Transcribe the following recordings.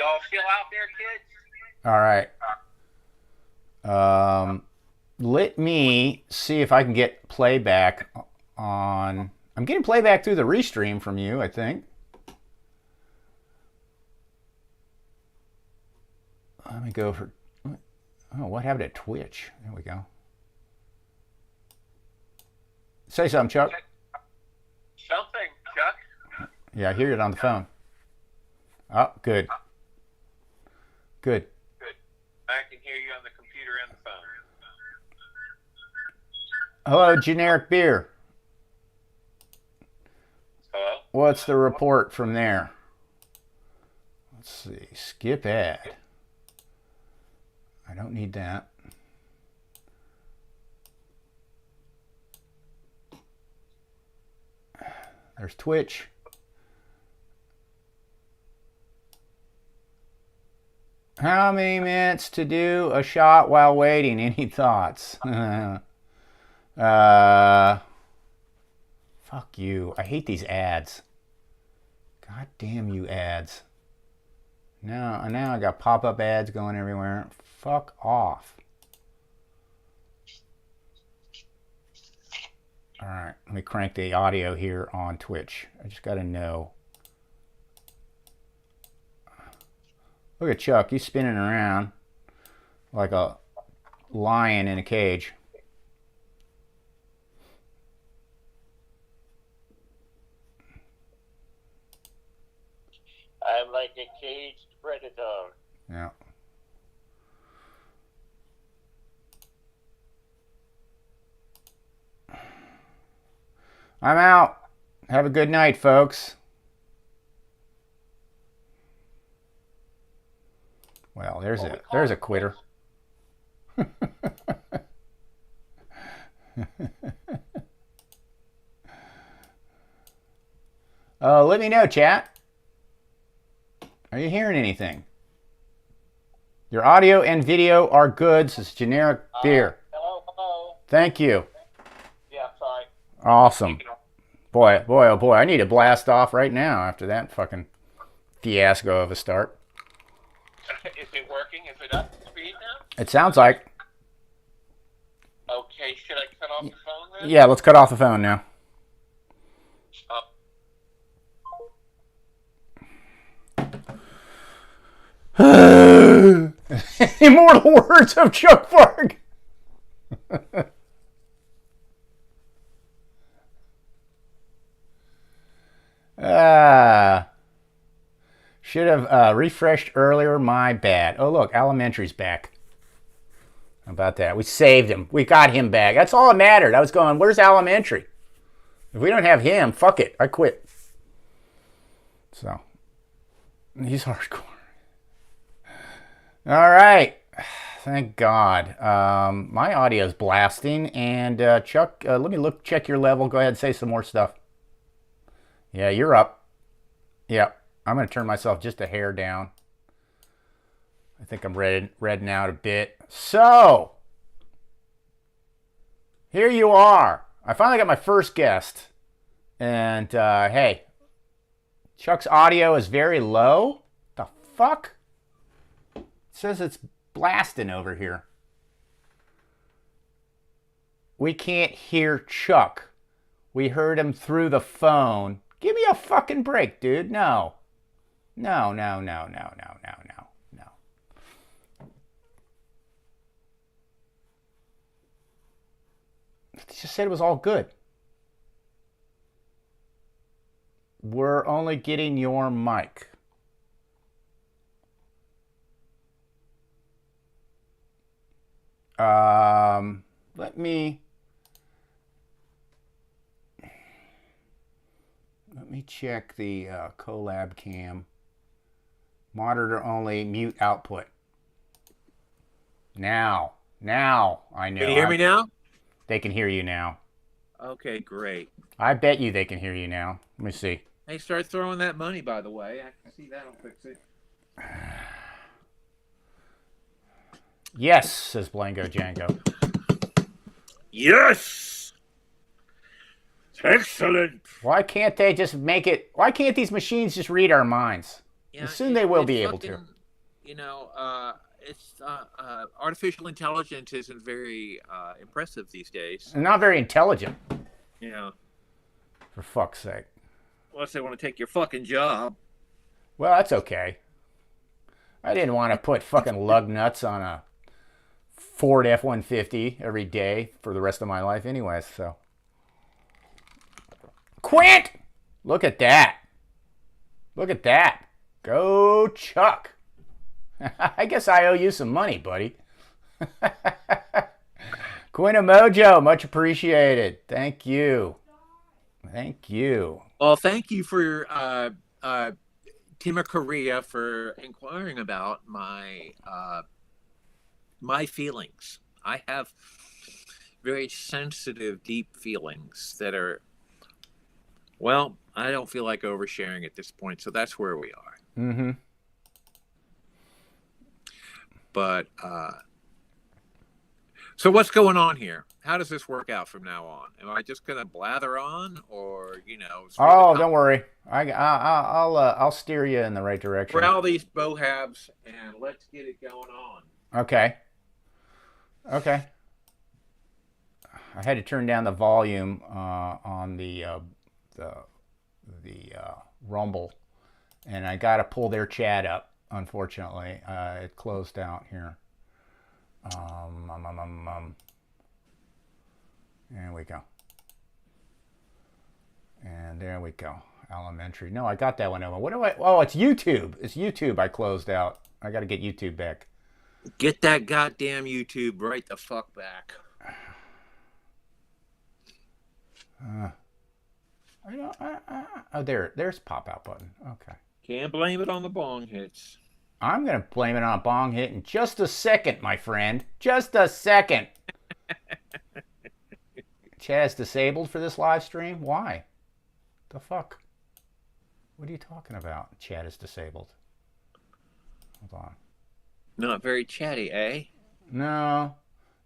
y'all still out there, kids? All right. Let me see if I can get playback on. I'm getting playback through the restream from you, I think. Let me go for. Oh, what happened to Twitch? There we go. Say something, Chuck. Something, Chuck. Yeah, I hear it on the phone. Oh, good. Good. Good. I can hear you on the computer and the phone. Hello, generic beer. Hello? What's the report from there? Let's see. Skip ad. I don't need that. There's Twitch. How many minutes to do a shot while waiting? Any thoughts? Fuck you. I hate these ads. God damn you ads. Now I got pop-up ads going everywhere. Fuck off. All right, let me crank the audio here on Twitch. I just got to know. Look at Chuck. He's spinning around like a lion in a cage. I'm like a caged predator. Yeah. I'm out. Have a good night, folks. Well, there's a quitter. Let me know, chat. Are you hearing anything? Your audio and video are good. This is generic beer. Hello. Thank you. Yeah, sorry. Awesome. Boy, oh boy. I need to blast off right now after that fucking fiasco of a start. Is it working? Is it up to speed now? It sounds like. Okay, should I cut off the phone then? Yeah, let's cut off the phone now. Immortal words of Chuck Varga. Should have refreshed earlier. My bad. Oh, look, Elementary's back. How about that? We saved him. We got him back. That's all that mattered. I was going, where's Elementary? If we don't have him, fuck it. I quit. So, he's hardcore. All right. Thank God. My audio's blasting. And Chuck, let me check your level. Go ahead and say some more stuff. Yeah, you're up. Yep. I'm going to turn myself just a hair down. I think I'm redding out a bit. So, here you are. I finally got my first guest. And, hey, Chuck's audio is very low. The fuck? It says it's blasting over here. We can't hear Chuck. We heard him through the phone. Give me a fucking break, dude. No. No. He just said it was all good. We're only getting your mic. Let me check the collab cam. Monitor only, mute output. Now I know. Can you hear me now? They can hear you now. Okay, great. I bet you they can hear you now. Let me see. Hey, start throwing that money, by the way. I can see that'll fix it. Yes, says Blango Django. Yes! Excellent! Why can't they just make it? Why can't these machines just read our minds? Yeah, Soon they will be able to. it's artificial intelligence isn't very impressive these days. Not very intelligent, You know, for fuck's sake. unless they want to take your fucking job. Well, that's okay. I didn't want to put fucking lug nuts on a Ford F-150 every day for the rest of my life anyway, so. Quint! Look at that. Look at that. Go Chuck. I guess I owe you some money, buddy. Quint Mojo, much appreciated. Thank you. Thank you. Well, thank you for Tima Korea for inquiring about my feelings. I have very sensitive, deep feelings that are, well, I don't feel like oversharing at this point, so that's where we are. Mm-hmm. But so what's going on here? How does this work out from now on? Am I just gonna blather on, or Oh, don't worry. I'll steer you in the right direction. corral these bohabs and let's get it going on. Okay. Okay. I had to turn down the volume on the Rumble, and I got to pull their chat up. Unfortunately, it closed out here. There we go. And there we go. Elementary. No, I got that one over. What do I? Oh, it's YouTube. It's YouTube. I closed out. I got to get YouTube back. Get that goddamn YouTube right the fuck back. Oh, there's pop out button. Okay. Can't blame it on the bong hits. I'm going to blame it on a bong hit in just a second, my friend. Just a second. Chat is disabled for this live stream? Why? The fuck? What are you talking about? Chat is disabled. Hold on. Not very chatty, eh? No.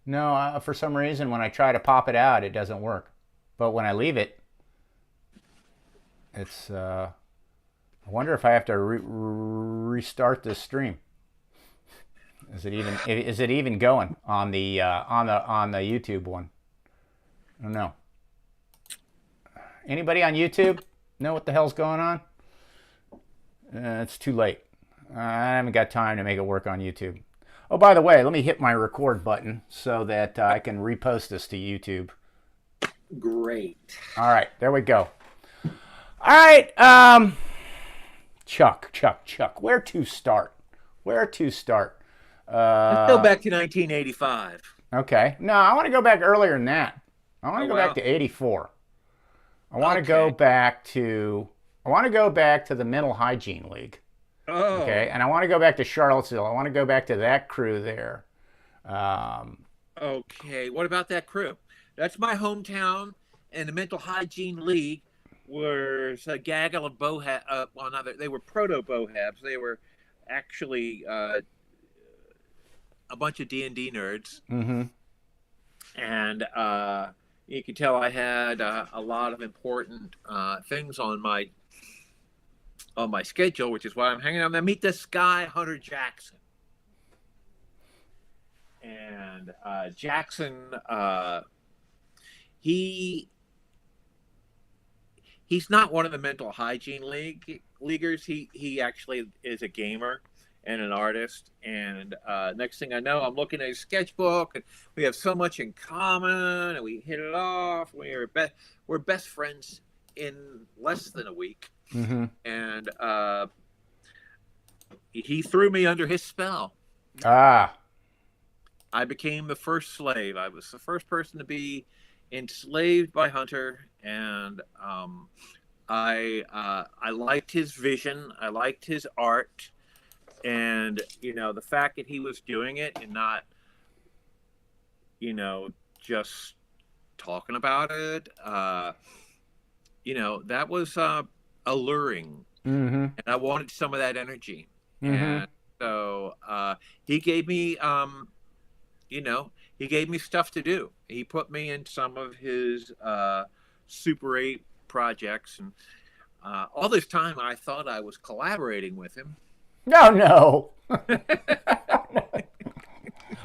No, for some reason, when I try to pop it out, it doesn't work. But when I leave it, it's... I wonder if I have to restart this stream. Is it even going on the YouTube one? I don't know. Anybody on YouTube know what the hell's going on? It's too late. I haven't got time to make it work on YouTube. Oh, by the way, let me hit my record button so that I can repost this to YouTube. Great. All right, there we go. All right, Chuck. Where to start? Let's go back to 1985. Okay. No, I want to go back earlier than that. I want to go back to 84. I want to go back to the Mental Hygiene League. Oh. Okay, and I want to go back to Charlottesville. I want to go back to that crew there. Okay, what about that crew? That's my hometown, and the Mental Hygiene League was a gaggle of bohabs. They were proto bohabs. They were actually a bunch of D&D nerds. Mm-hmm. And you can tell I had a lot of important things on my schedule, which is why I'm hanging out. I meet this guy, Hunter Jackson. And Jackson, he's not one of the Mental Hygiene leaguers. He actually is a gamer and an artist. And next thing I know, I'm looking at his sketchbook, and we have so much in common, and we hit it off. We're best friends in less than a week. Mm-hmm. And he threw me under his spell. Ah. I became the first slave. I was the first person to be enslaved by Hunter, and I liked his vision. I liked his art, and the fact that he was doing it and not, just talking about it. That was alluring, Mm-hmm. and I wanted some of that energy. Mm-hmm. And so he gave me, he gave me stuff to do. He put me in some of his Super 8 projects, and all this time I thought I was collaborating with him. No, no.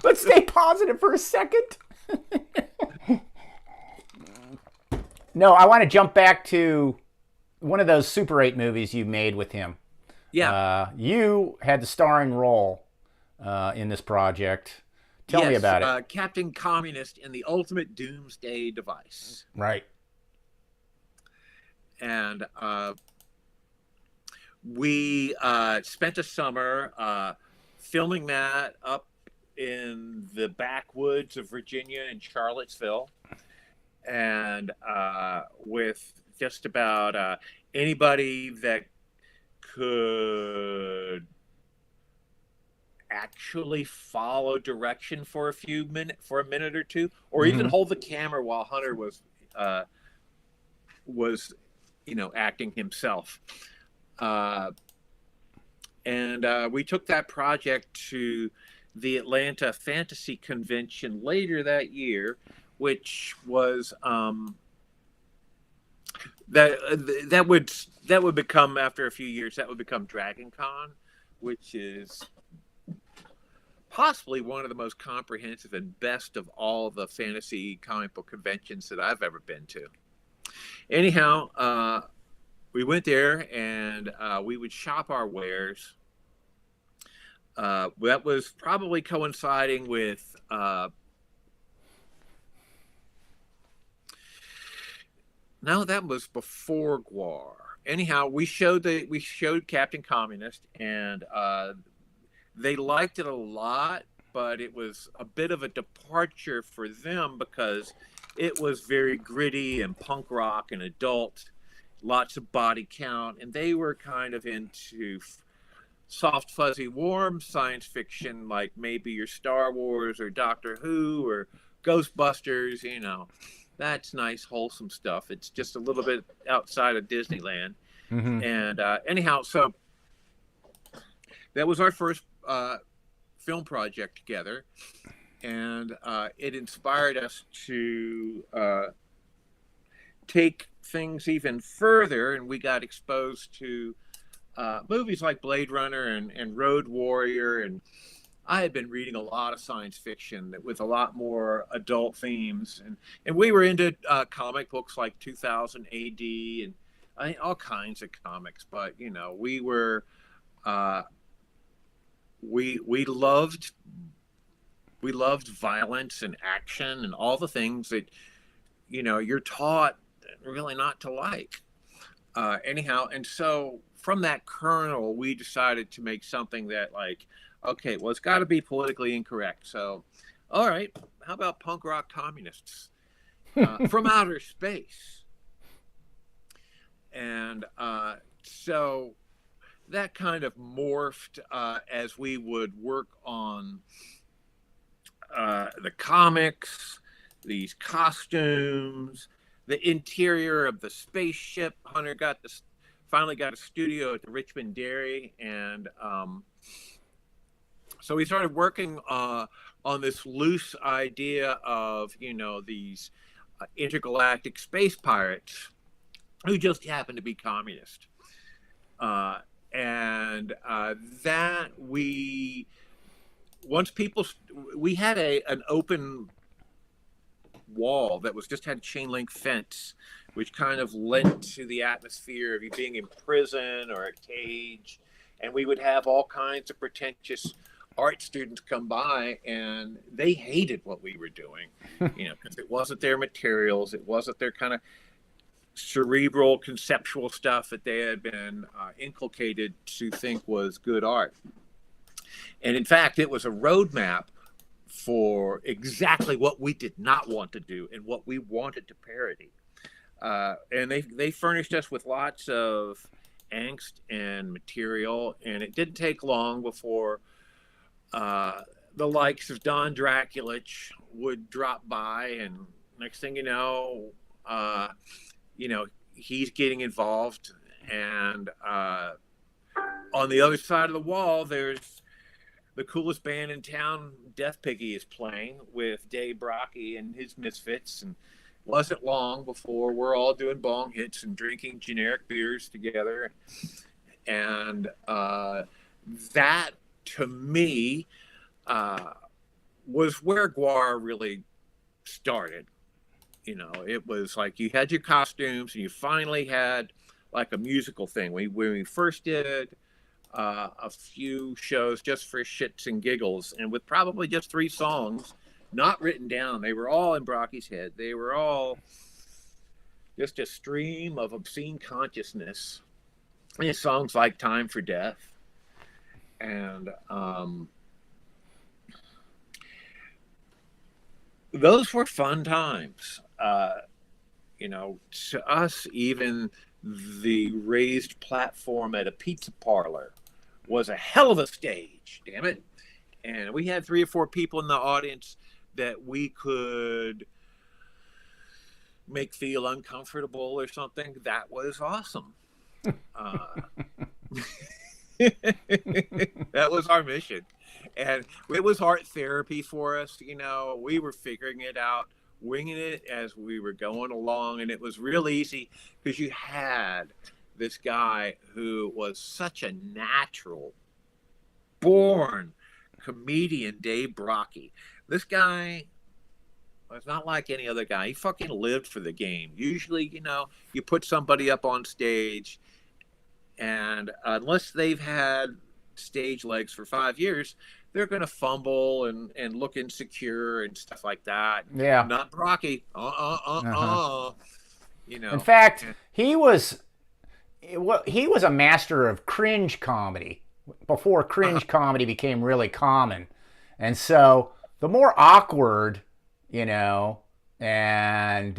Let's stay positive for a second. No, I want to jump back to one of those Super 8 movies you made with him. Yeah. You had the starring role in this project. Tell me about it. Captain Communist in the Ultimate Doomsday Device. Right. And we spent a summer filming that up in the backwoods of Virginia in Charlottesville, and with just about anybody that could actually follow direction for a minute or two, or even hold the camera while Hunter was acting himself. And we took that project to the Atlanta Fantasy Convention later that year, which was that would become, after a few years, that would become Dragon Con, which is possibly one of the most comprehensive and best of all the fantasy comic book conventions that I've ever been to. Anyhow, we went there, and we would shop our wares. That was probably coinciding with no, that was before GWAR. Anyhow, we showed Captain Communist, and they liked it a lot, but it was a bit of a departure for them because it was very gritty and punk rock and adult, lots of body count, and they were kind of into soft, fuzzy, warm science fiction, like maybe your Star Wars or Doctor Who or Ghostbusters. That's nice, wholesome stuff. It's just a little bit outside of Disneyland. And anyhow, so that was our first film project together, and it inspired us to take things even further, and we got exposed to movies like Blade Runner and Road Warrior, and I had been reading a lot of science fiction with a lot more adult themes, and we were into comic books like 2000 AD and all kinds of comics. But we were we loved violence and action and all the things that you're taught really not to like. Anyhow, and so from that kernel, we decided to make something that, like, okay, well, it's got to be politically incorrect. So, all right, how about punk rock communists from outer space? And so that kind of morphed as we would work on the comics, these costumes, the interior of the spaceship. Hunter finally got a studio at the Richmond Dairy, and so we started working on this loose idea of these intergalactic space pirates who just happened to be communist, and that we had an open wall that just had a chain link fence, which kind of lent to the atmosphere of you being in prison or a cage. And we would have all kinds of pretentious art students come by, and they hated what we were doing, because it wasn't their materials. It wasn't their kind of cerebral, conceptual stuff that they had been inculcated to think was good art. And in fact, it was a roadmap for exactly what we did not want to do and what we wanted to parody. And they furnished us with lots of angst and material, and it didn't take long before the likes of Don Draculich would drop by, and next thing you know, he's getting involved. And on the other side of the wall, there's the coolest band in town, Death Piggy, is playing with Dave Brocky and his Misfits. And it wasn't long before we're all doing bong hits and drinking generic beers together. And that to me was where GWAR really started. You know, it was like you had your costumes and you finally had like a musical thing. When we first did a few shows just for shits and giggles, and with probably just 3 songs, not written down. They were all in Brocky's head. They were all just a stream of obscene consciousness. And songs like "Time for Death," and those were fun times. You know, to us, even the raised platform at a pizza parlor was a hell of a stage, damn it. And we had 3 or 4 people in the audience that we could make feel uncomfortable or something. That was awesome. That was our mission. And it was art therapy for us. You know, we were figuring it out, winging it as we were going along. And it was real easy because you had this guy who was such a natural born comedian, Dave Brocky. This guy was not like any other guy. He fucking lived for the game. Usually, you know, you put somebody up on stage, and unless they've had stage legs for 5 years, they're going to fumble and look insecure and stuff like that. Yeah. Not Brocky. You know. In fact, he was a master of cringe comedy before cringe comedy became really common. And so the more awkward, you know, and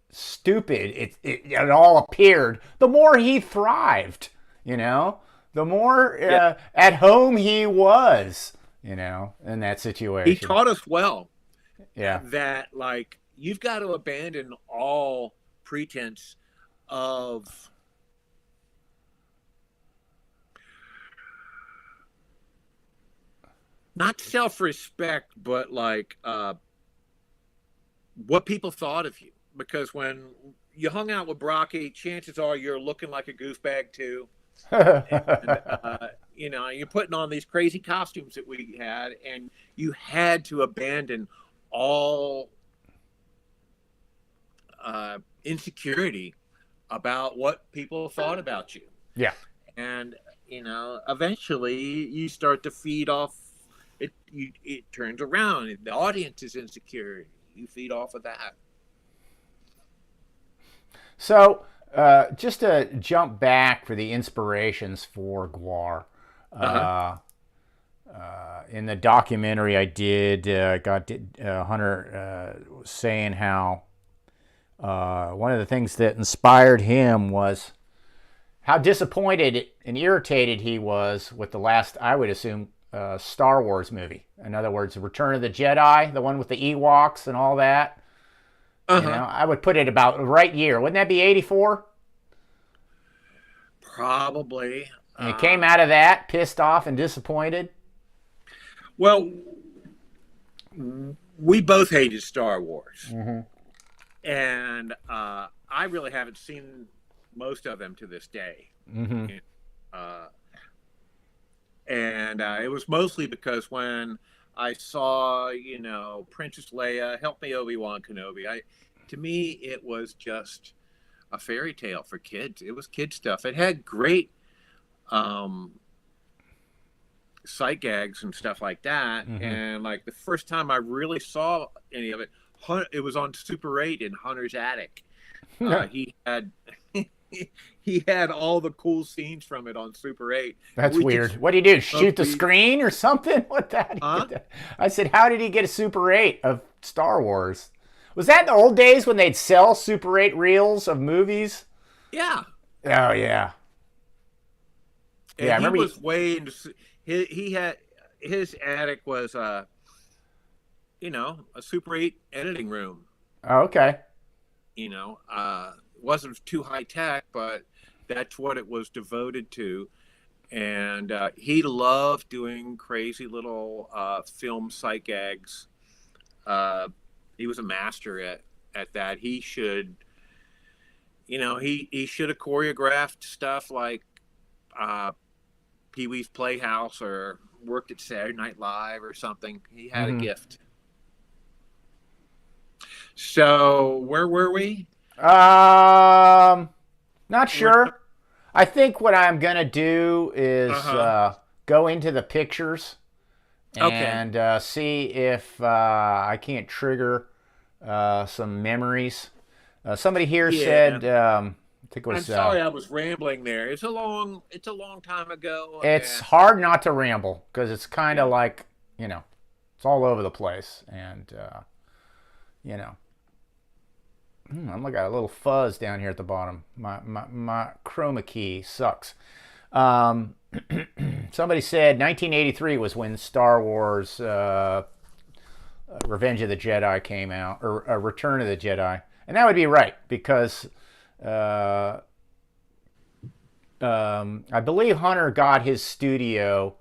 stupid it all appeared, the more he thrived, you know, the more at home he was, you know, in that situation. He taught us well. Yeah. That, like, you've got to abandon all pretense of not self-respect, but like what people thought of you. Because when you hung out with Brocky, chances are you're looking like a goofbag too. And, you know, you're putting on these crazy costumes that we had, and you had to abandon all insecurity about what people thought about you. Yeah. And, you know, eventually you start to feed off it. It turns around. The audience is insecure. You feed off of that. So, just to jump back for the inspirations for GWAR, in the documentary I did, Hunter saying how one of the things that inspired him was how disappointed and irritated he was with the last, I would assume, Star Wars movie. In other words, Return of the Jedi, the one with the Ewoks and all that. You know, I would put it about the right year. Wouldn't that be 84? Probably. And he came out of that pissed off and disappointed. Well, we both hated Star Wars. And I really haven't seen most of them to this day. And it was mostly because when I saw, you know, Princess Leia, help me Obi-Wan Kenobi, to me, it was just a fairy tale for kids. It was kid stuff. It had great sight gags and stuff like that. And like the first time I really saw any of it, it was on Super 8 in Hunter's attic. He had he had all the cool scenes from it on Super 8. That's weird. What did he do? Shoot the screen or something? What that? I said, how did he get a Super 8 of Star Wars? Was that in the old days when they'd sell Super 8 reels of movies? Yeah. Oh, yeah. And yeah, I he remember was way into. He had his attic was you know, a Super 8 editing room. Oh, okay. You know, wasn't too high tech, but that's what it was devoted to. And he loved doing crazy little film sight gags. He was a master at that. He should, you know, he should have choreographed stuff like Pee Wee's Playhouse or worked at Saturday Night Live or something. He had a Mhm. gift. So where were we? Not sure. I think what I'm gonna do is Uh-huh. go into the pictures Okay. and see if I can't trigger some memories. Somebody here Yeah. said, I think it I'm was, sorry I was rambling there. It's a long time ago, it's and hard not to ramble because it's kind of yeah. like, it's all over the place. And, you know, I'm looking at a little fuzz down here at the bottom. My chroma key sucks. Um, somebody said 1983 was when Star Wars Revenge of the Jedi came out, or Return of the Jedi. And that would be right because uh, I believe Hunter got his studio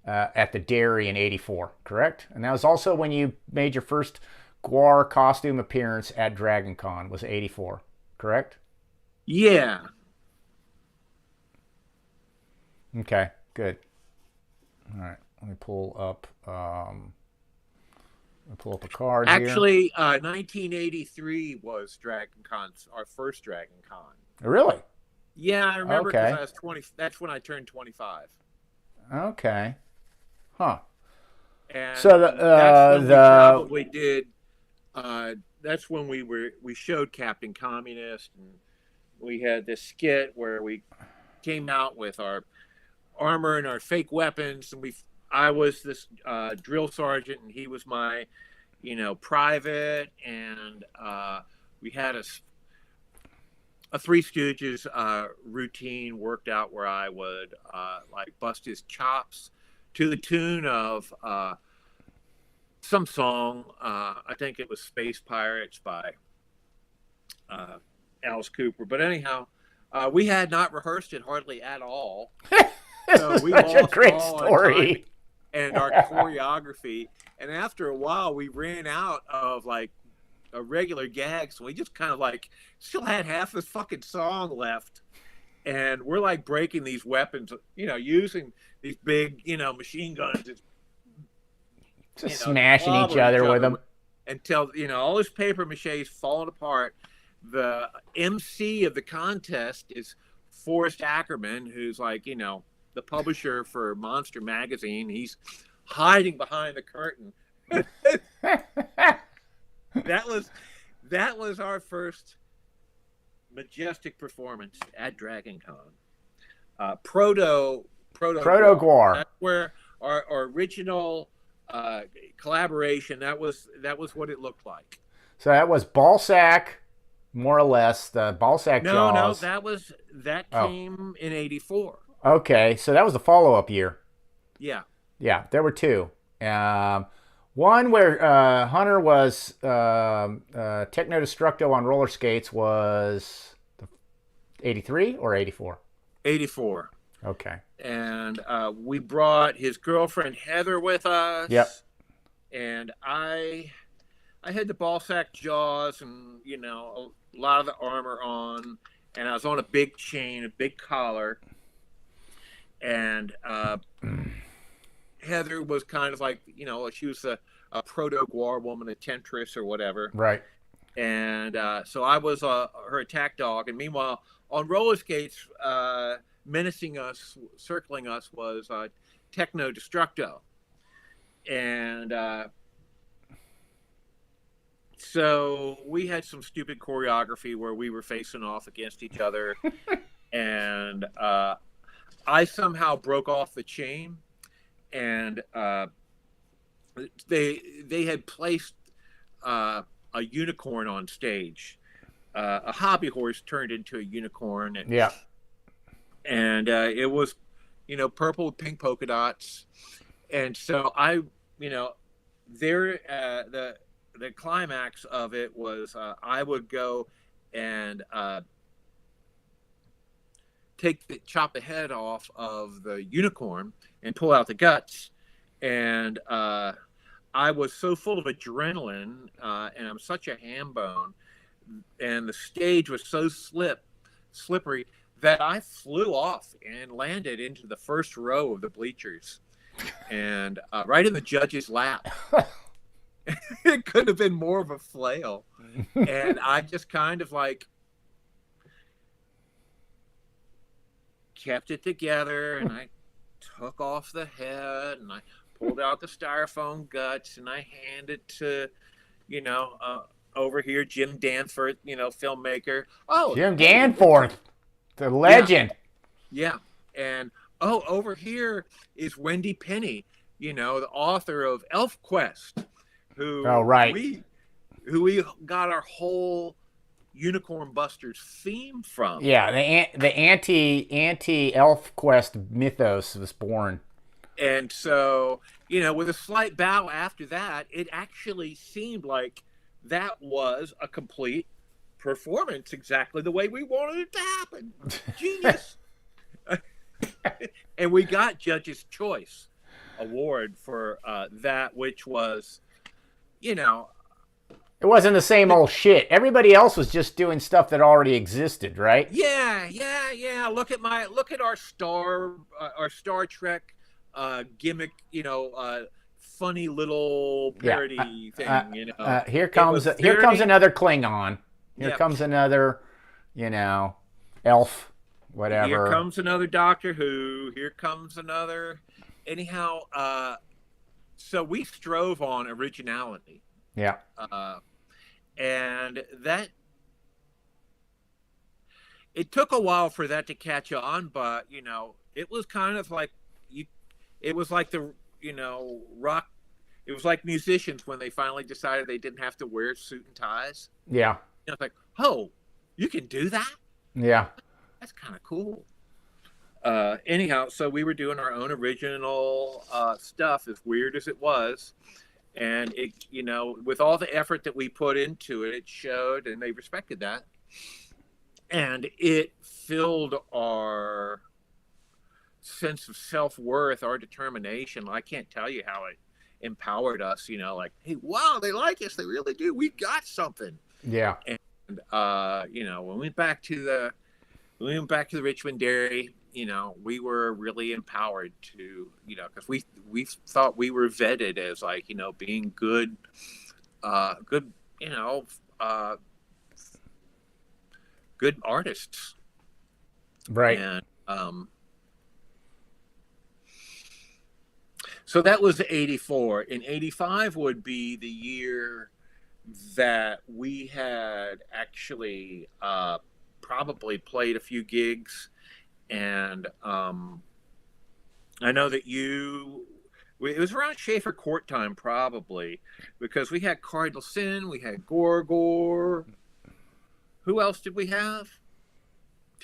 at the Dairy in '84, correct? And that was also when you made your first GWAR costume appearance at Dragon Con, was '84, correct? Yeah. Okay, good. All right, let me pull up. A card here. Actually, 1983 was Dragon Con, our first Dragon Con. Really? Yeah, I remember because Okay. I was 20. That's when I turned 25. Okay. Huh. And So that's when we the probably did. That's when we showed Captain Communist, and we had this skit where we came out with our armor and our fake weapons, and I was this drill sergeant, and he was my, private, and we had a Three Stooges routine worked out where I would like bust his chops to the tune of some song. I think it was Space Pirates by Alice Cooper. But anyhow, we had not rehearsed it hardly at all. this So is we such a lost great all our time story. and our choreography. And after a while, we ran out of like a regular gag. So we just kind of like still had half this fucking song left. And we're like breaking these weapons, using these big, machine guns, Just to smashing each clobber other with them. until, all this paper mache is falling apart. The MC of the contest is Forrest Ackerman, who's like, the publisher for Monster Magazine. He's hiding behind the curtain. That was our first majestic performance at Dragon Con. Proto GWAR. GWAR. That's where our original collaboration. That was what it looked like. So that was Ballsack, more or less, the Ballsack No, Jaws. that came in '84. Okay, so that was the follow-up year. Yeah. Yeah, there were two. One where Hunter was Techno Destructo on roller skates was 83 or 84? 84. Okay. And we brought his girlfriend Heather with us. Yep. And I had the Ballsack Jaws and, a lot of the armor on. And I was on a big chain, a big collar. And Heather was kind of like, she was a proto GWAR woman, a temptress or whatever. Right. And so I was her attack dog. And meanwhile, on roller skates, menacing us, circling us, was Techno Destructo. And so we had some stupid choreography where we were facing off against each other. And I somehow broke off the chain. And they had placed a unicorn on stage. A hobby horse turned into a unicorn. And, Yeah. And it was, purple with pink polka dots. And so I, there, the climax of it was I would go and chop the head off of the unicorn and pull out the guts. And I was so full of adrenaline and I'm such a ham bone, and the stage was so slippery that I flew off and landed into the first row of the bleachers, and right in the judge's lap. It could have been more of a flail, and I just kind of like kept it together, and I took off the head, and I pulled out the styrofoam guts, and I handed to, over here, Jim Danforth, filmmaker. Oh, Jim Danforth, the legend. Yeah. And, over here is Wendy Penny, the author of Elf Quest, who we got our whole Unicorn Busters theme from. Yeah, the anti Elf Quest mythos was born. And so, with a slight bow after that, it actually seemed like that was a complete performance, exactly the way we wanted it to happen. Genius. And we got Judge's Choice Award for that, which was, It wasn't the same old shit. Everybody else was just doing stuff that already existed, right? Yeah. Look at our Star Trek gimmick, funny little parody thing. Here comes another Klingon. Here comes another, elf, whatever. Here comes another Doctor Who. Here comes another. Anyhow, so we strove on originality. Yeah. And that it took a while for that to catch on, but it was kind of like it was like the rock. It was like musicians when they finally decided they didn't have to wear suit and ties. Yeah. It's like, oh, you can do that? Yeah. That's kind of cool. Anyhow, so we were doing our own original stuff, as weird as it was. And it, with all the effort that we put into it, it showed, and they respected that. And it filled our sense of self-worth, our determination. I can't tell you how it empowered us, like, hey, wow, they like us. They really do. We got something. Yeah. And, when we went back to the Richmond Dairy, we were really empowered to, because we thought we were vetted as like, being good, good artists. Right. And, so that was 84. And 85 would be the year that we had actually probably played a few gigs. And I know that it was around Schaefer Court time probably, because we had Cardinal Sin, we had GWAR. Who else did we have?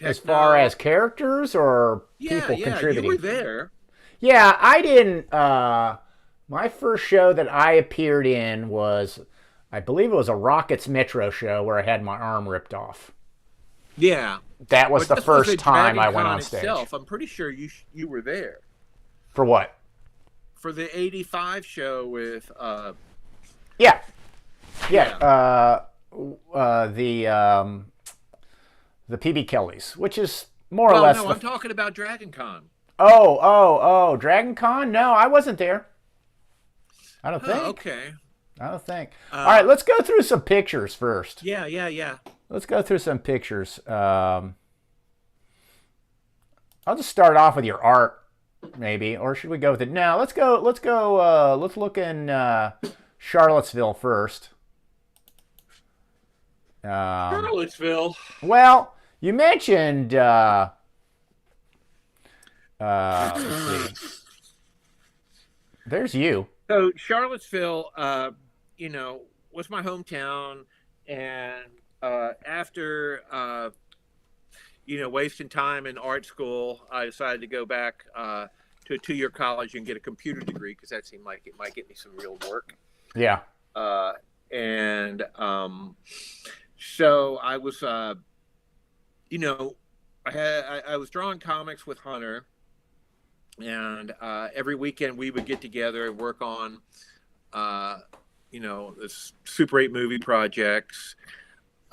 As far as characters or people contributing? You were there. Yeah, I didn't. My first show that I appeared in was, I believe it was a Rockets Metro show where I had my arm ripped off. Yeah. That was the first time I went on stage. I'm pretty sure you were there. For what? For the 85 show with Yeah. The PB Kellys, which is more or less. No, I'm talking about Dragon Con. Oh, Dragon Con? No, I wasn't there. I don't think. Okay. I don't think. All right, let's go through some pictures first. Yeah. Let's go through some pictures. I'll just start off with your art, maybe, or should we go with it? No, let's go. Let's look in Charlottesville first. Charlottesville. Well, you mentioned. Let's see. There's you. So Charlottesville, was my hometown, and after wasting time in art school, I decided to go back to a 2-year college and get a computer degree because that seemed like it might get me some real work. Yeah. So I was, I was drawing comics with Hunter, and every weekend we would get together and work on, this Super 8 movie projects.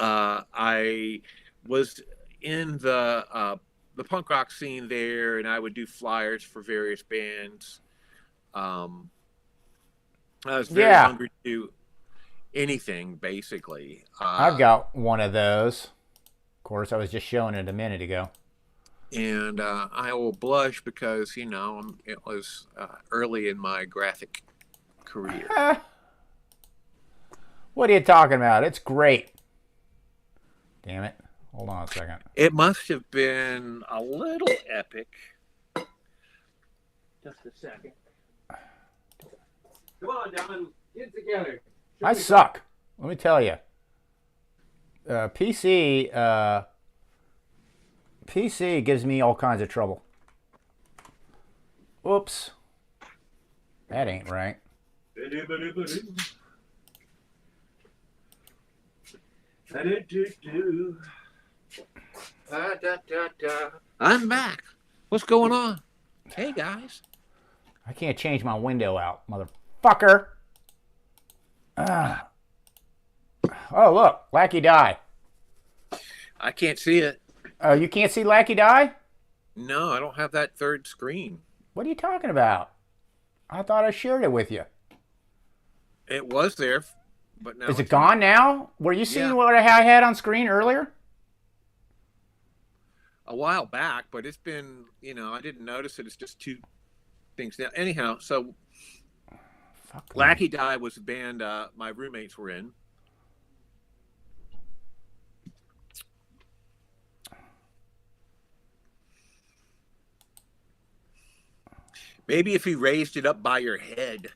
I was in the the punk rock scene there, and I would do flyers for various bands. I was very Yeah, hungry to do anything, basically. I've got one of those. Of course, I was just showing it a minute ago. And I will blush because, it was early in my graphic career. What are you talking about? It's great. Damn it. Hold on a second. It must have been a little epic. Just a second. Come on, Don. Get together. I suck. Let me tell you. PC gives me all kinds of trouble. Oops. That ain't right. I'm back. What's going on? Hey, guys. I can't change my window out, motherfucker. Oh, look. Lackey Die. I can't see it. Oh, you can't see Lackey Die? No, I don't have that third screen. What are you talking about? I thought I shared it with you. It was there, but now Is it gone now? Were you seeing what I had on screen earlier? A while back, but it's been, I didn't notice it. It's just two things now. Anyhow, so Lackey Die was a band my roommates were in. Maybe if he raised it up by your head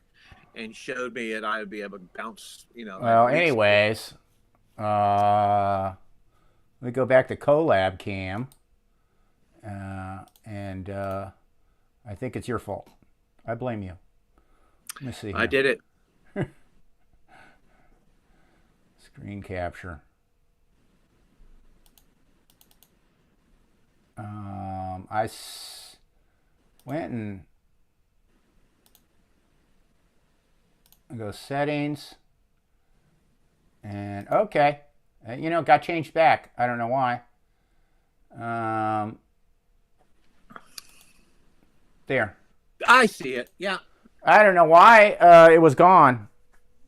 and showed me it, I would be able to bounce, Well, anyways, let me go back to collab cam. And I think it's your fault. I blame you. Let me see here. I did it. Screen capture. Went and go settings. And okay. Got changed back. I don't know why. There. I see it. Yeah. I don't know why it was gone.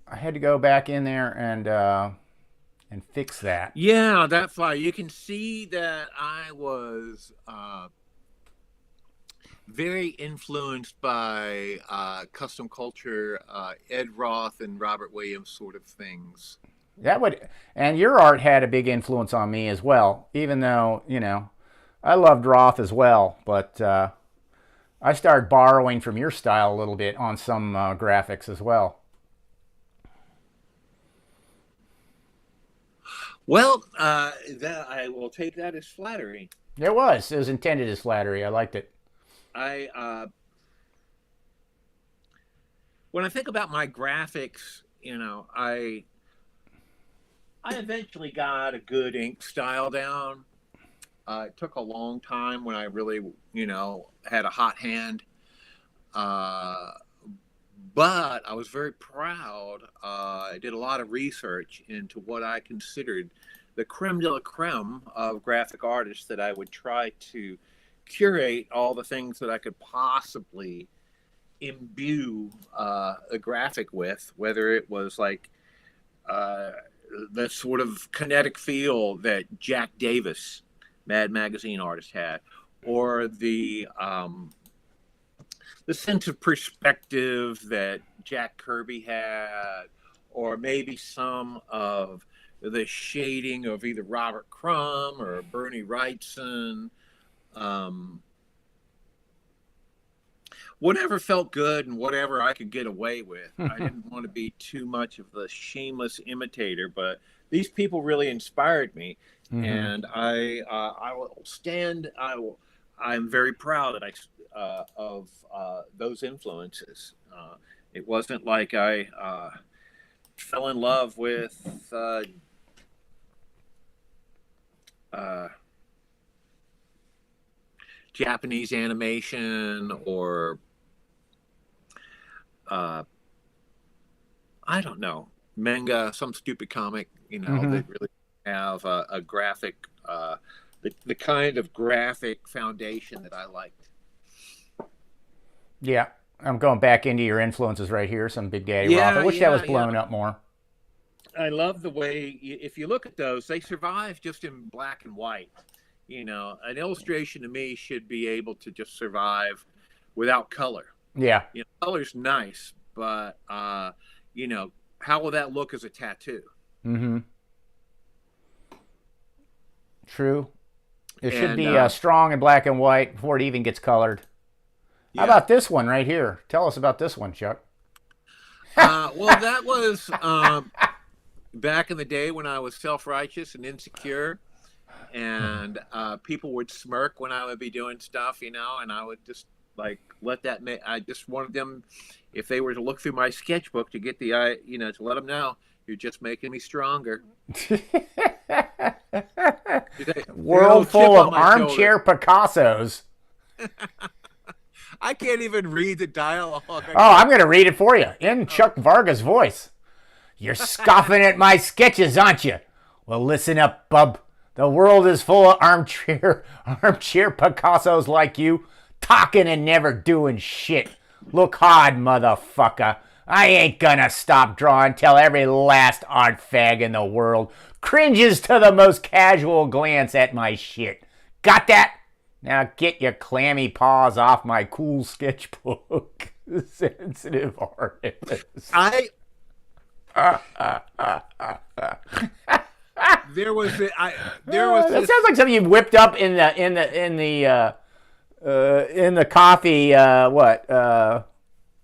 I had to go back in there and fix that. Yeah, that fly. You can see that I was very influenced by custom culture, Ed Roth and Robert Williams sort of things. And your art had a big influence on me as well, even though, I loved Roth as well, but I started borrowing from your style a little bit on some graphics as well. Well, I will take that as flattery. It was intended as flattery. I liked it. When I think about my graphics, I eventually got a good ink style down. It took a long time when I really, had a hot hand. But I was very proud. I did a lot of research into what I considered the creme de la creme of graphic artists that I would try to curate all the things that I could possibly imbue a graphic with, whether it was like the sort of kinetic feel that Jack Davis, Mad Magazine artist, had, or the sense of perspective that Jack Kirby had, or maybe some of the shading of either Robert Crumb or Bernie Wrightson. Whatever felt good and whatever I could get away with. I didn't want to be too much of a shameless imitator, but these people really inspired me. Mm-hmm. And I will stand. I'm very proud that of those influences. It wasn't like I fell in love with Japanese animation or I don't know, manga, some stupid comic, mm-hmm. that really have a graphic that the kind of graphic foundation that I liked. Yeah. I'm going back into your influences right here. Some Big Daddy Yeah, Roth. I wish that was yeah, blown yeah. up more. I love the way, if you look at those, they survive just in black and white. An illustration to me should be able to just survive without color. Yeah. Color's nice, but how will that look as a tattoo? Mm-hmm. True. It should be And strong in black and white before it even gets colored. yeah. How about this one right here? Tell us about this one, Chuck. Well, that was back in the day when I was self-righteous and insecure, and people would smirk when I would be doing stuff, and I would just like let that. I just wanted them, if they were to look through my sketchbook, to get to let them know you're just making me stronger. World full of armchair Picassos. I can't even read the dialogue. Oh, I'm going to read it for you in Chuck Varga's voice. You're scoffing at my sketches, aren't you? Well, listen up, bub. The world is full of armchair Picassos like you, talking and never doing shit. Look hard, motherfucker. I ain't gonna stop drawing till every last art fag in the world cringes to the most casual glance at my shit. Got that? Now get your clammy paws off my cool sketchbook. Sensitive artist. There was that sounds like something you whipped up in the coffee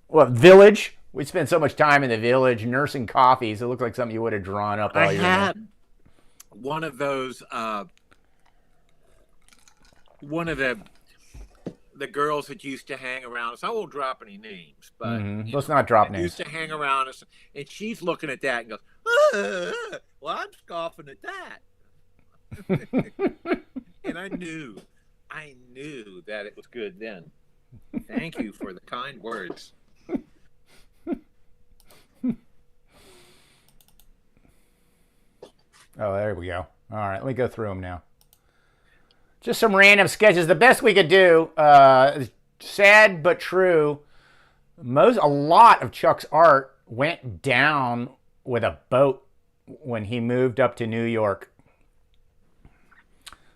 what village. We spent so much time in the village nursing coffees. It looked like something you would have drawn up. I had one of those. One of the girls that used to hang around us. I won't drop any names, but let's not drop names. Used to hang around us, and she's looking at that and goes, "Well, I'm scoffing at that." And I knew that it was good then. Thank you for the kind words. Oh, there we go. All right, let me go through them now. Just some random sketches. The best we could do, sad but true, a lot of Chuck's art went down with a boat when he moved up to New York.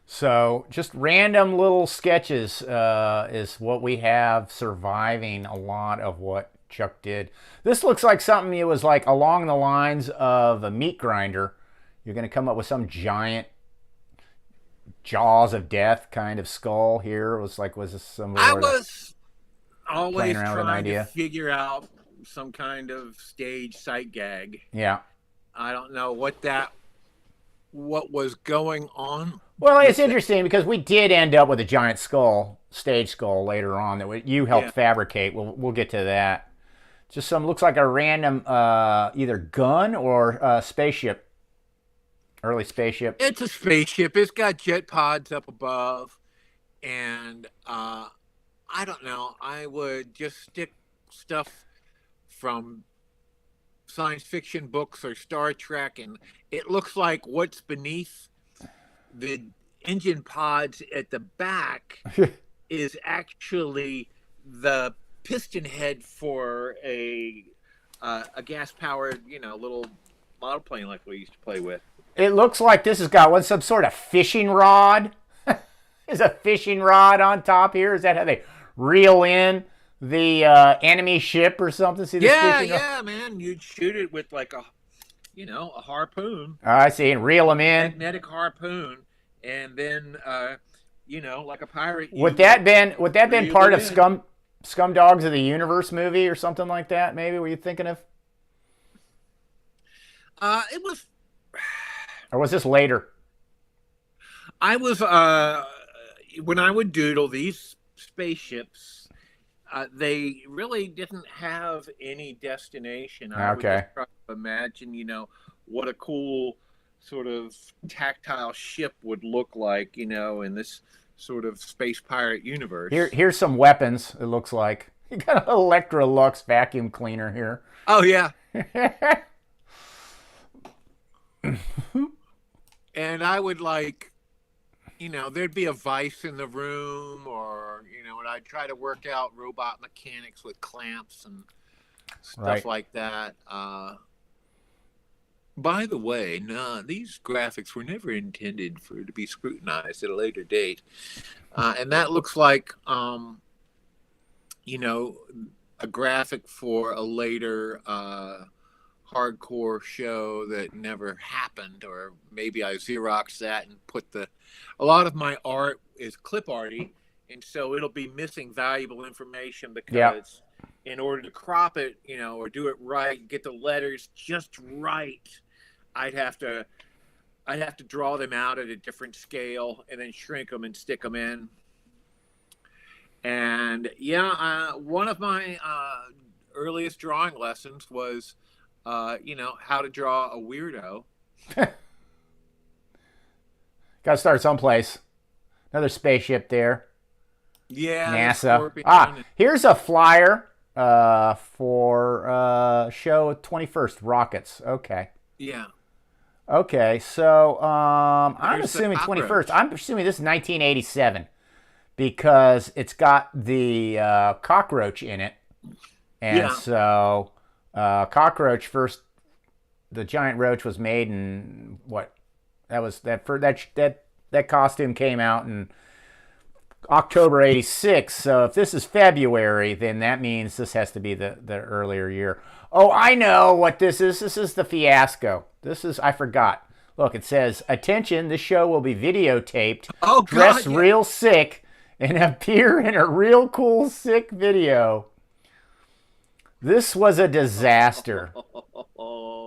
So just random little sketches is what we have surviving a lot of what Chuck did. This looks like something it was like along the lines of a meat grinder. You're going to come up with some giant jaws of death kind of skull here. Was this some? I was always trying to figure out some kind of stage sight gag. Yeah. I don't know what was going on. Well, it's interesting because we did end up with a giant stage skull later on that you helped fabricate. We'll get to that. Just looks like a random either gun or spaceship. Early spaceship. It's a spaceship. It's got jet pods up above. And I don't know. I would just stick stuff from science fiction books or Star Trek. And it looks like what's beneath the engine pods at the back is actually the piston head for a gas-powered, little model plane like we used to play with. It looks like this has got some sort of fishing rod. Is a fishing rod on top here? Is that how they reel in the enemy ship or something? See, yeah, man. You'd shoot it with like a harpoon. I see, and reel them in. Magnetic harpoon, and then like a pirate. Would that been part of Scum Dogs of the Universe movie or something like that? Maybe were you thinking of? It was. Or was this later? I was when I would doodle these spaceships, they really didn't have any destination. I would just try to imagine, what a cool sort of tactile ship would look like, in this sort of space pirate universe. Here's some weapons. It looks like you got an Electrolux vacuum cleaner here. Oh yeah. And I would there'd be a vice in the room, or and I'd try to work out robot mechanics with clamps and stuff Right. like that. By the way, no, these graphics were never intended to be scrutinized at a later date, and that looks like a graphic for a later hardcore show that never happened, or maybe I Xeroxed that and put a lot of my art is clip arty, and so it'll be missing valuable information because in order to crop it, or do it right, get the letters just right, I'd have to draw them out at a different scale and then shrink them and stick them in. And one of my earliest drawing lessons was, how to draw a weirdo. Got to start someplace. Another spaceship there. Yeah, NASA. Here's a flyer for show 21st Rockets. Okay. Yeah. Okay, so I'm There's the assuming cockroach. 21st. I'm assuming this is 1987 because it's got the cockroach in it, and so cockroach first. The giant roach was made in what? That was that costume came out in October '86. So if this is February, then that means this has to be the earlier year. Oh, I know what this is. This is the fiasco. I forgot. Look, it says, attention, this show will be videotaped. Oh, God, dress real sick, and appear in a real cool sick video. This was a disaster.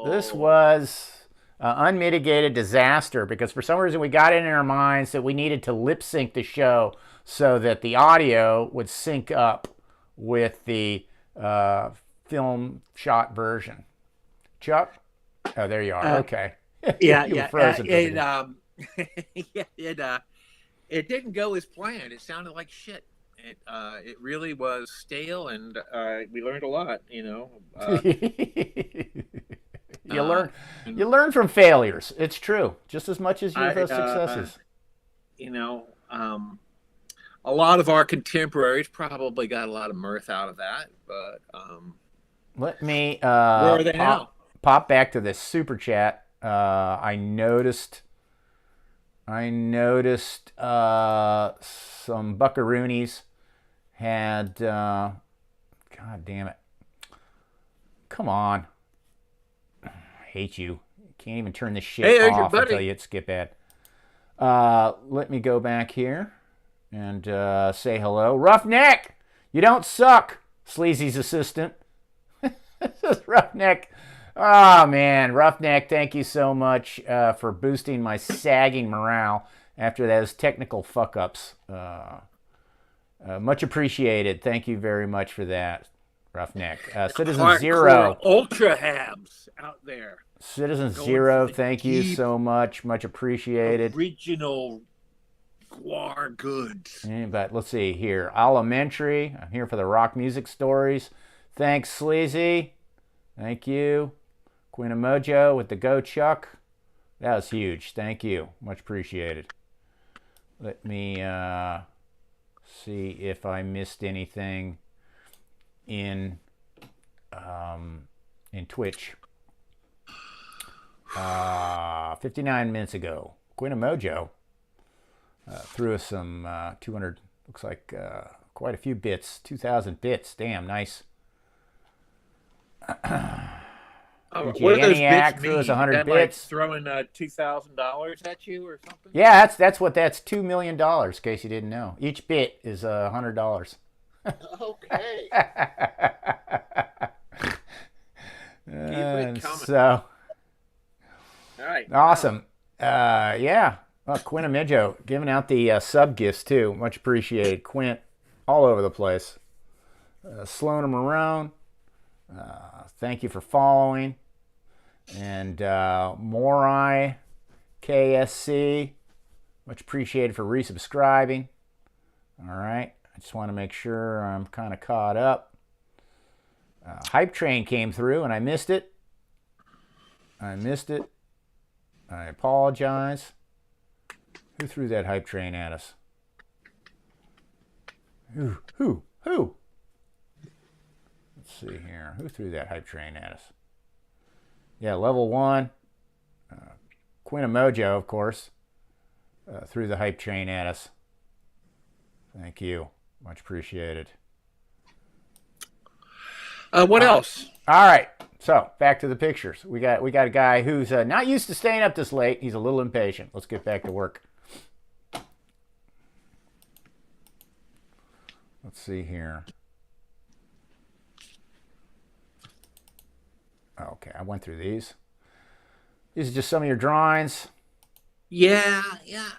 This was an unmitigated disaster because for some reason we got it in our minds that we needed to lip sync the show so that the audio would sync up with the film shot version. Chuck? Oh, there you are. Okay. Yeah, You were yeah. frozen for a minute. It didn't go as planned. It sounded like shit. It really was stale, and we learned a lot. You learn from failures. It's true, just as much as your successes. A lot of our contemporaries probably got a lot of mirth out of that, but let me where are they now? Pop back to this super chat. I noticed some buckaroonies had God damn it. Come on. I hate you. Can't even turn this shit off until you hit skip ad. Let me go back here and say hello. Roughneck! You don't suck, Sleazy's assistant. This is Roughneck. Oh, man. Roughneck, thank you so much for boosting my sagging morale after those technical fuck-ups. Much appreciated. Thank you very much for that, Roughneck. Citizen Zero. Ultra habs out there. Citizen Zero, thank you so much. Much appreciated. Original GWAR goods. But let's see here. Elementary. I'm here for the rock music stories. Thanks, Sleazy. Thank you. Queen of Mojo with the Go Chuck. That was huge. Thank you. Much appreciated. Let me see if I missed anything in Twitch. 59 minutes ago, Queen of Mojo threw us some 200, looks like quite a few bits, 2,000 bits. Damn, nice. What are those bits threw us 100 that, bits. Like throwing $2,000 at you or something? Yeah, that's $2 million. In case you didn't know, each bit is $100. Okay. Keep it coming. So, all right. Awesome. Yeah. Well, Quint and Mijo giving out the sub gifts too. Much appreciated. Quint, all over the place. Slowing them around. Thank you for following. And Morai KSC, much appreciated for resubscribing. All right. I just want to make sure I'm kind of caught up. Hype Train came through and I missed it. I apologize. Who threw that hype train at us? Who? Let's see here. Who threw that hype train at us? Yeah, level 1. Queen of Mojo, of course, threw the hype train at us. Thank you. Much appreciated. What else? All right. So back to the pictures. We got a guy who's not used to staying up this late. He's a little impatient. Let's get back to work. Let's see here. Okay, I went through these. These are just some of your drawings. Yeah.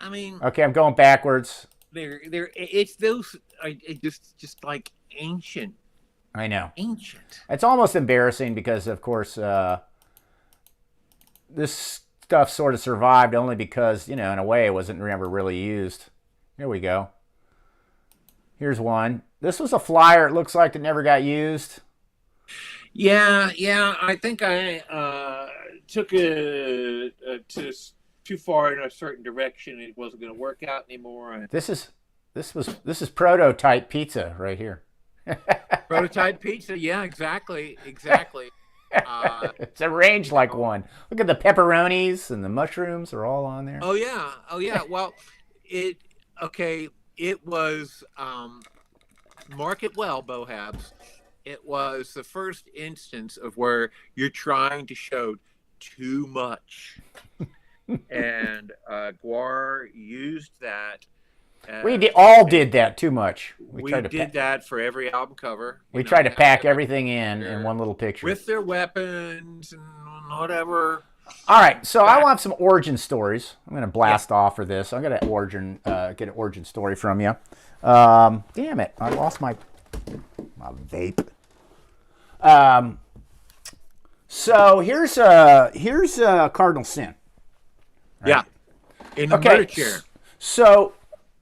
I mean, Okay, I'm going backwards. it's those just like ancient. I know. Ancient. It's almost embarrassing because, of course, this stuff sort of survived only because, in a way, it wasn't ever really used. Here we go. Here's one. This was a flyer, it looks like, that never got used. Yeah. I think I took it too far in a certain direction. It wasn't going to work out anymore. This is prototype pizza right here. Prototype pizza. Yeah, exactly. It's arranged like one. Look at the pepperonis and the mushrooms are all on there. Oh yeah. Well, it was mark it well, Bohabs. It was the first instance of where you're trying to show too much, and GWAR used that. We all did that too much. We did that for every album cover. We tried to pack everything in one little picture. With their weapons and whatever. All right, so I want some origin stories. I'm going to blast off for this. I'm going to get an origin story from you. Damn it, I lost my vape. So here's Cardinal Sin. Right? Yeah, in the murder chair. So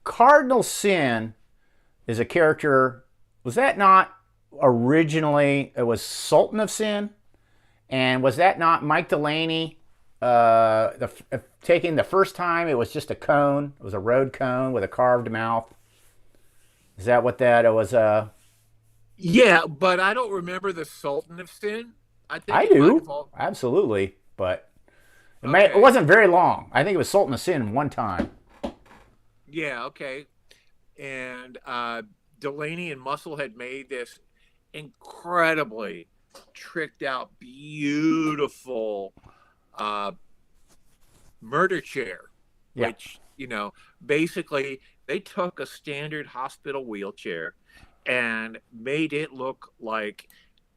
Cardinal Sin is a character. Was that not originally? It was Sultan of Sin, and was that not Mike Delaney? Taking the first time, it was just a cone. It was a road cone with a carved mouth. Is that what that was? Yeah, but I don't remember the Sultan of Sin. I do, absolutely, but it wasn't very long. I think it was Sultan of Sin one time. Yeah, okay. And Delaney and Muscle had made this incredibly tricked out, beautiful murder chair, which, basically they took a standard hospital wheelchair and made it look like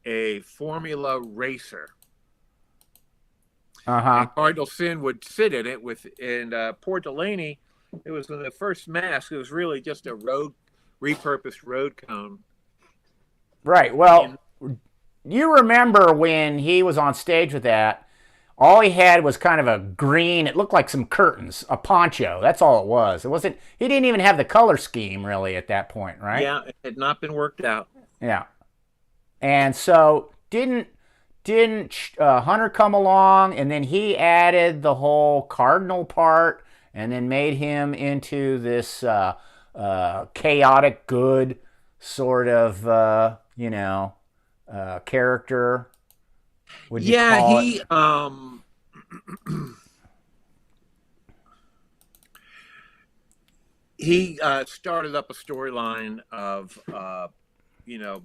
a Formula racer. And Cardinal Sin would sit in it and poor Delaney, it was the first mask. It was really just a repurposed road cone. Right. Well, you remember when he was on stage with that, all he had was kind of a green, it looked like some curtains, a poncho. That's all it was. He didn't even have the color scheme really at that point, right? Yeah, it had not been worked out. Yeah. And so didn't Hunter come along and then he added the whole cardinal part and then made him into this chaotic good sort of, character. Would you call he it? He started up a storyline of,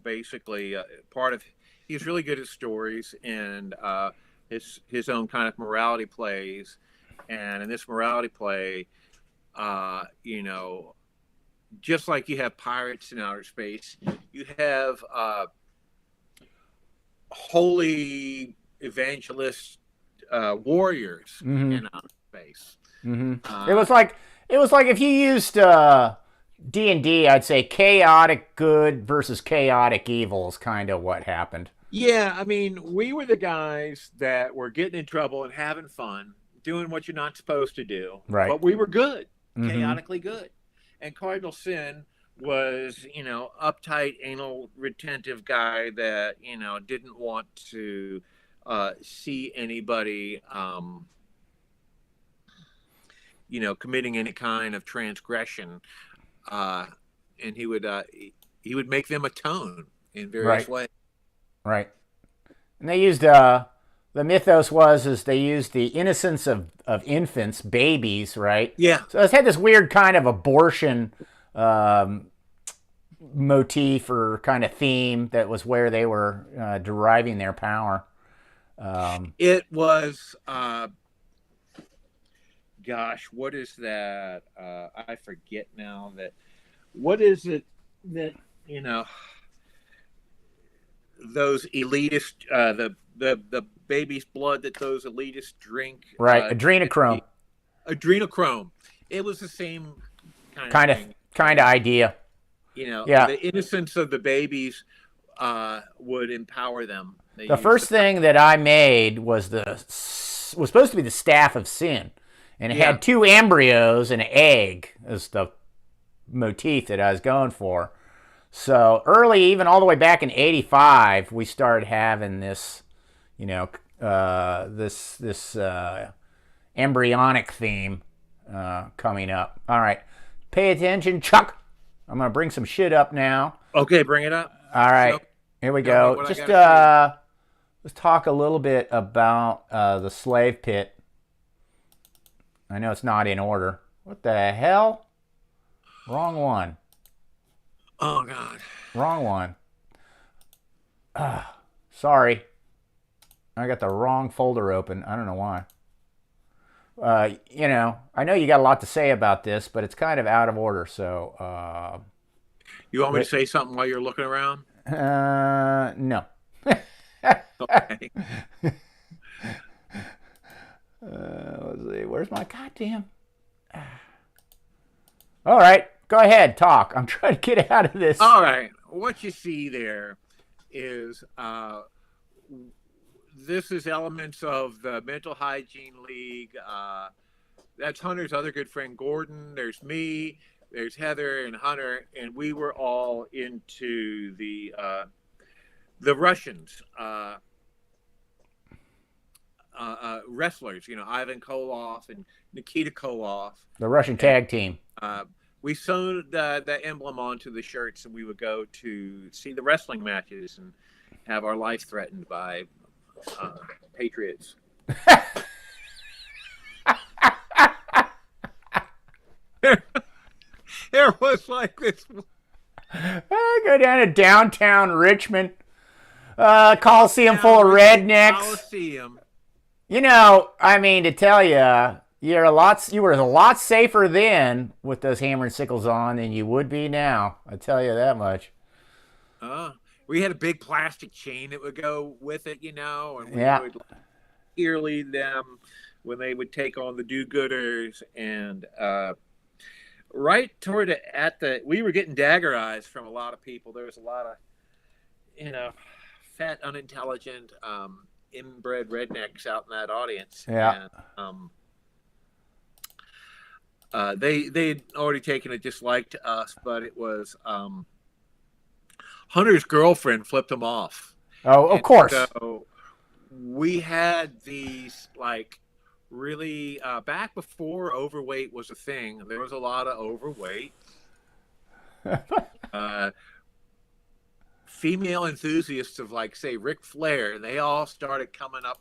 basically part of. He's really good at stories and his own kind of morality plays, and in this morality play, just like you have pirates in outer space, you have holy evangelist warriors in outer space. It was like if you used D&D, I'd say chaotic good versus chaotic evil is kind of what happened. Yeah, I mean, we were the guys that were getting in trouble and having fun, doing what you're not supposed to do. Right. But we were good, chaotically good. And Cardinal Sin was, uptight, anal, retentive guy that, didn't want to see anybody committing any kind of transgression, and he would make them atone in various Right. ways. Right. And they used the mythos is they used the innocence of infants, babies, right? Yeah. So it's had this weird kind of abortion motif or kind of theme that was where they were deriving their power. It was, gosh, what is that? I forget now that. What is it that those elitist, the baby's blood that those elitists drink? Right, adrenochrome. Adrenochrome. It was the same kind of thing. Kind of idea. The innocence of the babies would empower them. The first thing that I made was supposed to be the staff of sin, and it had 2 embryos and an egg as the motif that I was going for. So early, even all the way back in '85, we started having this, this embryonic theme coming up. All right, pay attention, Chuck. I'm gonna bring some shit up now. Okay, bring it up. All right, here we go. Just let's talk a little bit about the slave pit. I know it's not in order. What the hell? Wrong one. Oh, God. Wrong one. Sorry. I got the wrong folder open. I don't know why. I know you got a lot to say about this, but it's kind of out of order. So, you want me to say something while you're looking around? No. Okay. Let's see. Where's my goddamn? All right. Go ahead. Talk. I'm trying to get out of this. All right. What you see there is this is elements of the Mental Hygiene League. That's Hunter's other good friend, Gordon. There's me. There's Heather and Hunter, and we were all into the Russians, wrestlers. Ivan Koloff and Nikita Koloff. The Russian tag team. We sewed the emblem onto the shirts, and we would go to see the wrestling matches and have our life threatened by patriots. There was like this. I go down to downtown Richmond, Coliseum full of rednecks. Coliseum. To tell you, you were a lot safer then with those hammer and sickles on than you would be now. I tell you that much. We had a big plastic chain that would go with it, and we would cheerlead them when they would take on the do-gooders. And right toward we were getting dagger eyes from a lot of people. There was a lot of, fat, unintelligent, inbred rednecks out in that audience. Yeah. And, they'd already taken a dislike to us, but it was Hunter's girlfriend flipped him off. Oh, of course. So we had these really back before overweight was a thing. There was a lot of overweight. Female enthusiasts of say Ric Flair, they all started coming up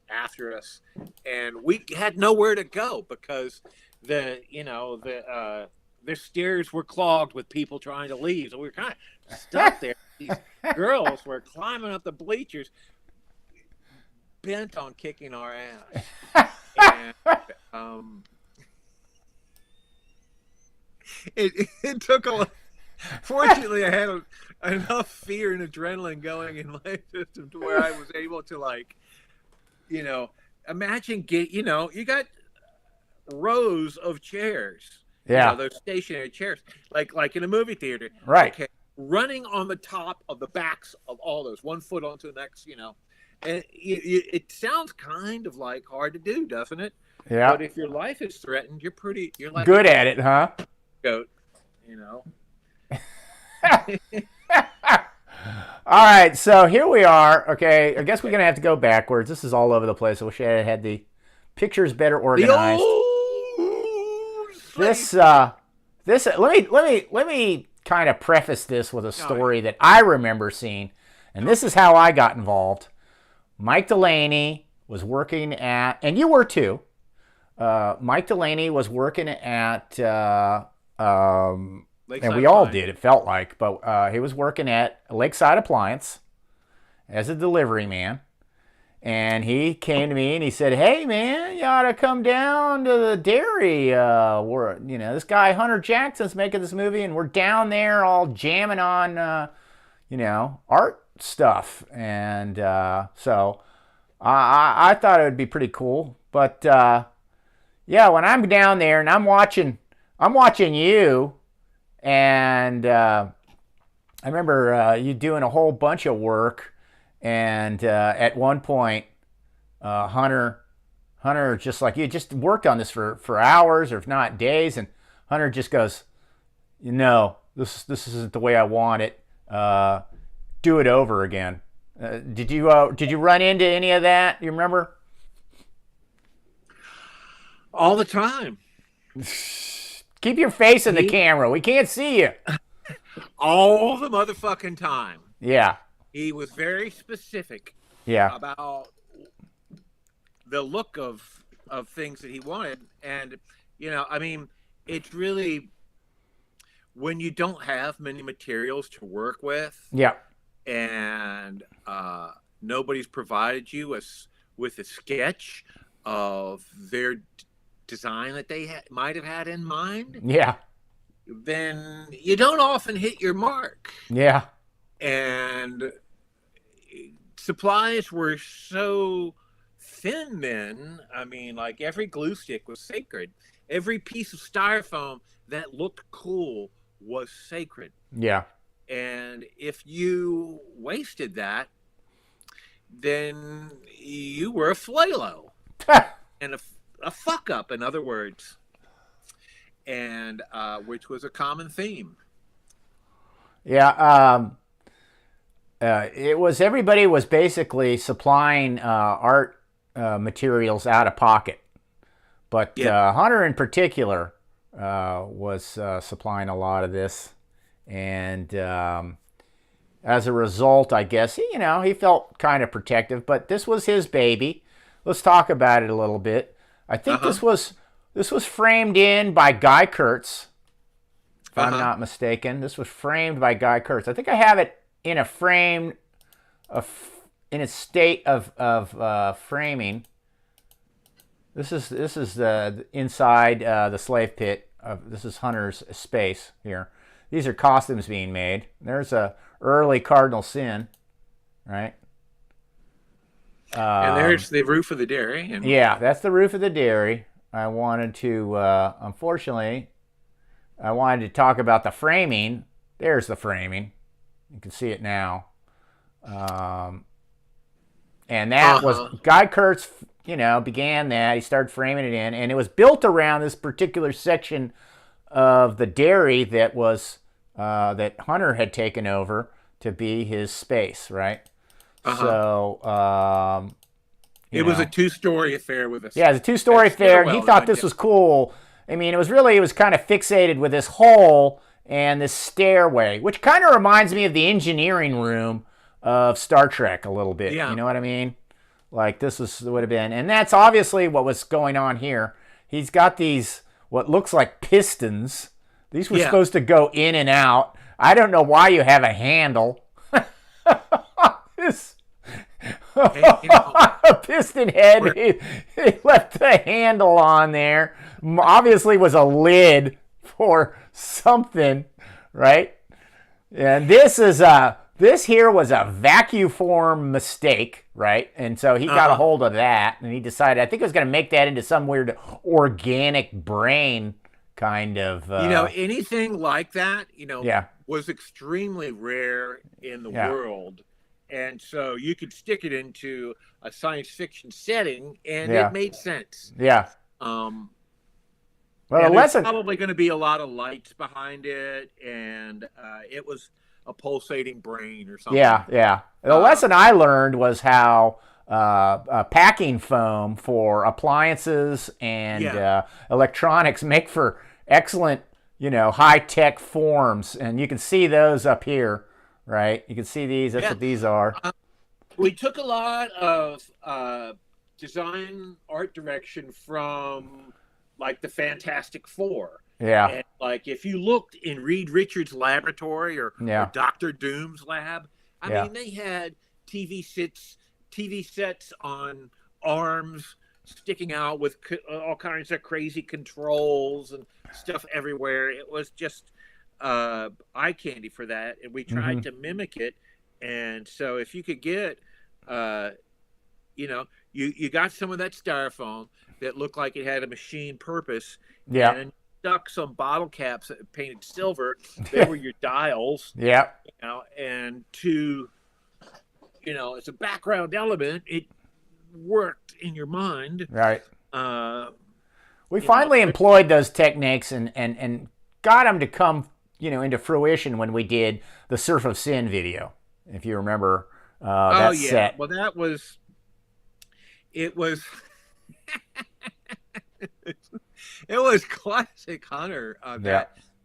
after us, and we had nowhere to go because the stairs were clogged with people trying to leave, so we were kind of stuck there. These girls were climbing up the bleachers, bent on kicking our ass. And, it took a. Fortunately, I had enough fear and adrenaline going in my system to where I was able to imagine you got rows of chairs. Yeah. Those stationary chairs, like in a movie theater. Right. Okay, running on the top of the backs of all those, one foot onto the next, And it sounds kind of hard to do, doesn't it? Yeah. But if your life is threatened, you're like good at it, huh? Goat, All right, so here we are. Okay, I guess we're gonna have to go backwards. This is all over the place. I wish I had the pictures better organized. The this let me kind of preface this with a story that I remember seeing, and this is how I got involved. Mike Delaney was working at, and you were too. Mike Delaney was working at, and we all did, it felt like, but he was working at Lakeside Appliance as a delivery man. And he came to me and he said, "Hey man, you ought to come down to the dairy. This guy Hunter Jackson's making this movie, and we're down there all jamming on, art stuff." And so I thought it would be pretty cool. But when I'm down there and I'm watching you, and I remember you doing a whole bunch of work. And at one point, Hunter just like, you just worked on this for hours, or if not days, and Hunter just goes, "No, this isn't the way I want it. Do it over again." Did you run into any of that? You remember? All the time. Keep your face in the camera. We can't see you. All the motherfucking time. Yeah. He was very specific about the look of things that he wanted. And, it's really, when you don't have many materials to work with, and nobody's provided you with a sketch of their design that they might have had in mind, then you don't often hit your mark. And supplies were so thin then. I mean, like, every glue stick was sacred. Every piece of styrofoam that looked cool was sacred. And if you wasted that, then you were a flalo. And a fuck up, in other words. And which was a common theme. It was, everybody was basically supplying art materials out of pocket, but Hunter in particular was supplying a lot of this, and as a result, I guess he felt kind of protective. But this was his baby. Let's talk about it a little bit. I think this was framed in by Guy Kurtz, if I'm not mistaken. This was framed by Guy Kurtz. I think I have it in a frame, in a state of framing. This is the inside the slave pit. This is Hunter's space here. These are costumes being made. There's a early Cardinal Sin, right? And there's the roof of the dairy. That's the roof of the dairy. I wanted to, unfortunately, to talk about the framing. There's the framing. You can see it now. And that was, Guy Kurtz, began that. He started framing it in, and it was built around this particular section of the dairy that was, that Hunter had taken over to be his space, right? So, it was a two-story affair with us. Yeah, it was a two-story affair, and he thought this was cool. I mean, it was kind of fixated with this hole and this stairway, which kind of reminds me of the engineering room of Star Trek a little bit. You know what I mean? Like, this would have been, and that's obviously what was going on here. He's got these, what looks like pistons. These were supposed to go in and out. I don't know why you have a handle. A piston head. He left the handle on there. Obviously was a lid for something, right? And this here was a vacuform mistake, right? And so he got a hold of that, and he decided, I think it was going to make that into some weird organic brain kind of. Anything like that, was extremely rare in the world. And so you could stick it into a science fiction setting, and it made sense. Well, there's probably going to be a lot of lights behind it, and it was a pulsating brain or something. The lesson I learned was how packing foam for appliances and electronics make for excellent, high-tech forms, and you can see those up here, right? You can see these. That's what these are. We took a lot of design art direction from like the Fantastic Four. Yeah. And like if you looked in Reed Richards' laboratory or Dr. Doom's lab, I mean they had TV sets on arms sticking out with all kinds of crazy controls and stuff everywhere. It was just eye candy for that, and we tried to mimic it. And so if you could get you got some of that styrofoam that looked like it had a machine purpose, and stuck some bottle caps that painted silver. They were your dials. Yeah. And to as a background element, it worked in your mind. Right. We finally employed those techniques and got them to come, into fruition when we did the Surf of Sin video, if you remember that set. Well, it was it was classic Hunter.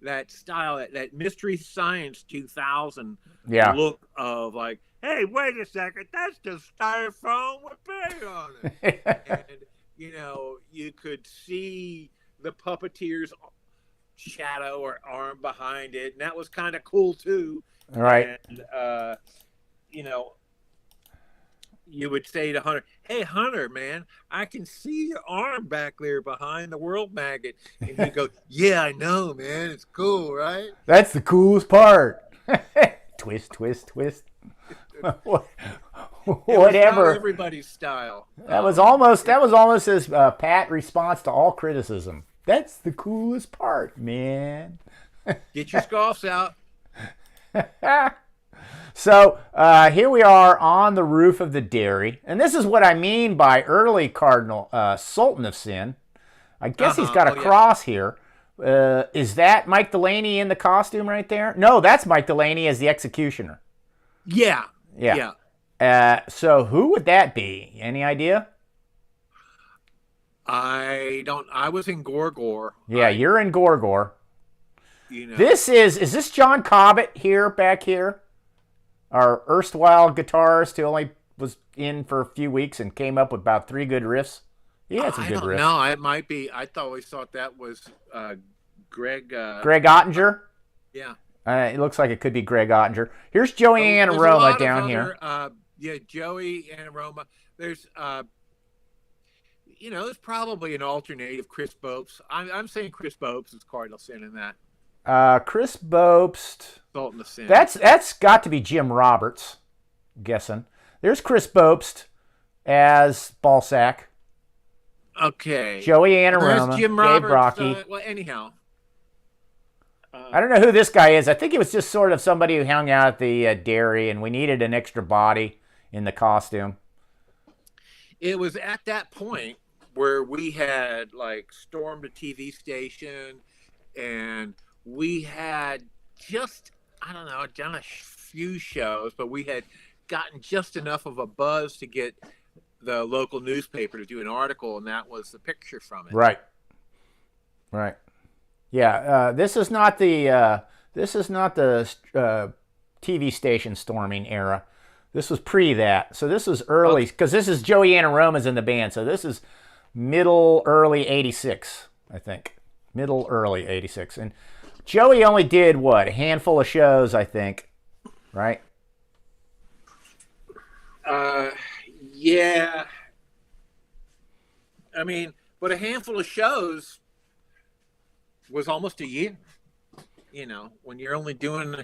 That style, that Mystery Science 2000 look of like, hey, wait a second, that's just styrofoam with paint on it. And, you could see the puppeteer's shadow or arm behind it, and that was kind of cool too. Right. And, you would say to Hunter, hey, Hunter, man, I can see your arm back there behind the world maggot. And he'd go, yeah, I know, man. It's cool, right? That's the coolest part. Twist, twist, twist. Whatever. Not everybody's style. That was almost his pat response to all criticism. That's the coolest part, man. Get your scoffs out. So here we are on the roof of the dairy. And this is what I mean by early Cardinal Sultan of Sin. I guess he's got a cross here. Is that Mike Delaney in the costume right there? No, that's Mike Delaney as the executioner. Yeah. So who would that be? Any idea? I was in GWAR. Yeah, you're in GWAR. Is this John Cobbett back here? Our erstwhile guitarist who only was in for a few weeks and came up with about 3 good riffs. He had some good riffs. No, it might be. I always thought that was Greg. Greg Ottinger? Yeah. It looks like it could be Greg Ottinger. Here's Joey Anaroma down here. Joey Anaroma. There's, there's probably an alternative Chris Bopes. I'm saying Chris Bopes is Cardinal Sin in that. Chris Bopst. Sultan of Sin. That's got to be Jim Roberts, I'm guessing. There's Chris Bopst as Ballsack. Okay. Joey Anaroma. There's Jim Gabe Roberts. Brocky. Well, anyhow. I don't know who this guy is. I think it was just sort of somebody who hung out at the dairy, and we needed an extra body in the costume. It was at that point where we had stormed a TV station, and we had just, done a few shows, but we had gotten just enough of a buzz to get the local newspaper to do an article, and that was the picture from it. Right. Yeah, this is not the TV station storming era. This was pre that. So this was early, because this is Joey Anaroma's in the band. So this is early 86, I think. Early 86. And Joey only did, a handful of shows, I think. Right? Yeah. I mean, but a handful of shows was almost a year. When you're only doing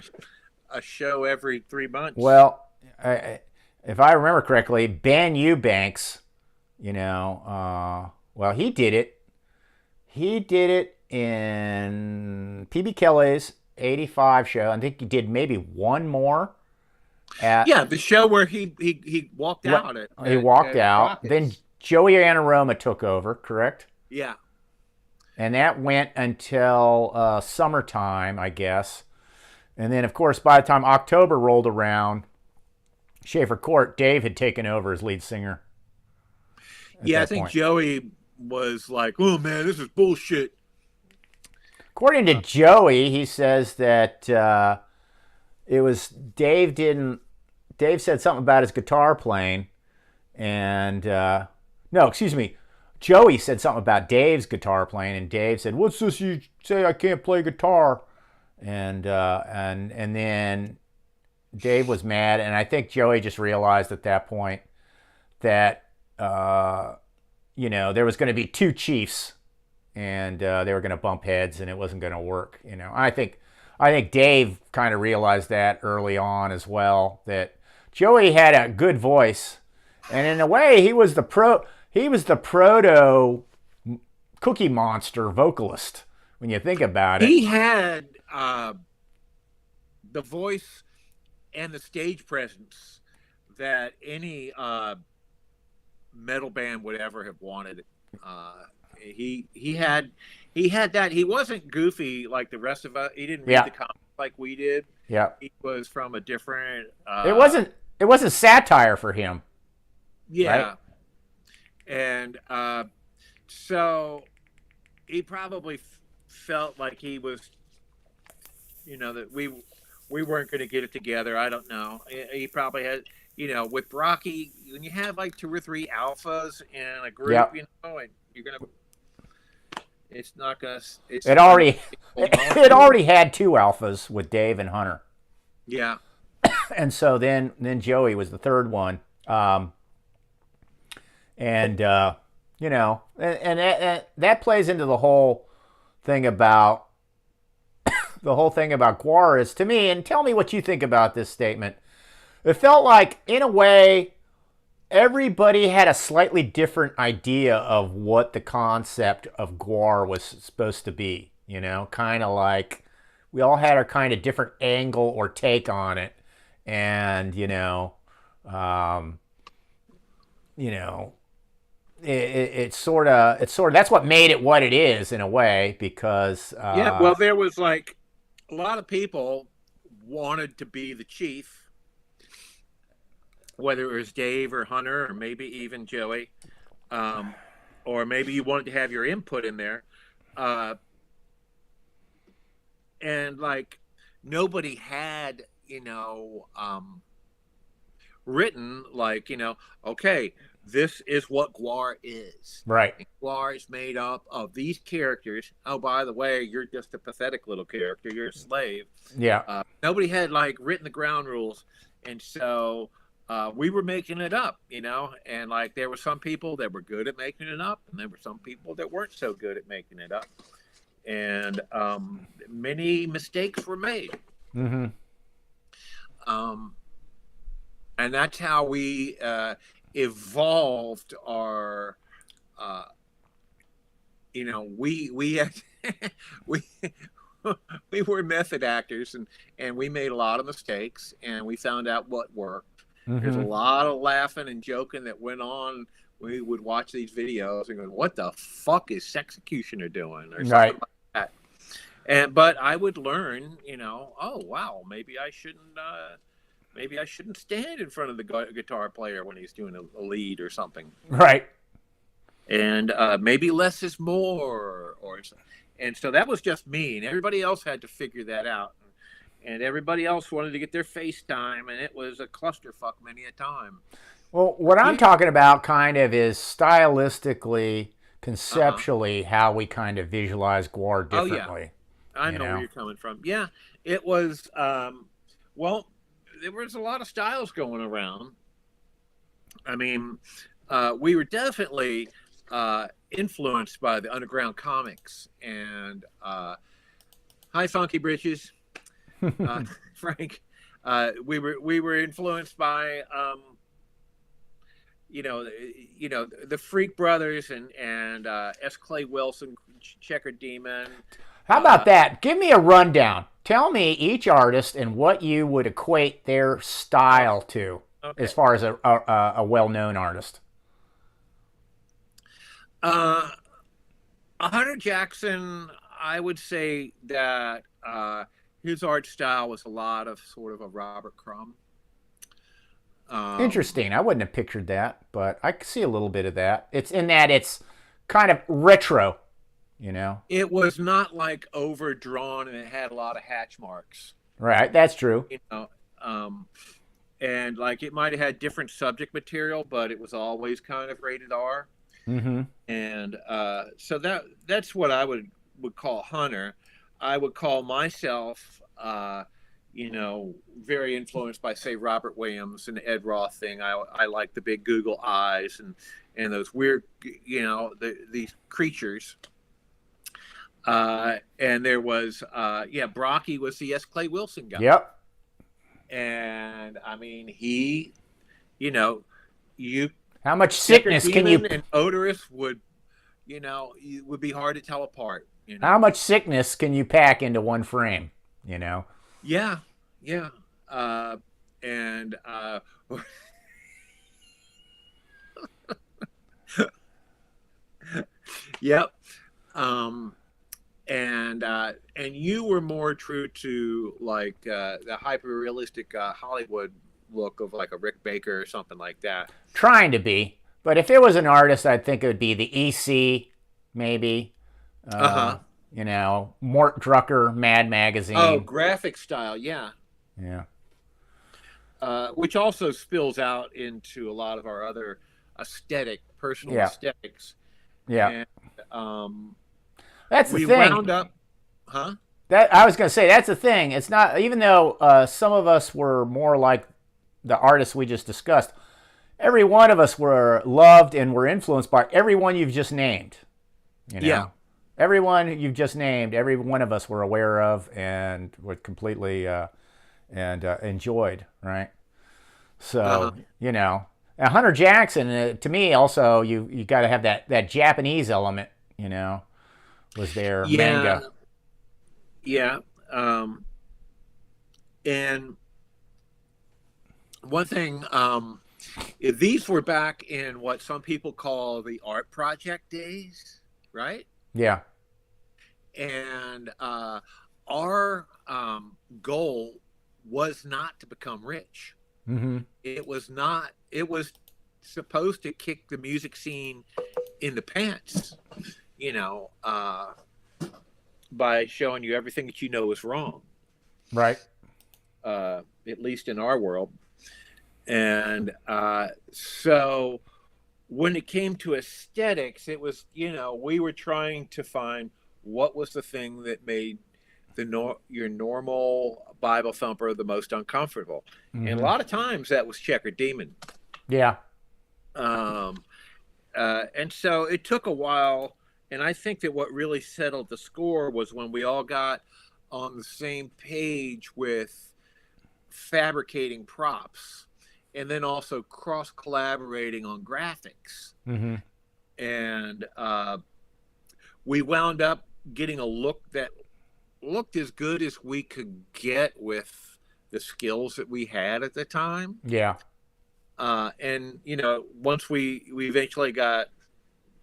a show every 3 months. Well, if I remember correctly, Ben Eubanks, he did it. He did it in PB Kelly's 85 show. I think he did maybe one more. The show where he walked out. He walked out. Rockets. Then Joey Anaroma took over, correct? Yeah. And that went until summertime, I guess. And then, of course, by the time October rolled around, Schaefer Court, Dave had taken over as lead singer. I think Joey was like, oh, man, this is bullshit. Of According to Joey, he says that it was Dave didn't. Dave said something about his guitar playing, and no, excuse me. Joey said something about Dave's guitar playing, and Dave said, "What's this? You say I can't play guitar?" And then Dave was mad, and I think Joey just realized at that point that there was going to be two chiefs, and they were going to bump heads, and it wasn't going to work. I think Dave kind of realized that early on as well, that Joey had a good voice, and in a way, he was the proto Cookie Monster vocalist when you think about it. He had the voice and the stage presence that any metal band would ever have wanted. He had that. He wasn't goofy like the rest of us. He didn't read the comics like we did. Yeah, he was from a different. It wasn't satire for him. Yeah, right? And so he probably felt like he was, that we weren't going to get it together. I don't know. He probably had, with Rocky, when you have like 2 or 3 alphas in a group, and you're gonna. It's not gonna. It already had 2 alphas with Dave and Hunter. Yeah. And so then Joey was the third one, and that plays into the whole thing about GWAR is, to me, and tell me what you think about this statement. It felt like, in a way, everybody had a slightly different idea of what the concept of GWAR was supposed to be. Kind of like we all had our kind of different angle or take on it, and it's sort of that's what made it what it is in a way, because well, there was like a lot of people wanted to be the chief, whether it was Dave or Hunter or maybe even Joey, or maybe you wanted to have your input in there, and like nobody had written like okay, this is what GWAR is. Right. And GWAR is made up of these characters. Oh, by the way, you're just a pathetic little character. You're a slave. Yeah. Nobody had like written the ground rules, and so we were making it up, and like there were some people that were good at making it up, and there were some people that weren't so good at making it up, and many mistakes were made. Mm-hmm. And that's how we evolved our we had, we were method actors, and we made a lot of mistakes, and we found out what worked. Mm-hmm. There's a lot of laughing and joking that went on. We would watch these videos and go, what the fuck is Sexecutioner doing, or something right. like that. But I would learn, oh wow, maybe I shouldn't stand in front of the guitar player when he's doing a lead or something. Right. And maybe less is more, and so that was just me, and everybody else had to figure that out. And everybody else wanted to get their FaceTime, and it was a clusterfuck many a time. Well, what I'm talking about kind of is stylistically, conceptually, how we kind of visualize GWAR differently. Oh, yeah. I know where you're coming from. Yeah, it was, well, there was a lot of styles going around. I mean, we were definitely influenced by the underground comics, and hi, Funky Britches, Frank. We were influenced by the Freak Brothers and S. Clay Wilson, Checker Demon. How about that? Give me a rundown. Tell me each artist and what you would equate their style to, as far as a well-known artist. Hunter Jackson, I would say that his art style was a lot of sort of a Robert Crumb. Interesting. I wouldn't have pictured that, but I see a little bit of that. It's in that it's kind of retro. you know? It was not like overdrawn and it had a lot of hatch marks, Right, that's true. you know. And like it might have had different subject material, but it was always kind of rated R. Mm-hmm. And so that's what I would call Hunter. I would call myself, very influenced by, say, Robert Williams and the Ed Roth thing. I like the big Google eyes and those weird, these creatures. And there was, Brocky was the S. Clay Wilson guy. Yep. And I mean, he, you How much sickness can you... and Odorous would be hard to tell apart. How much sickness can you pack into one frame? You know. Yeah, yeah, and yep, and you were more true to like the hyper realistic Hollywood look of like a Rick Baker or something like that. Trying to be, but if it was an artist, I'd think it would be the EC, maybe. Mort Drucker, Mad Magazine. Oh, graphic style, yeah. Yeah. Which also spills out into a lot of our other personal aesthetics. Yeah. And, that's the we thing. wound up, huh? That I was going to say, that's the thing. It's not, even though some of us were more like the artists we just discussed, every one of us were loved and were influenced by everyone you've just named. You know? Yeah. Everyone you've just named, every one of us were aware of and would completely enjoyed, right? So, and Hunter Jackson, to me also, you got to have that Japanese element, was there, manga. Yeah. And one thing, these were back in what some people call the art project days, right? Yeah. And our goal was not to become rich. Mm-hmm. It was not. It was supposed to kick the music scene in the pants, by showing you everything that is wrong. Right. At least in our world. And so when it came to aesthetics, it was, we were trying to find what was the thing that made your normal Bible thumper the most uncomfortable. Mm-hmm. And a lot of times that was Checkered Demon. Yeah. And so it took a while. And I think that what really settled the score was when we all got on the same page with fabricating props and then also cross collaborating on graphics. Mm-hmm. And we wound up getting a look that looked as good as we could get with the skills that we had at the time. Yeah. And once we eventually got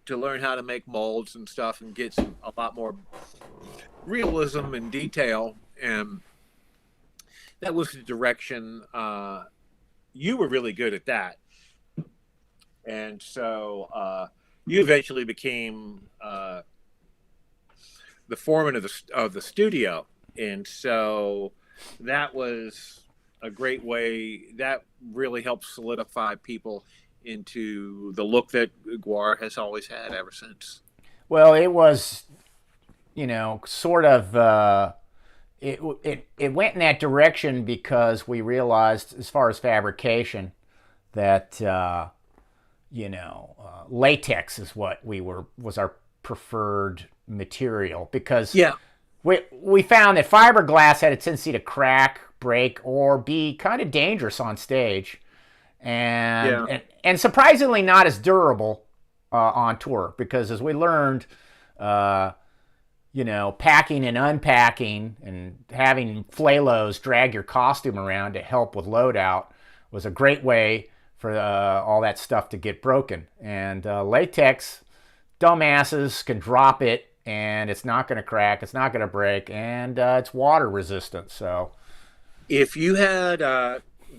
to learn how to make molds and stuff and get a lot more realism and detail, and that was the direction. You were really good at that, and so you eventually became the foreman of the studio, and so that was a great way. That really helped solidify people into the look that GWAR has always had ever since. Well, it was, sort of. It went in that direction because we realized, as far as fabrication, that latex is what was our preferred material, because we found that fiberglass had a tendency to crack, break, or be kind of dangerous on stage, and surprisingly not as durable on tour, because as we learned, packing and unpacking and having flalos drag your costume around to help with loadout was a great way for all that stuff to get broken. And latex, dumbasses can drop it and it's not going to crack, it's not going to break, and it's water resistant. So if you had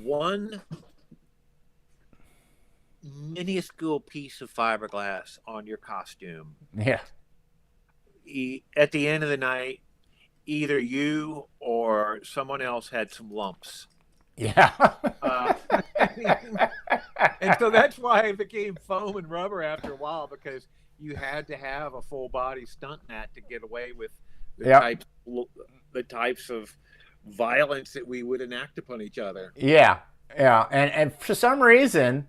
one minuscule piece of fiberglass on your costume, at the end of the night, either you or someone else had some lumps. Yeah. Uh, and so that's why it became foam and rubber after a while, because you had to have a full body stunt mat to get away with the Yep. types of violence that we would enact upon each other. Yeah. Yeah. And for some reason,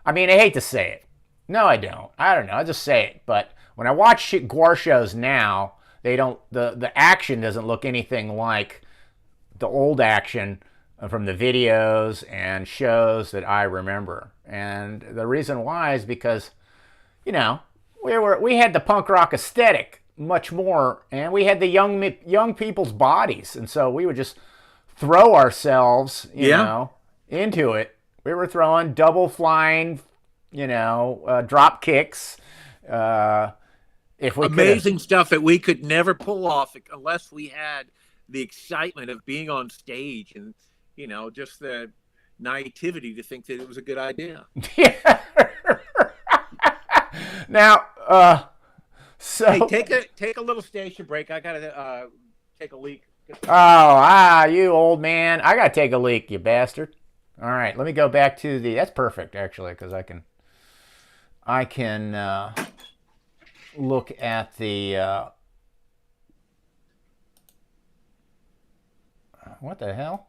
I mean, I hate to say it. No, I don't. I don't know. I just say it. But when I watch GWAR shows now, they don't. The action doesn't look anything like the old action from the videos and shows that I remember. And the reason why is because, you know, we had the punk rock aesthetic much more, and we had the young people's bodies, and so we would just throw ourselves, you know, into it. We were throwing double flying, drop kicks. If we amazing stuff that we could never pull off unless we had the excitement of being on stage and, just the naivety to think that it was a good idea. Yeah. Now, so hey, take a little station break. I gotta take a leak. You old man! I gotta take a leak, you bastard. All right, let me go back to the. That's perfect, actually, because I can look at the. What the hell?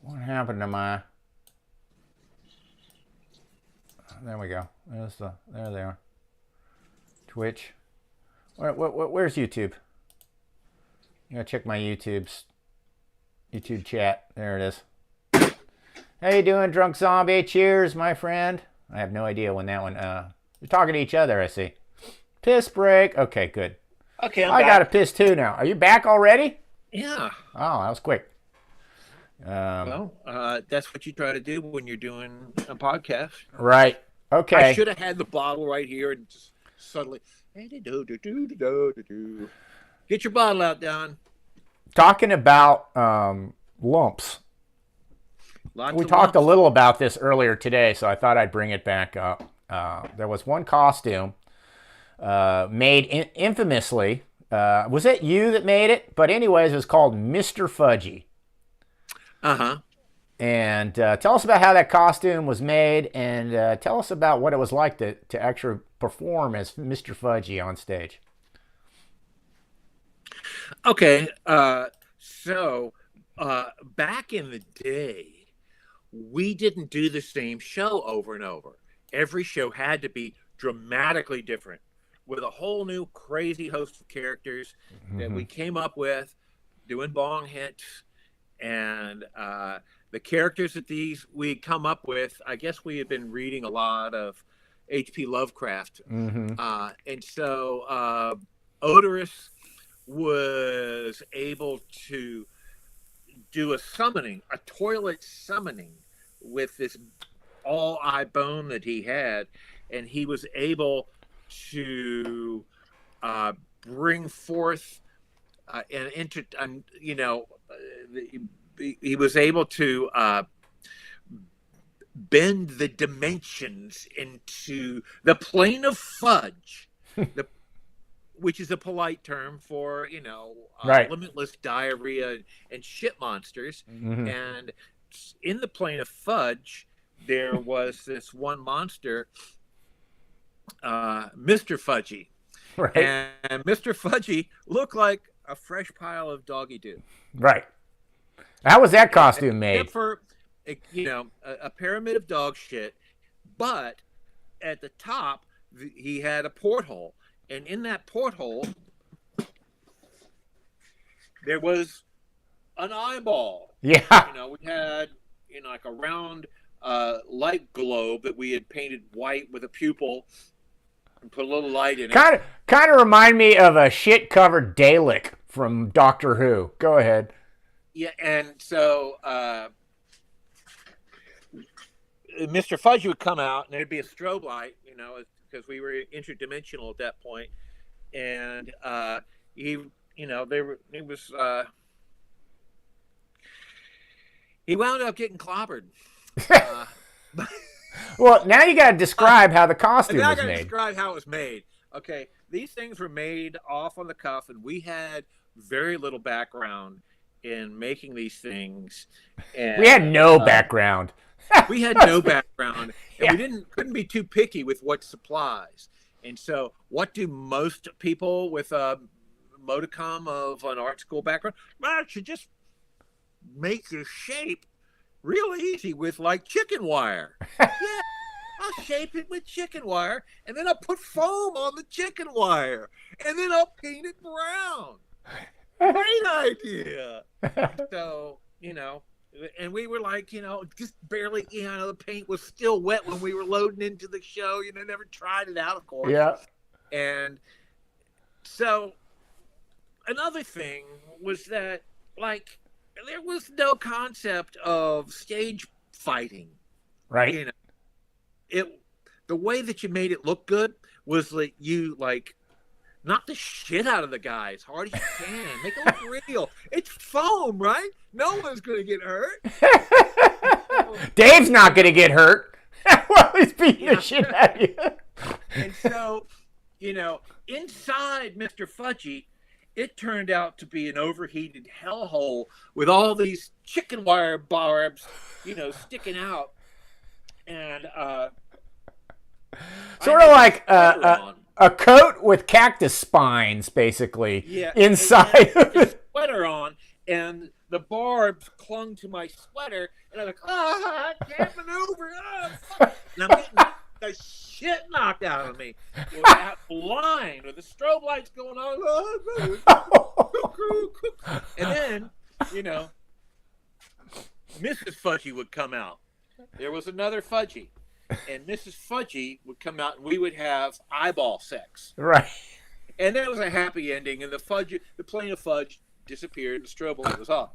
What happened to my? There we go. There they are. Twitch. Where's YouTube? You gotta check my YouTube chat. There it is. How you doing, Drunk Zombie? Cheers, my friend. I have no idea when that one. You're talking to each other, I see. Piss break. Okay, good. Okay, I got a piss too now. Are you back already? Yeah. Oh, that was quick. That's what you try to do when you're doing a podcast. Right. Okay. I should have had the bottle right here and just suddenly. Get your bottle out, Don. Talking about lumps. We talked a little about this earlier today, so I thought I'd bring it back up. There was one costume made infamously. Was it you that made it? But anyways, it was called Mr. Fudgy. Uh-huh. And tell us about how that costume was made, and tell us about what it was like to actually perform as Mr. Fudgy on stage. Okay. So back in the day, we didn't do the same show over and over. Every show had to be dramatically different, with a whole new crazy host of characters that we came up with, doing bong hits, and the characters that we come up with. I guess we had been reading a lot of H.P. Lovecraft, and so Odorous was able to do a toilet summoning with this all-eye bone that he had, and he was able to bring forth he was able to bend the dimensions into the plane of fudge, which is a polite term for right. limitless diarrhea and shit monsters. And in the plane of fudge, there was this one monster, Mr. Fudgy. Right. And Mr. Fudgy looked like a fresh pile of doggy doo. Right. How was that costume made? Except for, a pyramid of dog shit, but at the top, he had a porthole. And in that porthole, there was an eyeball. Yeah. We had, like a round light globe that we had painted white with a pupil and put a little light in it. Kind of remind me of a shit-covered Dalek from Doctor Who. Go ahead. Yeah, and so Mr. Fudge would come out, and there'd be a strobe light, because we were interdimensional at that point. And he wound up getting clobbered. Well, now you got to describe how the costume was made. Describe how it was made. Okay, these things were made off on the cuff, and we had very little background in making these things. And, We had no background. We had no background, and Yeah. we couldn't be too picky with what supplies. And so, what do most people with a modicum of an art school background? Well, you just make your shape real easy with like chicken wire. Yeah, I'll shape it with chicken wire, and then I'll put foam on the chicken wire, and then I'll paint it brown. Great idea. So, and we were like, just barely, the paint was still wet when we were loading into the show. Never tried it out, of course. Yeah. And so another thing was that, like, there was no concept of stage fighting. Right. The way that you made it look good was like you knock the shit out of the guy as hard as you can. Make it look real. It's foam, right? No one's gonna get hurt. Dave's not gonna get hurt. Well, he's beating the shit out of you. And so, inside Mr. Fudgy, it turned out to be an overheated hellhole with all these chicken wire barbs, sticking out. And sort of like a coat with cactus spines, basically. Yeah, inside of a it. sweater on, and the barbs clung to my sweater, and I'm like, I can't maneuver. Fuck. And I'm getting the shit knocked out of me. With that blind with the strobe lights going on. And then, Mrs. Fudgy would come out. There was another Fudgy. And Mrs. Fudgy would come out, and we would have eyeball sex. Right. And that was a happy ending, and the plane of fudge disappeared, and the strobe light was off.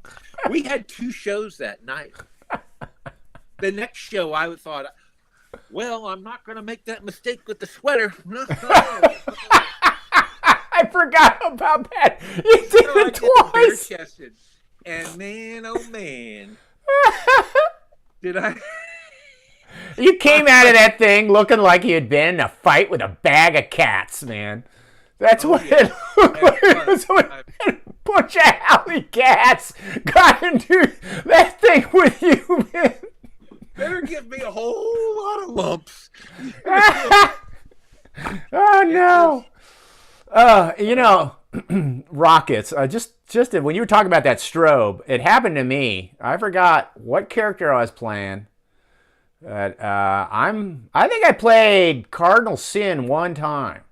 We had 2 shows that night. The next show, I thought, well, I'm not going to make that mistake with the sweater. No. I forgot about that. You did it twice. Bare-chested. And man, oh man, did I... You came out of that thing looking like you had been in a fight with a bag of cats, man. That's what it looked like. It was a bunch of alley cats got into that thing with you, man. Better give me a whole lot of lumps. Oh, no. Rockets. Just when you were talking about that strobe, it happened to me. I forgot what character I was playing. I think I played Cardinal Sin one time.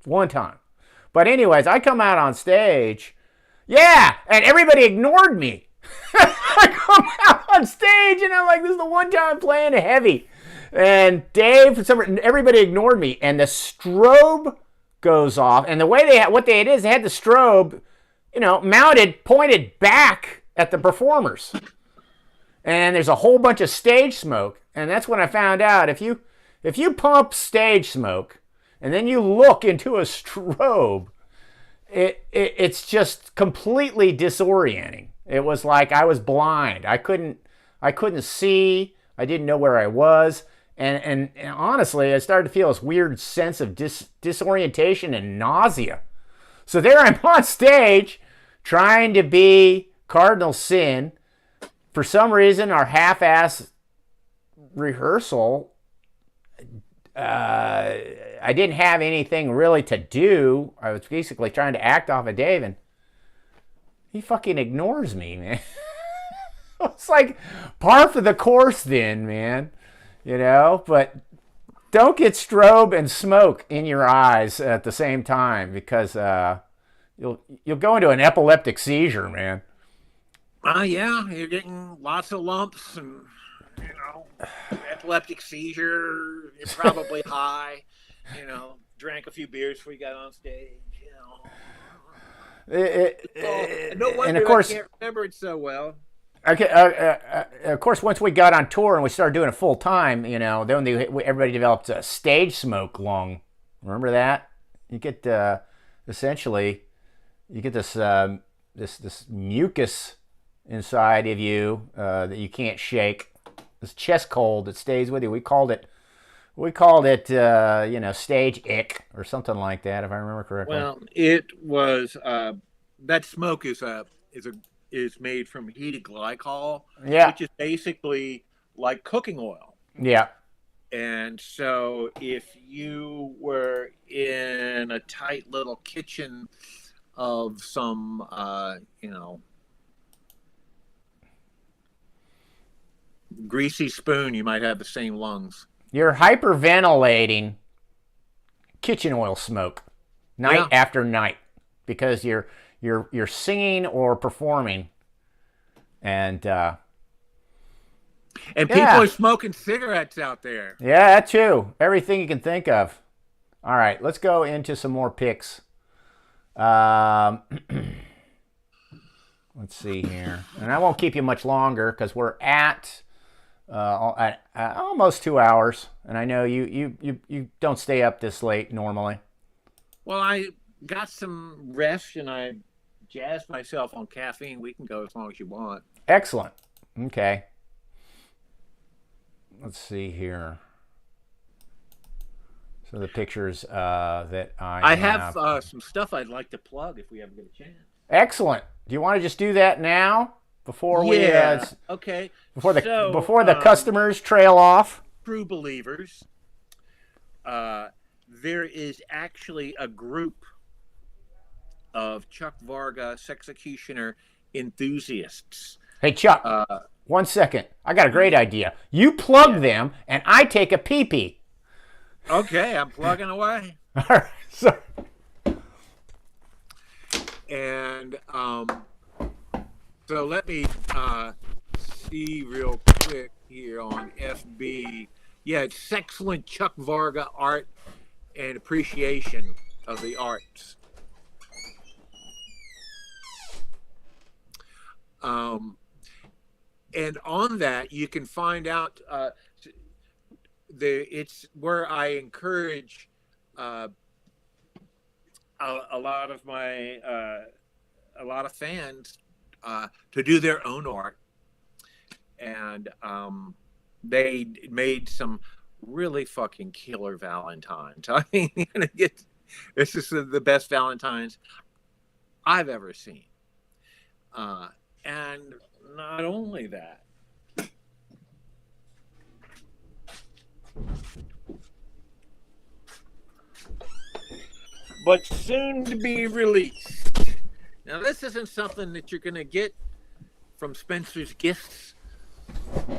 But anyways, I come out on stage. Yeah, and everybody ignored me. I come out on stage and I'm like, this is the one time I'm playing a heavy. And Dave, for some reason, everybody ignored me. And the strobe goes off. And the way what they did is they had the strobe, mounted, pointed back at the performers. And there's a whole bunch of stage smoke. And that's when I found out if you pump stage smoke and then you look into a strobe, it's just completely disorienting. It was like I was blind. I couldn't see. I didn't know where I was. And honestly, I started to feel this weird sense of disorientation and nausea. So there I'm on stage trying to be Cardinal Sin. For some reason, our half-ass rehearsal, I didn't have anything really to do. I was basically trying to act off of Dave, and he fucking ignores me, man. It's like par for the course then, man. But don't get strobe and smoke in your eyes at the same time, because you'll go into an epileptic seizure, man. Yeah, you're getting lots of lumps and, epileptic seizure. You're probably high, drank a few beers before you got on stage, no wonder and of course, I can't remember it so well. Okay, of course, once we got on tour and we started doing it full time, then everybody developed a stage smoke lung. Remember that? You get essentially, this mucus inside of you that you can't shake. This chest cold that stays with you. We called it We called it, stage ick or something like that, if I remember correctly. Well, it was that smoke is made from heated glycol, Yeah. which is basically like cooking oil. Yeah. And so, if you were in a tight little kitchen of some, greasy spoon, you might have the same lungs. You're hyperventilating kitchen oil smoke night after night because you're singing or performing, and people are smoking cigarettes out there. Yeah, that too. Everything you can think of. All right, let's go into some more picks. Let's see here, and I won't keep you much longer because we're at almost 2 hours, and I know you don't stay up this late normally. Well, I got some rest and I jazzed myself on caffeine. We can go as long as you want. Excellent. Okay. Let's see here. So the pictures that I have some stuff I'd like to plug if we ever get a chance. Excellent. Do you want to just do that now before we? Okay. Before the customers trail off. True believers. There is actually a group of Chuck Varga Sexecutioner enthusiasts. Hey Chuck, 1 second. I got a great idea. You plug them, and I take a pee-pee. Okay, I'm plugging away. All right. So. And so let me see real quick here on FB. Yeah, it's excellent Chuck Varga art and appreciation of the arts. And on that, you can find out it's where I encourage a lot of fans to do their own art, and they made some really fucking killer Valentines. I mean, this is the best Valentines I've ever seen. And not only that, but soon to be released. Now, this isn't something that you're going to get from Spencer's Gifts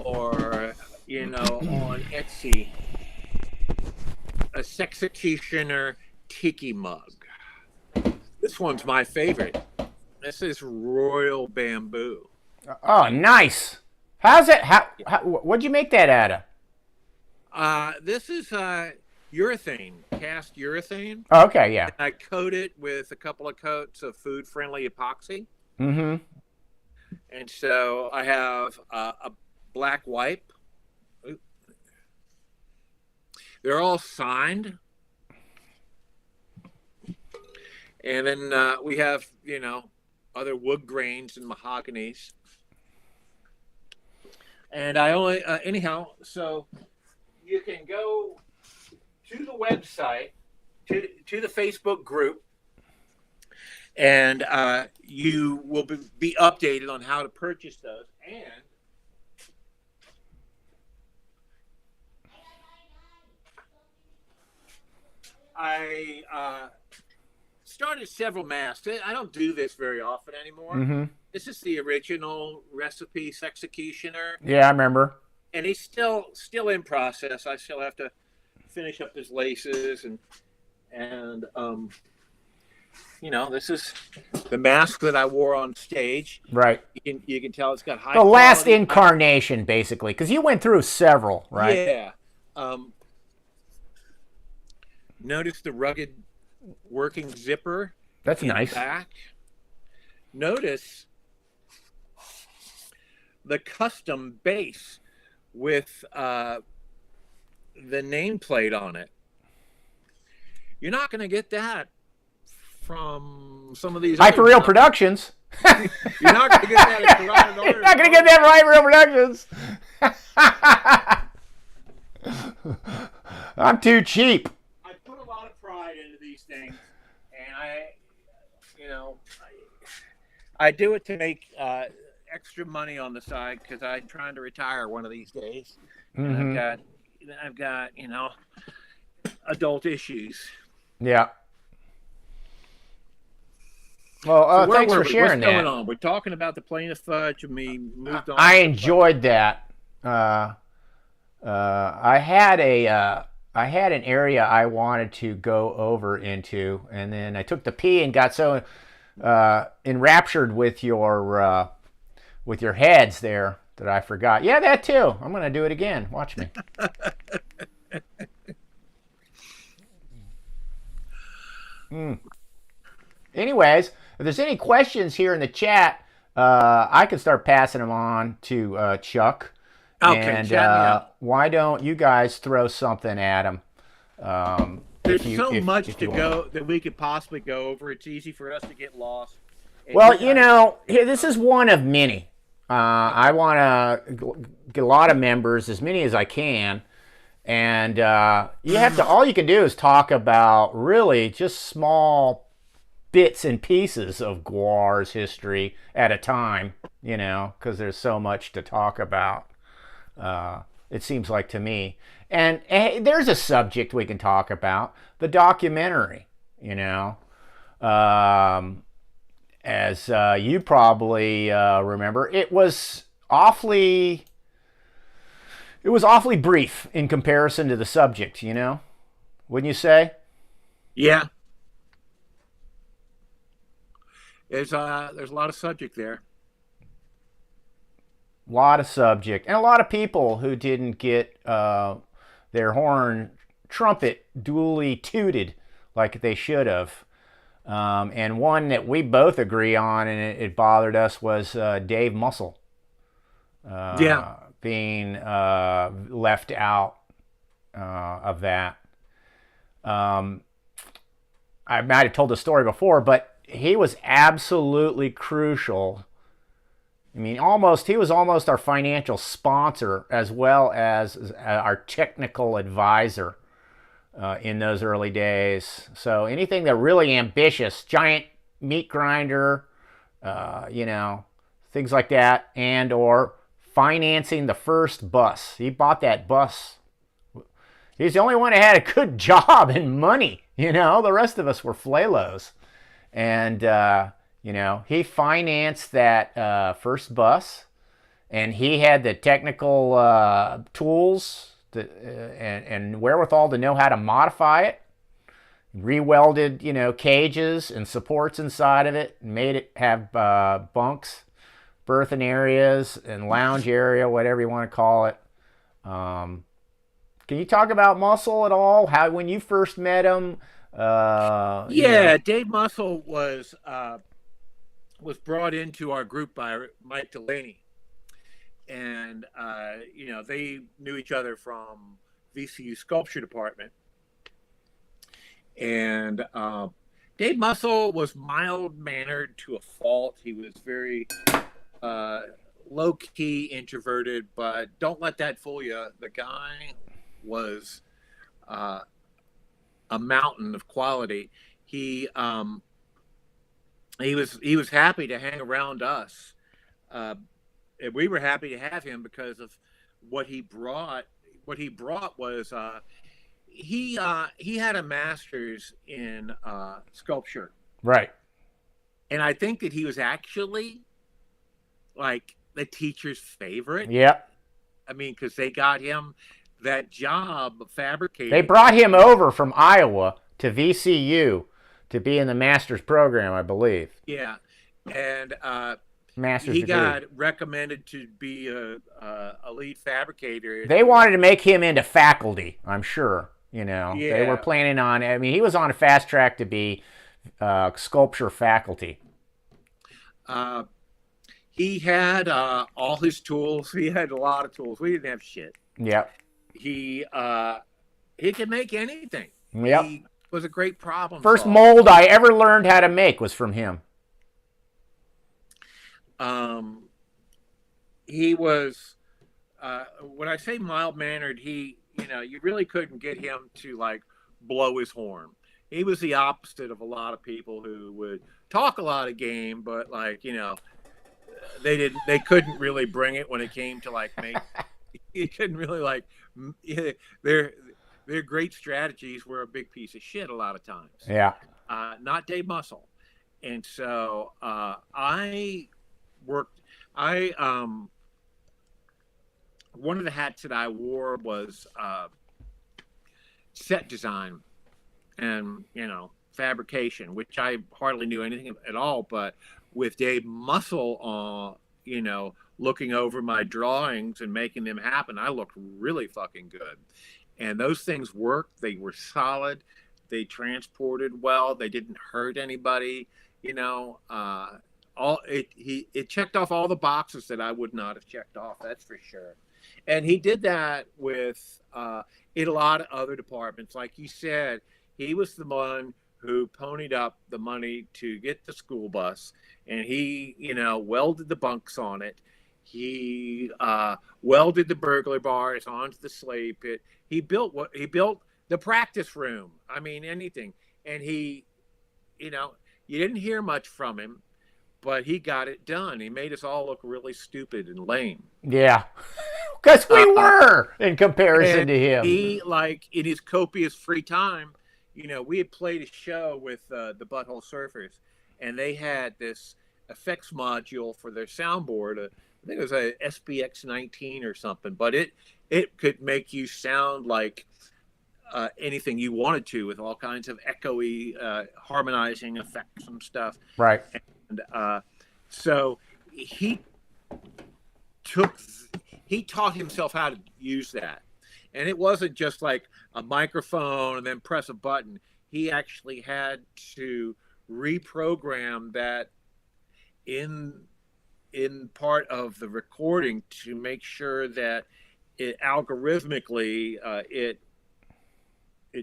or, on Etsy. A Sexecutioner tiki mug. This one's my favorite. This is Royal Bamboo. Oh, nice. How's it? What'd you make that out of? This is urethane, cast urethane. Oh, okay, yeah. I coat it with a couple of coats of food-friendly epoxy. Mm-hmm. And so I have a black wipe. They're all signed. And then we have, other wood grains and mahoganies. And I only, so you can go to the website, to the Facebook group, and you will be updated on how to purchase those. And I started several masks. I don't do this very often anymore. Mm-hmm. This is the original recipe Sexecutioner. Yeah, I remember. And he's still in process. I still have to finish up his laces and this is the mask that I wore on stage. Right. You can tell it's got high. The last quality. incarnation, basically, because you went through several, right? Yeah. Notice the rugged working zipper. That's nice. Back. Notice the custom base with the nameplate on it. You're not going to get that from some of these Hyper-Real Productions. You're not going to get that at Toronto. You're not going to get that from Hyper-Real Productions. I'm too cheap. I put a lot of pride into these things, and I do it to make extra money on the side because I'm trying to retire one of these days, and I've got adult issues. Yeah. Well, So thanks for sharing What's that. going on? We're talking about the plaintiff fudge, and we moved on. I enjoyed that. I had an area I wanted to go over into, and then I took the pee and got so enraptured with your heads there that I forgot. Yeah, that too. I'm gonna do it again. Watch me. Anyways, if there's any questions here in the chat, I can start passing them on to Chuck. Okay, and why don't you guys throw something at him? There's so much to go that we could possibly go over. It's easy for us to get lost. Well, here, this is one of many. I want to get a lot of members, as many as I can. And all you can do is talk about really just small bits and pieces of GWAR's history at a time, because there's so much to talk about. It seems like to me. And there's a subject we can talk about, the documentary, as you probably remember, it was awfully brief in comparison to the subject, wouldn't you say? Yeah. There's a lot of subject there. A lot of subject, and a lot of people who didn't get their horn trumpet duly tooted like they should have. And one that we both agree on, and it bothered us, was Dave Muscle being left out of that. I might have told the story before, but he was absolutely crucial. I mean, he was almost our financial sponsor as well as our technical advisor in those early days. So anything that really ambitious, giant meat grinder, things like that, and or financing the first bus. He bought that bus. He's the only one that had a good job and money. The rest of us were flalos. And, he financed that first bus, and he had the technical tools and wherewithal to know how to modify it. Re-welded, cages and supports inside of it, and made it have bunks, berthing areas, and lounge area, whatever you want to call it. Can you talk about Muscle at all? How, when you first met him? Dave Muscle was brought into our group by Mike Delaney, and they knew each other from VCU sculpture department. And Dave Muscle was mild-mannered to a fault. He was very low-key, introverted, but don't let that fool you. The guy was a mountain of quality. He was happy to hang around us. And we were happy to have him because of what he brought. What he brought was he had a master's in sculpture, right? And I think that he was actually like the teacher's favorite. Yeah, I mean, because they got him that job fabricating. They brought him over from Iowa to VCU to be in the master's program, I believe. Yeah, and master's he degree. got recommended to be a lead fabricator. They wanted to make him into faculty, I'm sure. Yeah. They were planning on. I mean, he was on a fast track to be sculpture faculty. He had all his tools. He had a lot of tools. We didn't have shit. Yep. He could make anything. Yep. He was a great problem. First mold I ever learned how to make was from him. He was when I say mild-mannered, he you really couldn't get him to like blow his horn. He was the opposite of a lot of people who would talk a lot of game, but like, they couldn't really bring it when it came to like make. He couldn't really like their great strategies were a big piece of shit a lot of times. Yeah. Not Dave Muscle. And so one of the hats that I wore was set design and, fabrication, which I hardly knew anything at all. But with Dave Muscle, looking over my drawings and making them happen, I looked really fucking good. And those things worked. They were solid. They transported well. They didn't hurt anybody. It checked off all the boxes that I would not have checked off. That's for sure. And he did that with in a lot of other departments. Like you said, he was the one who ponied up the money to get the school bus, and he, welded the bunks on it. He welded the burglar bars onto the slave pit. He built the practice room. I mean, anything. And he, you didn't hear much from him, but he got it done. He made us all look really stupid and lame. Yeah. Because we were in comparison to him. He, like, in his copious free time, we had played a show with the Butthole Surfers, and they had this effects module for their soundboard. I think it was a SPX 19 or something, but it could make you sound like anything you wanted to, with all kinds of echoey harmonizing effects and stuff. Right. And so he taught himself how to use that. And it wasn't just like a microphone and then press a button. He actually had to reprogram that in part of the recording to make sure that it algorithmically it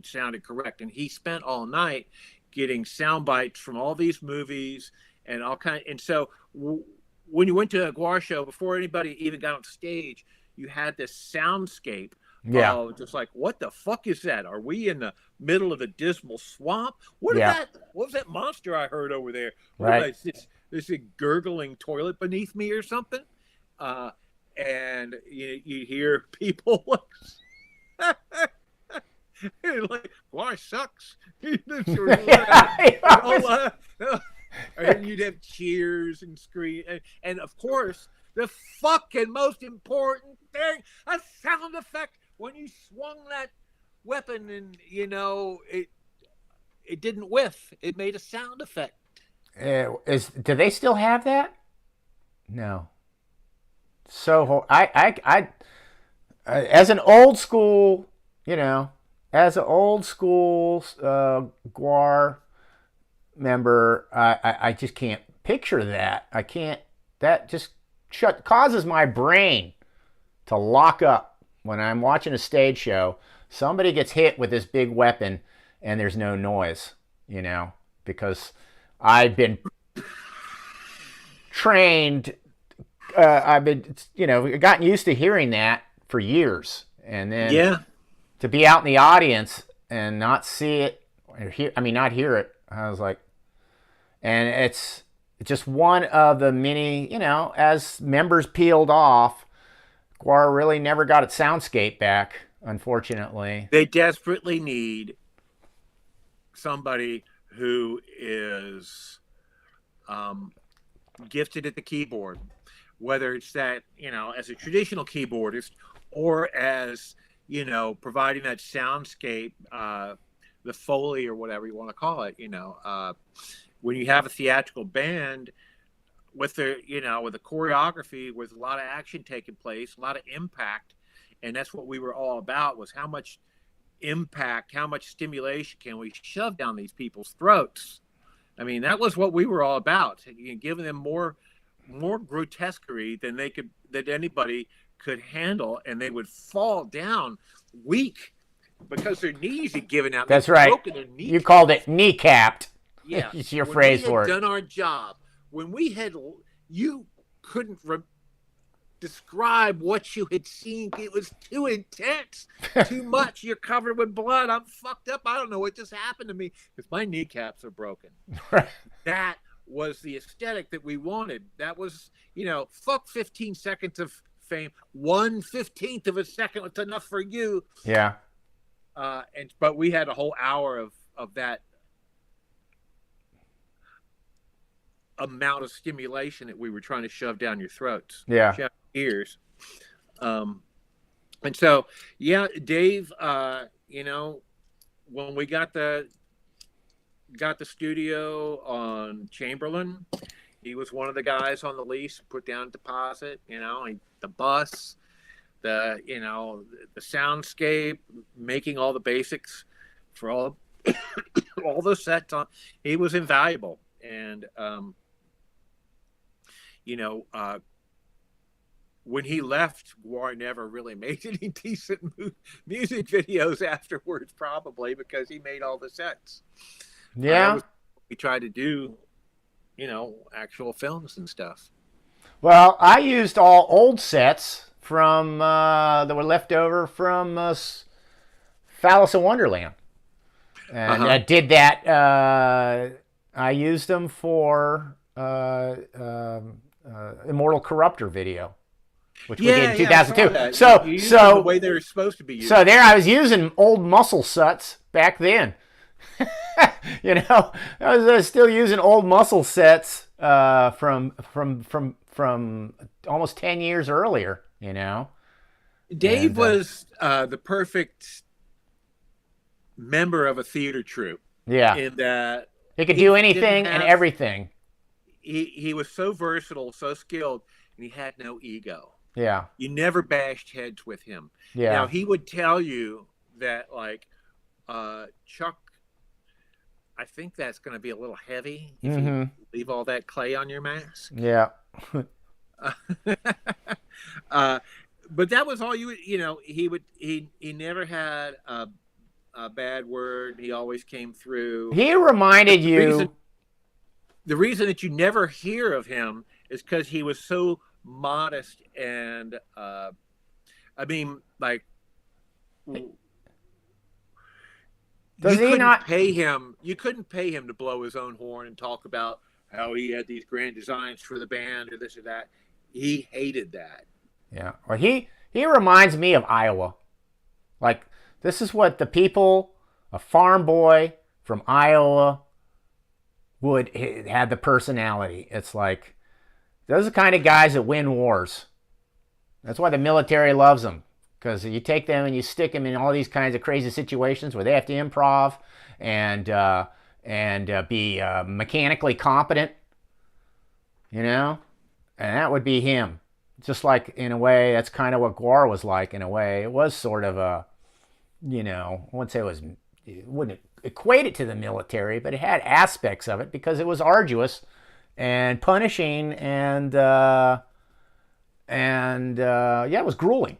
sounded correct. And he spent all night getting sound bites from all these movies and all kind. And so when you went to a GWAR show, before anybody even got on stage, you had this soundscape. Yeah. Oh, just like, what the fuck is that? Are we in the middle of a dismal swamp? What was that monster I heard over there? Right. There's a gurgling toilet beneath me or something. And you hear people like, GWAR sucks. And you'd have cheers and scream. And of course, the fucking most important thing, a sound effect. When you swung that weapon and, it didn't whiff. It made a sound effect. Do they still have that? No. So I as an old school, GWAR member, I just can't picture that. I can't. That just causes my brain to lock up when I'm watching a stage show. Somebody gets hit with this big weapon and there's no noise, because I've been trained. I've been, gotten used to hearing that for years, and then to be out in the audience and not see it, not hear it. I was like, and it's just one of the many, as members peeled off, GWAR really never got its soundscape back, unfortunately. They desperately need somebody who is gifted at the keyboard, whether it's that, as a traditional keyboardist or as, providing that soundscape, the Foley or whatever you want to call it, when you have a theatrical band with with the choreography, with a lot of action taking place, a lot of impact. And that's what we were all about, was how much impact, how much stimulation can we shove down these people's throats? I mean, that was what we were all about, giving them more grotesquerie than anybody could handle, and they would fall down weak because their knees had given out. That's right. You called it kneecapped. Yeah, it's your phrase for it. Done our job. When we had, you couldn't describe what you had seen. It was too intense, too much. You're covered with blood. I'm fucked up. I don't know what just happened to me because my kneecaps are broken. That was the aesthetic that we wanted. That was, fuck 15 seconds of fame. 1/15 of a second was enough for you. Yeah. But we had a whole hour of that amount of stimulation that we were trying to shove down your throats. Yeah. Shove ears. And so, yeah, Dave, when we got the studio on Chamberlain, he was one of the guys on the lease, put down a deposit, the bus, the soundscape, making all the basics for all the sets on. He was invaluable. And, when he left, GWAR never really made any decent music videos afterwards, probably because he made all the sets. Yeah. We tried to do, actual films and stuff. Well, I used all old sets from that were left over from Phallus in Wonderland, and I did that. I used them for Immortal Corruptor video, which we did in 2002. So the way they were supposed to be used. So there, I was using old muscle sets back then. I was still using old muscle sets from almost 10 years earlier. Dave was the perfect member of a theater troupe. Yeah, in that he could do anything and everything. He was so versatile, so skilled, and he had no ego. Yeah, you never bashed heads with him. Yeah. Now he would tell you that, like, Chuck, I think that's going to be a little heavy if you leave all that clay on your mask. Yeah. But that was all he never had a bad word. He always came through. He reminded you. The reason that you never hear of him is because he was so modest and, Does he not pay him? You couldn't pay him to blow his own horn and talk about how he had these grand designs for the band or this or that. He hated that. Yeah. Well, he reminds me of Iowa. Like, this is what the people, a farm boy from Iowa, would had the personality. It's like, those are the kind of guys that win wars. That's why the military loves them. Because you take them and you stick them in all these kinds of crazy situations where they have to improv and be mechanically competent, and that would be him. Just like, in a way, that's kind of what GWAR was like. In a way, it was sort of a, I wouldn't say it wouldn't equate it to the military, but it had aspects of it because it was arduous and punishing and it was grueling.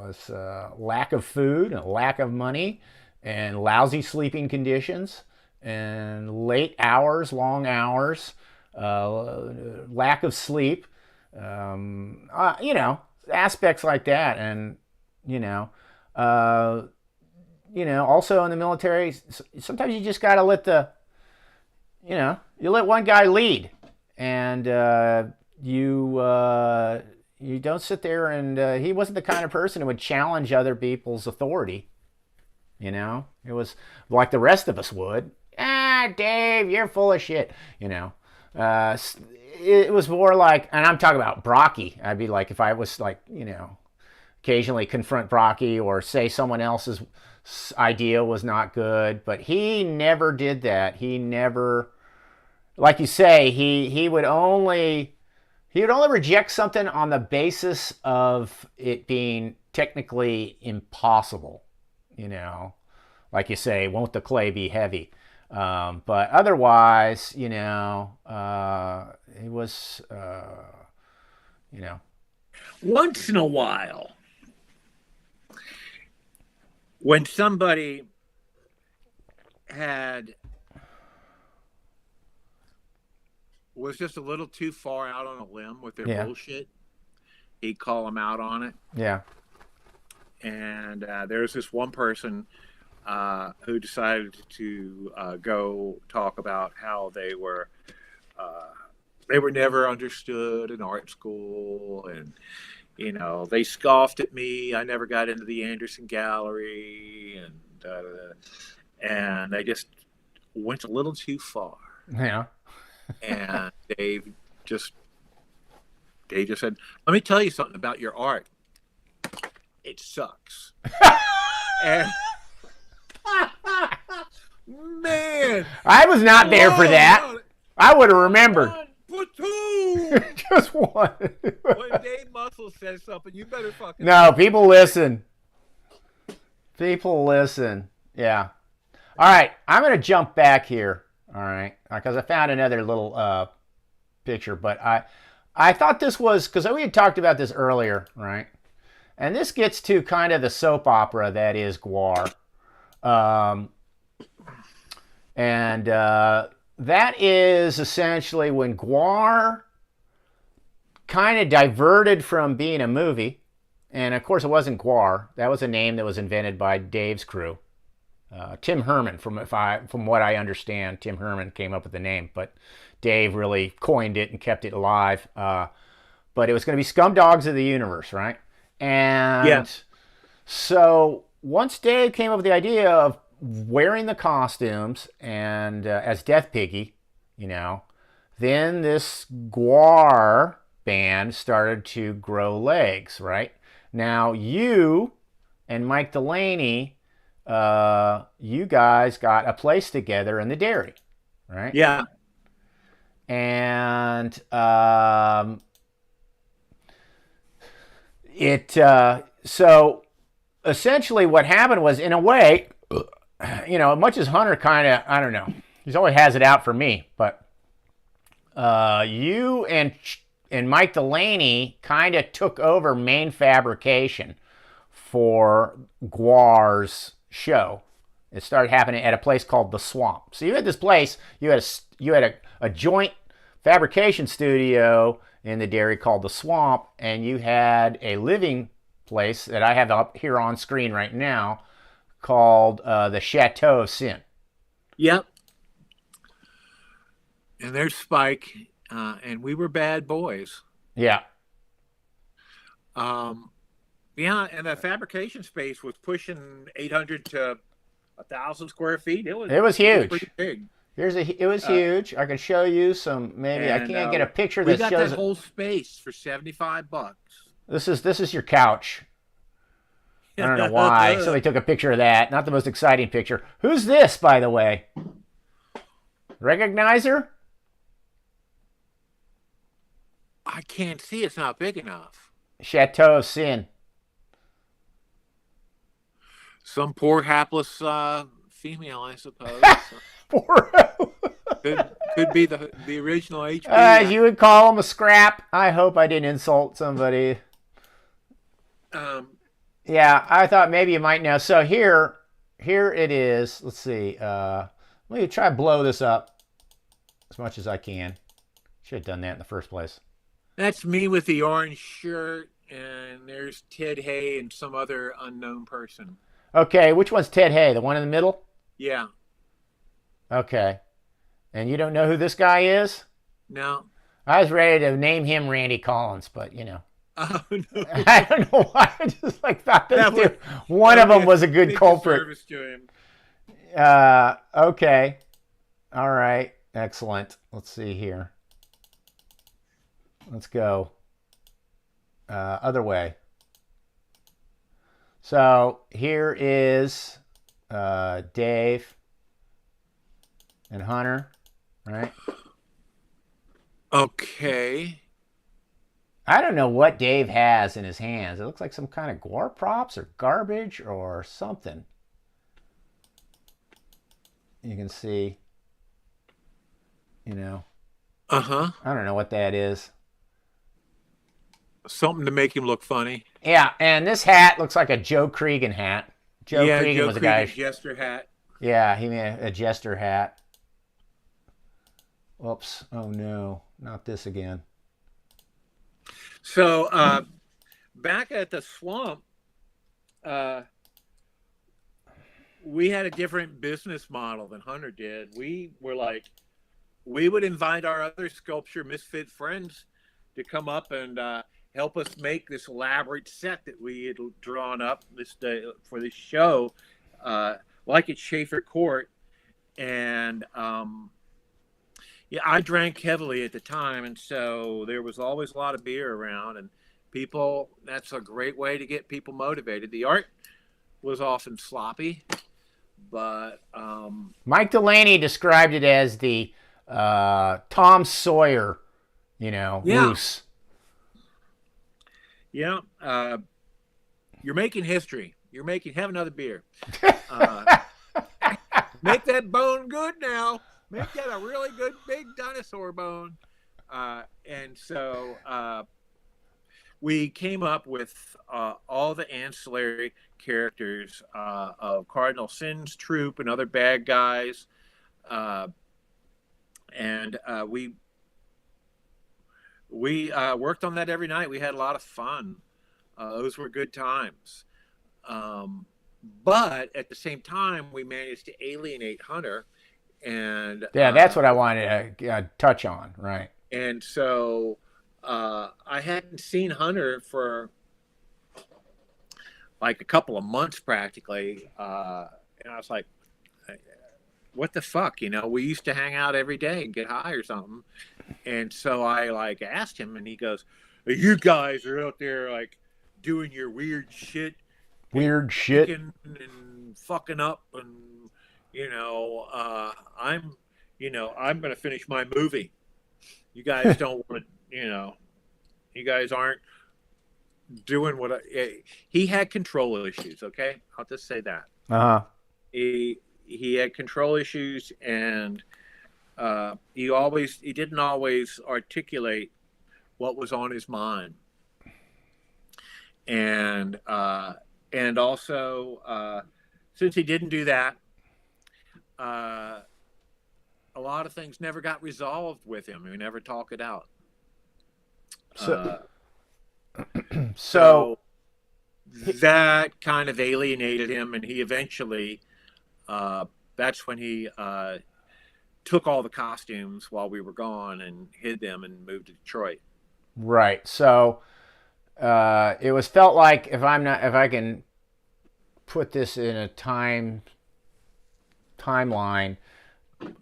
Was lack of food and lack of money and lousy sleeping conditions and late hours, long hours, lack of sleep, aspects like that. And, also in the military, sometimes you just got to let you let one guy lead, and you don't sit there and he wasn't the kind of person who would challenge other people's authority. It was like the rest of us would. Dave, you're full of shit. It was more like, and I'm talking about Brocky. I'd be like, if I was like, occasionally confront Brocky or say someone else's idea was not good, but he never did that. He never, like you say, he would only reject something on the basis of it being technically impossible. Like you say, won't the clay be heavy? But otherwise, he was, Once in a while, when somebody was just a little too far out on a limb with their Yeah. bullshit, he'd call them out on it. Yeah. And there's this one person who decided to go talk about how they were never understood in art school, and they scoffed at me. I never got into the Anderson Gallery, and they just went a little too far. Yeah. And Dave just said, "Let me tell you something about your art. It sucks." And man, I was not there for that. I would have remembered. Platoon. Just one. When Dave Muscle says something, you better fucking. No, people listen. People listen. Yeah. All right, I'm going to jump back here. All right, because I found another little picture, but I thought this was, because we had talked about this earlier, right? And this gets to kind of the soap opera that is GWAR. And that is essentially when GWAR kind of diverted from being a movie. And of course, it wasn't GWAR. That was a name that was invented by Dave's crew. Tim Herman, from what I understand, Tim Herman came up with the name, but Dave really coined it and kept it alive. But it was going to be Scum Dogs of the Universe, right? And so once Dave came up with the idea of wearing the costumes and as Death Piggy, then this GWAR band started to grow legs, right? Now you and Mike Delaney, you guys got a place together in the dairy, right? Yeah. And so essentially what happened was, in a way, much as Hunter kind of, I don't know, he's always has it out for me, but you and Mike Delaney kind of took over main fabrication for GWAR's show. It started happening at a place called The Swamp. So you had this place, you had a joint fabrication studio in the dairy called The Swamp, and you had a living place that I have up here on screen right now called the Chateau of Sin. Yep. And there's Spike, and we were bad boys. Yeah. Yeah, and the fabrication space was pushing 800 to 1,000 square feet. It was huge. Pretty big. It was huge. I can show you some. Maybe I can't get a picture that shows. We got that whole space for $75. This is your couch. I don't know why. Somebody took a picture of that. Not the most exciting picture. Who's this, by the way? Recognize her? I can't see. It's not big enough. Chateau of Sin. Some poor hapless female, I suppose. Poor. could be the original HP. As you would call them, a scrap. I hope I didn't insult somebody. Yeah, I thought maybe you might know. So here it is. Let's see. Let me try to blow this up as much as I can. Should have done that in the first place. That's me with the orange shirt, and there's Ted Hay and some other unknown person. Okay, which one's Ted Hay? The one in the middle? Yeah. Okay. And you don't know who this guy is? No. I was ready to name him Randy Collins, but Oh, no. I don't know why. I just thought that one of them was a good culprit. Service to him. Okay. All right. Excellent. Let's see here. Let's go. Other way. So here is Dave and Hunter, right? Okay. I don't know what Dave has in his hands. It looks like some kind of GWAR props or garbage or something. You can see, Uh-huh. I don't know what that is. Something to make him look funny. Yeah, and this hat looks like a Joe Cregan hat. Joe Cregan was a guy. Jester hat. Yeah, he made a jester hat. Oops. Oh no, not this again. So back at the swamp, we had a different business model than Hunter did. We were like, we would invite our other sculpture misfit friends to come up and help us make this elaborate set that we had drawn up this day for this show, like at Schaefer Court. And yeah, I drank heavily at the time, and so there was always a lot of beer around, and people, that's a great way to get people motivated. The art was often sloppy, but Mike Delaney described it as the Tom Sawyer, ruse. Yeah, you're making history. Have another beer. Make that bone good now. Make that a really good big dinosaur bone. And so we came up with all the ancillary characters of Cardinal Sin's troop and other bad guys. And we worked on that every night. We had a lot of fun. Those were good times. But at the same time, we managed to alienate Hunter. And yeah, that's what I wanted to touch on, right? And so I hadn't seen Hunter for like a couple of months practically. And I was like, what the fuck? We used to hang out every day and get high or something. And so I like asked him, and he goes, you guys are out there like doing your weird shit. And fucking up, and I'm gonna finish my movie. You guys don't want to, you guys aren't doing what he had control issues. Okay, I'll just say that. He had control issues, and he didn't always articulate what was on his mind, and also since he didn't do that, a lot of things never got resolved with him. We never talk it out. So that kind of alienated him, and he eventually, that's when he took all the costumes while we were gone and hid them and moved to Detroit. Right. So it was felt like, if I can put this in a timeline,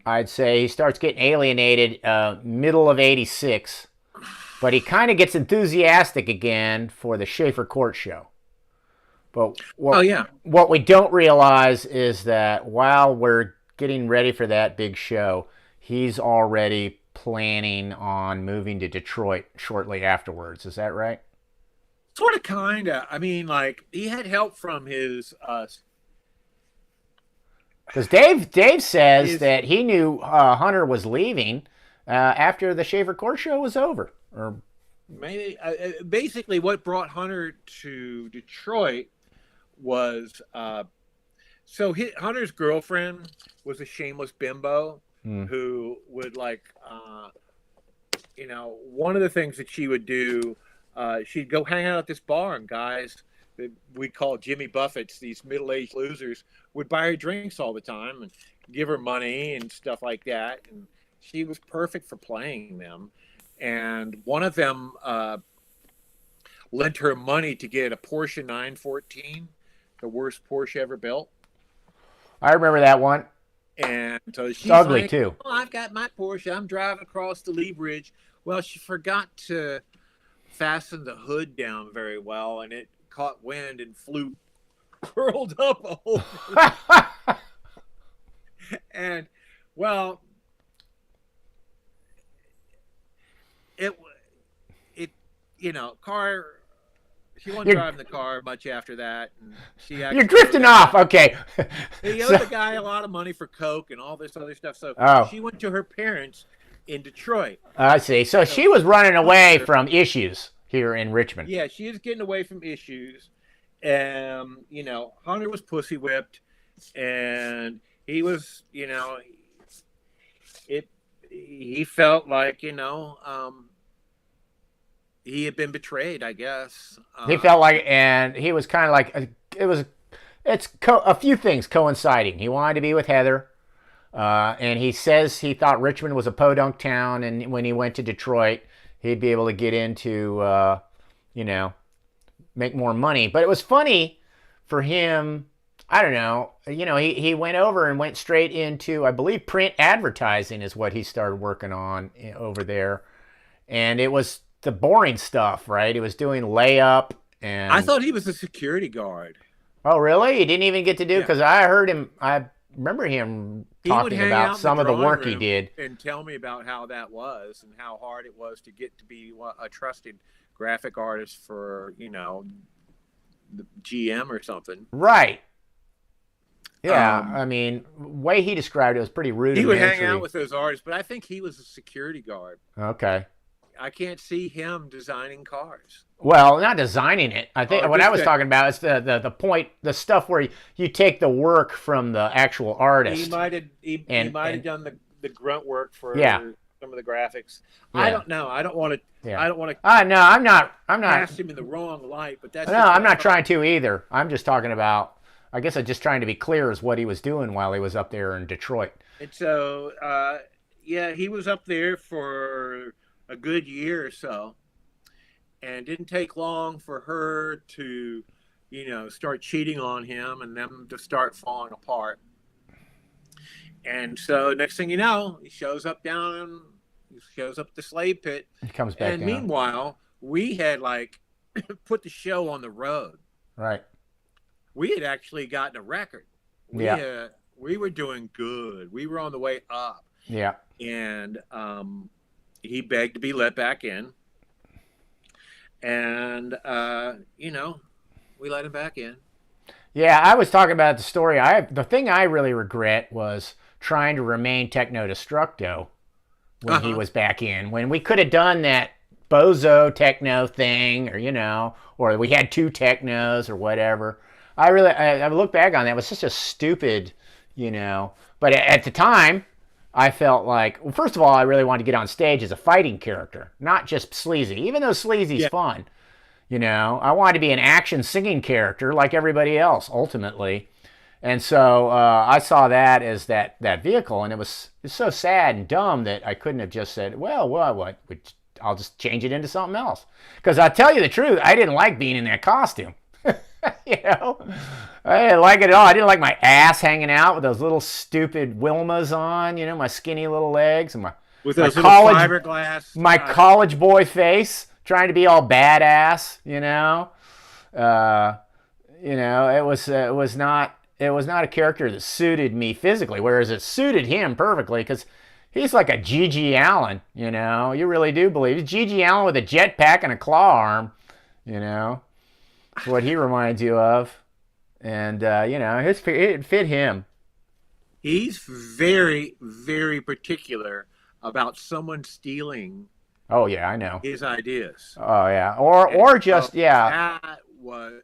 I'd say he starts getting alienated middle of '86, but he kind of gets enthusiastic again for the Schaefer Court show. But what we don't realize is that while we're getting ready for that big show, he's already planning on moving to Detroit shortly afterwards. Is that right? Sort of, kind of. I mean, like, he had help from his... Because Dave says that he knew Hunter was leaving after the Schaefer Court show was over. Or maybe, basically what brought Hunter to Detroit was... Hunter's girlfriend was a shameless bimbo who would, like... one of the things that she would do... she'd go hang out at this bar, and guys that we call Jimmy Buffett's, these middle-aged losers, would buy her drinks all the time and give her money and stuff like that. And she was perfect for playing them. And one of them lent her money to get a Porsche 914, the worst Porsche ever built. I remember that one. And so she's ugly like, too. Oh, I've got my Porsche. I'm driving across the Lee Bridge. Well, she forgot to fasten the hood down very well, and it caught wind and flew, curled up a whole. And well, it car. She wasn't driving the car much after that, and she actually, you're drifting off. Okay. He owed the guy a lot of money for coke and all this other stuff. So she went to her parents in Detroit. I see. So she was running away from issues here in Richmond. Yeah, she was getting away from issues. Hunter was pussy whipped, and he was, he felt like he had been betrayed, I guess. He felt like, and he was kind of like, a few things coinciding. He wanted to be with Heather, and he says he thought Richmond was a podunk town, and when he went to Detroit, he'd be able to get into, make more money. But it was funny for him. I don't know. He went over and went straight into, I believe, print advertising is what he started working on over there. And it was the boring stuff, right? He was doing layup and... I thought he was a security guard. Oh, really? He didn't even get to do, because I remember him talking about some of the work he did. And tell me about how that was and how hard it was to get to be a trusted graphic artist for, the GM or something. Right. Yeah, I mean, the way he described it was pretty rudimentary. He would hang out with those artists, but I think he was a security guard. Okay. I can't see him designing cars. Well, not designing it. I think what I was talking about is the point, the stuff where you take the work from the actual artist. He might have done the grunt work for some of the graphics. Yeah. I don't know. I don't want to. Yeah. I don't want to. No, I'm not. Cast him in the wrong light. But that's. No, I'm not trying to either. I'm just talking about. I guess I'm just trying to be clear as what he was doing while he was up there in Detroit. And so, he was up there for a good year or so, and it didn't take long for her to, start cheating on him and them to start falling apart. And so next thing you know, he shows up at the slave pit. He comes back and down. Meanwhile, we had put the show on the road. Right. We had actually gotten a record. We were doing good. We were on the way up. Yeah. And he begged to be let back in. And, we let him back in. Yeah, I was talking about the story. The thing I really regret was trying to remain techno-destructo when he was back in. When we could have done that bozo techno thing, or we had two technos or whatever. I look back on that. It was such a stupid, But at the time, I felt like, well, first of all, I really wanted to get on stage as a fighting character, not just Sleazy. Even though Sleazy's fun, I wanted to be an action singing character like everybody else, ultimately. And so I saw that as that vehicle, and it's so sad and dumb that I couldn't have just said, well, what? I'll just change it into something else. Because I'll tell you the truth, I didn't like being in that costume. I didn't like it at all. I didn't like my ass hanging out with those little stupid Wilmas on, my skinny little legs and with those little fiberglass. My college boy face, trying to be all badass, it was not a character that suited me physically, whereas it suited him perfectly because he's like a G.G. Allen, you really do believe. He's G.G. Allen with a jetpack and a claw arm, That's what he reminds you of. And, it fit him. He's very, very particular about someone stealing. Oh, yeah, I know. His ideas. Oh, yeah. Or just, That was,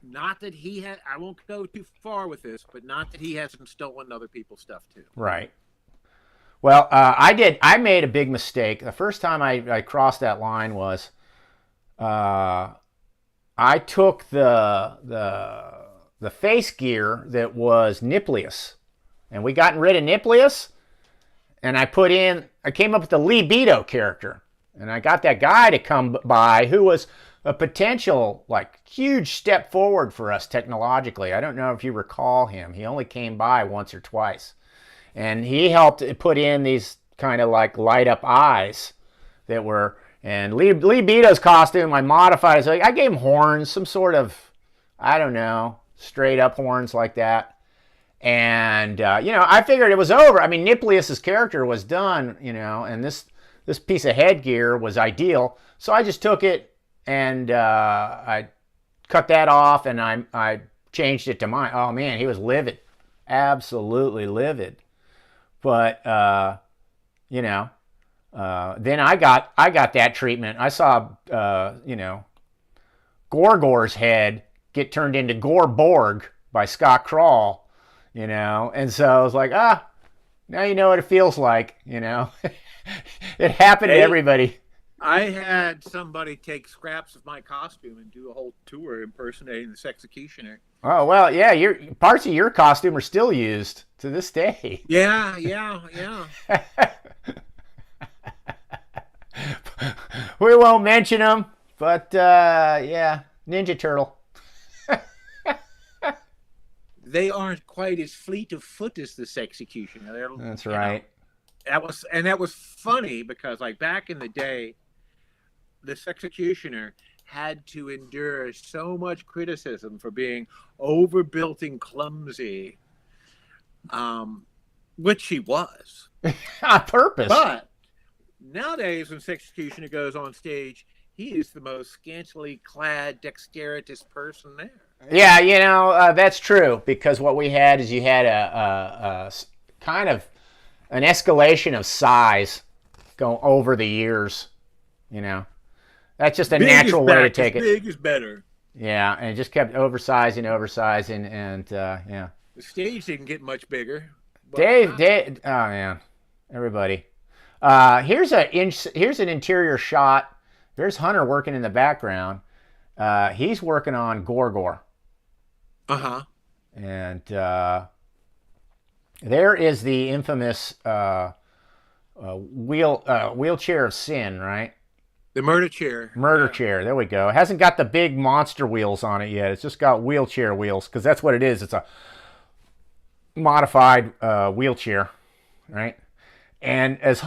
not that he had, I won't go too far with this, but not that he hasn't stolen other people's stuff, too. Right. Well, I made a big mistake. The first time I crossed that line was, I took the face gear that was Niplius, and we gotten rid of Niplius, and I came up with the Libido character, and I got that guy to come by who was a potential huge step forward for us technologically. I don't know if you recall him. He only came by once or twice, and he helped put in these kind of light up eyes that were. And Libido's costume, I modified it. So I gave him horns, some sort of, I don't know, straight up horns like that. And, I figured it was over. I mean, Niplius's character was done, and this piece of headgear was ideal. So I just took it and I cut that off and I changed it to mine. Oh, man, he was livid. Absolutely livid. But, then I got that treatment. I saw, Gorgor's head get turned into Gore Borg by Scott Krall, and so I was like, Now you know what it feels like, you know. It happened to everybody. I had somebody take scraps of my costume and do a whole tour impersonating this executioner. Oh, well, yeah, parts of your costume are still used to this day. Yeah. We won't mention them, but yeah, Ninja Turtle. They aren't quite as fleet of foot as this executioner. That's right. That was funny because, like, back in the day, this executioner had to endure so much criticism for being overbuilt and clumsy, which he was on purpose. But nowadays, when this executioner goes on stage, he is the most scantily clad, dexterous person there. Yeah, you know, that's true, because what we had is you had a kind of an escalation of size going over the years, you know. That's just a natural way to take it. Big is better. Yeah, and it just kept oversizing, and yeah. The stage didn't get much bigger. Dave, oh man, everybody. Here's an interior shot. There's Hunter working in the background. He's working on GWAR. Uh-huh. And there is the infamous wheelchair of sin, right? The murder chair. Murder chair. There we go. It hasn't got the big monster wheels on it yet. It's just got wheelchair wheels, because that's what it is. It's a modified wheelchair, right? And as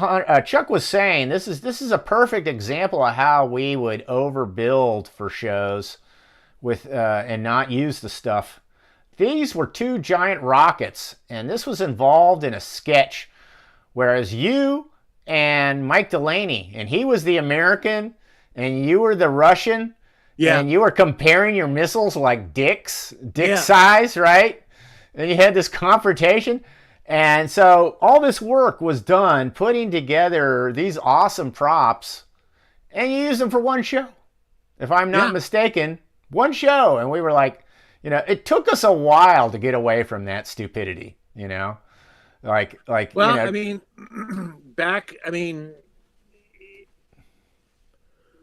Chuck was saying, this is a perfect example of how we would overbuild for shows with and not use the stuff. These were two giant rockets, and this was involved in a sketch, whereas you and Mike Delaney, and he was the American, and you were the Russian, and you were comparing your missiles like dick size, right? And you had this confrontation. And so all this work was done putting together these awesome props, and you used them for one show, if I'm not mistaken. One show. And we were like, you know, it took us a while to get away from that stupidity, you know? Like well, you know, I mean,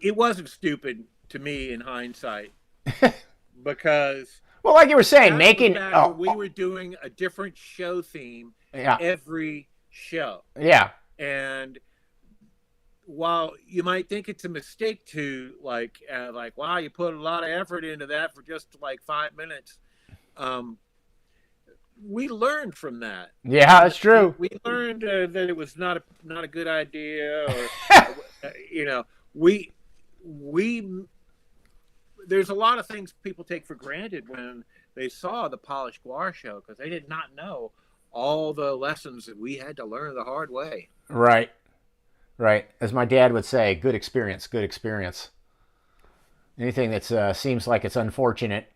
it wasn't stupid to me in hindsight, because well, like you were saying, we were doing a different show theme every show. Yeah. And while you might think it's a mistake to like, wow, you put a lot of effort into that for just like 5 minutes, we learned from that. Yeah, that's true. We learned that it was not a good idea, or you know, we there's a lot of things people take for granted when they saw the Polished GWAR show, because they did not know all the lessons that we had to learn the hard way. Right. As my dad would say, good experience. Anything that seems like it's unfortunate,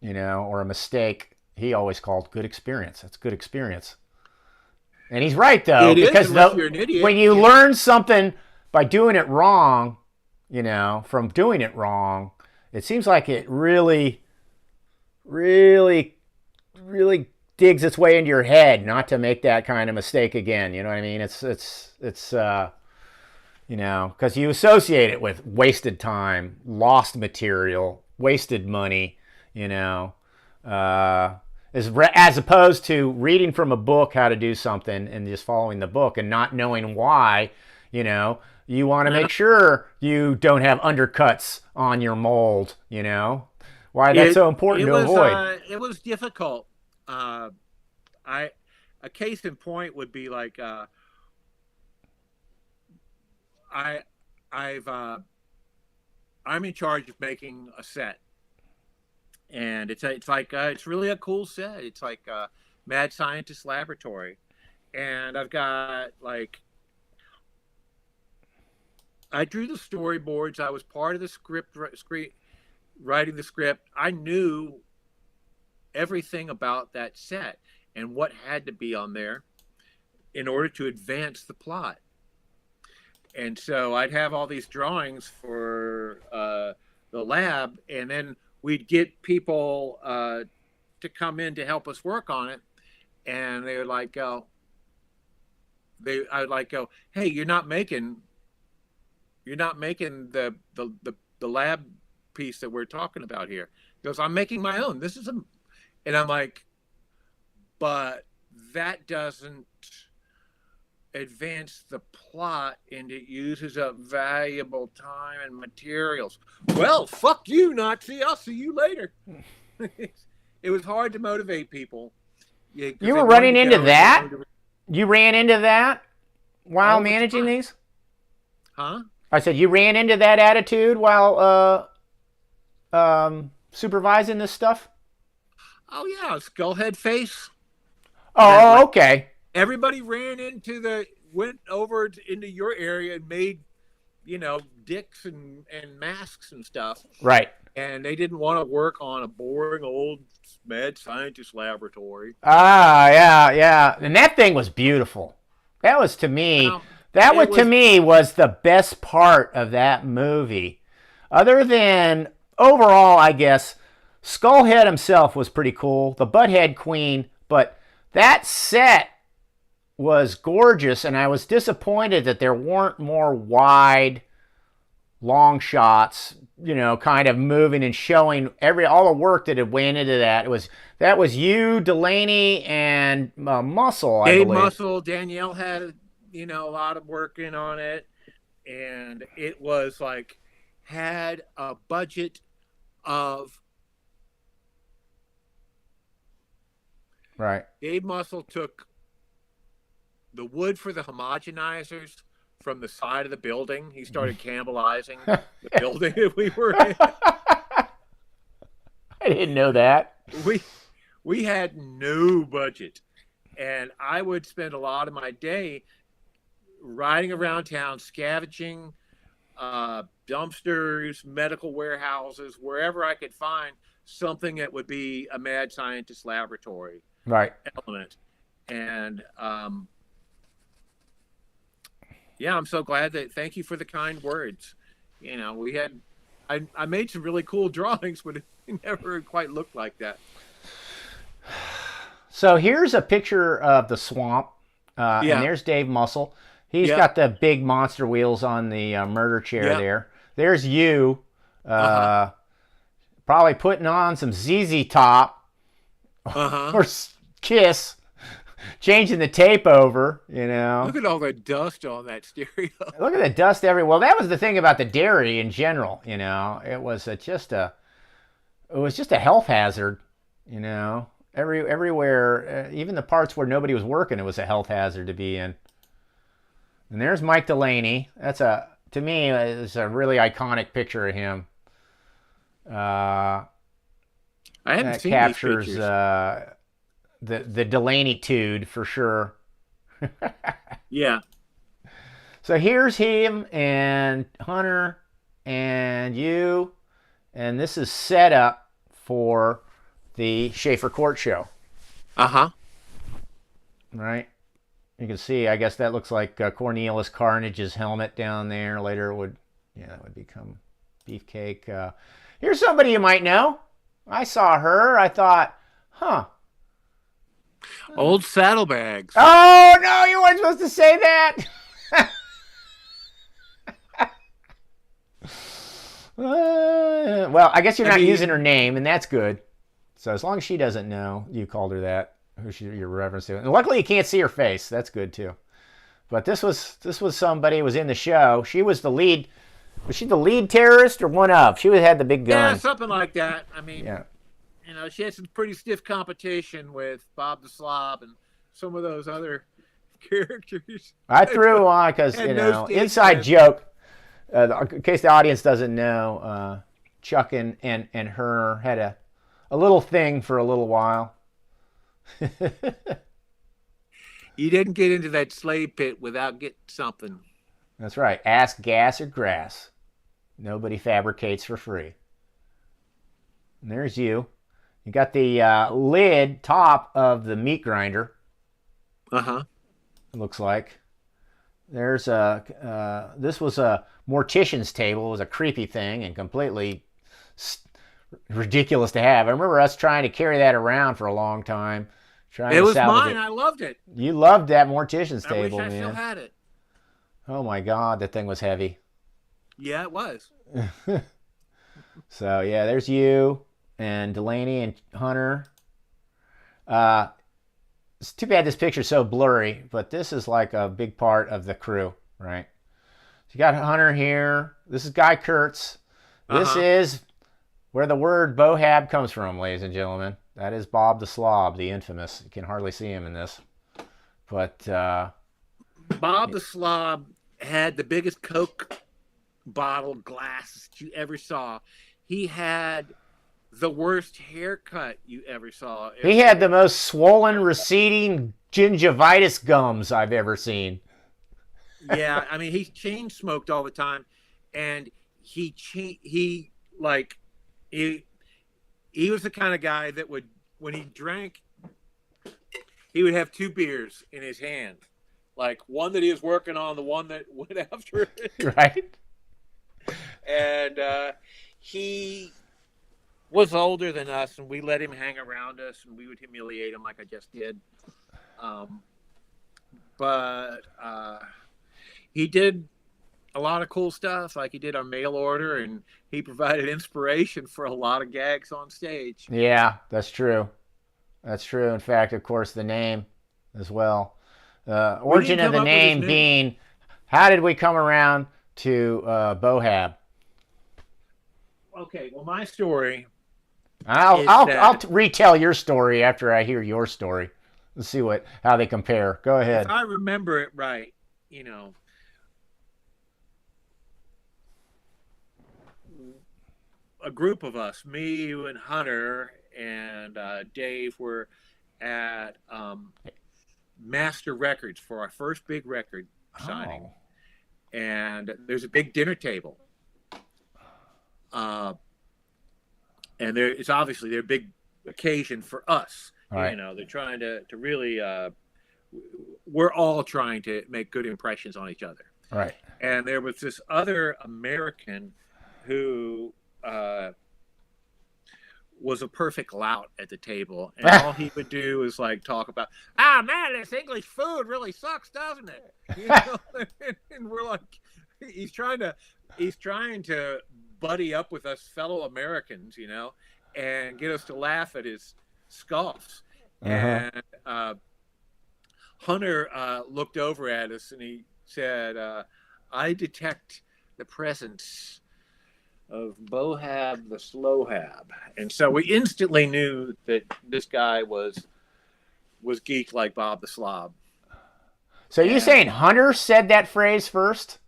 you know, or a mistake, he always called good experience. That's good experience. And he's right, though, because you're an idiot. When you learn something by doing it wrong, you know, from doing it wrong, it seems like it really digs its way into your head not to make that kind of mistake again. You know what I mean? It's you know, because you associate it with wasted time, lost material, wasted money, you know, as opposed to reading from a book how to do something and just following the book and not knowing why. You know, you want to make sure you don't have undercuts on your mold, you know, why that's so important to avoid. It was difficult. A case in point would be like, I'm in charge of making a set, and it's really a cool set. It's like a Mad Scientist Laboratory, and I've got like, I drew the storyboards. I was part of the script writing the script. I knew everything about that set and what had to be on there in order to advance the plot. And so I'd have all these drawings for the lab, and then we'd get people to come in to help us work on it. And they would like go, I would like go, hey, you're not making the lab piece that we're talking about here. He goes, I'm making my own. This is a, and I'm like, but that doesn't advance the plot, and it uses up valuable time and materials. Well, fuck you, Nazi. I'll see you later. It was hard to motivate people. Yeah, You were running into that? You ran into that while managing these? Huh? I said you ran into that attitude while supervising this stuff? Oh, yeah. Skullhead face. Oh, okay. Everybody went over into your area and made, dicks and masks and stuff. Right. And they didn't want to work on a boring old mad scientist laboratory. Ah, yeah. And that thing was beautiful. That was to me, was the best part of that movie. Other than, overall, I guess, Skullhead himself was pretty cool. The Butthead Queen, but that set was gorgeous, and I was disappointed that there weren't more wide, long shots, kind of moving and showing all the work that had went into that. That was you, Delaney, and Muscle, I believe. Muscle, Danielle had, a lot of work in on it, and it was like, had a budget of... Right. Dave Muscle took the wood for the homogenizers from the side of the building. He started cannibalizing the building that we were in. I didn't know that. We had no budget, and I would spend a lot of my day riding around town, scavenging dumpsters, medical warehouses, wherever I could find something that would be a mad scientist laboratory element. And I'm so glad thank you for the kind words. I made some really cool drawings, but it never quite looked like that. So here's a picture of the swamp, and there's Dave Muscle. He's got the big monster wheels on the murder chair there. There's you, probably putting on some ZZ Top or Kiss, changing the tape over, Look at all the dust on that stereo. Look at the dust everywhere. Well, that was the thing about the dairy in general, It was just a health hazard, Everywhere, even the parts where nobody was working, it was a health hazard to be in. And there's Mike Delaney. To me, it's a really iconic picture of him. I haven't seen captures these the Delaney-tude for sure. Yeah. So here's him and Hunter and you, and this is set up for the Schaefer Court show. Right. You can see, I guess that looks like Cornelius Carnage's helmet down there. Later it would become Beefcake. Here's somebody you might know. I saw her. I thought, Old Saddlebags. Oh, no, you weren't supposed to say that. Well, I guess you're not using her name, and that's good. So as long as she doesn't know you called her that, you're referencing. And luckily you can't see her face. That's good too. But this was somebody who was in the show. She was the lead. Was she the lead terrorist or one of? She had the big gun. Yeah, something like that. I mean, she had some pretty stiff competition with Bob the Slob and some of those other characters. I threw on because, inside joke, in case the audience doesn't know, Chuck and her had a little thing for a little while. You didn't get into that slave pit without getting something. That's right. Ask gas or grass. Nobody fabricates for free. And there's you. You got the lid top of the meat grinder. It looks like. There's this was a mortician's table. It was a creepy thing and completely ridiculous to have. I remember us trying to carry that around for a long time, Trying It to was salvage mine. it. I loved it. You loved that mortician's I table, wish I still man. had it. Oh my God, that thing was heavy. Yeah, it was. So yeah, there's you and Delaney and Hunter. It's too bad this picture's so blurry, but this is like a big part of the crew, right? So you got Hunter here. This is Guy Kurtz. This is where the word bohab comes from, ladies and gentlemen. That is Bob the Slob, the infamous. You can hardly see him in this. But Bob the Slob had the biggest Coke bottle glasses you ever saw. He had the worst haircut you ever saw. he had the most swollen, receding gingivitis gums I've ever seen. Yeah, I mean, he chain smoked all the time, and he was the kind of guy that would, when he drank, he would have two beers in his hand, like one that he was working on, the one that went after it. Right? And he was older than us, and we let him hang around us, and we would humiliate him like I just did. But he did a lot of cool stuff, like he did our mail order, and he provided inspiration for a lot of gags on stage. Yeah, that's true. That's true. In fact, of course, the name as well. Origin of the name being, how did we come around to bohab? Okay, well, my story. I'll retell your story after I hear your story. Let's see how they compare. Go ahead. If I remember it right, a group of us, me, you, and Hunter, and Dave, were at Master Records for our first big record signing. And there's a big dinner table. And it's obviously their big occasion for us. Right. They're trying to really, we're all trying to make good impressions on each other. Right. And there was this other American who was a perfect lout at the table. And all he would do is like talk about, man, this English food really sucks, doesn't it? And we're like, he's trying to buddy up with us fellow Americans, and get us to laugh at his scoffs. And Hunter looked over at us and he said, I detect the presence of Bohab the Slowhab. And so we instantly knew that this guy was geeked like Bob the Slob. So you're saying Hunter said that phrase first?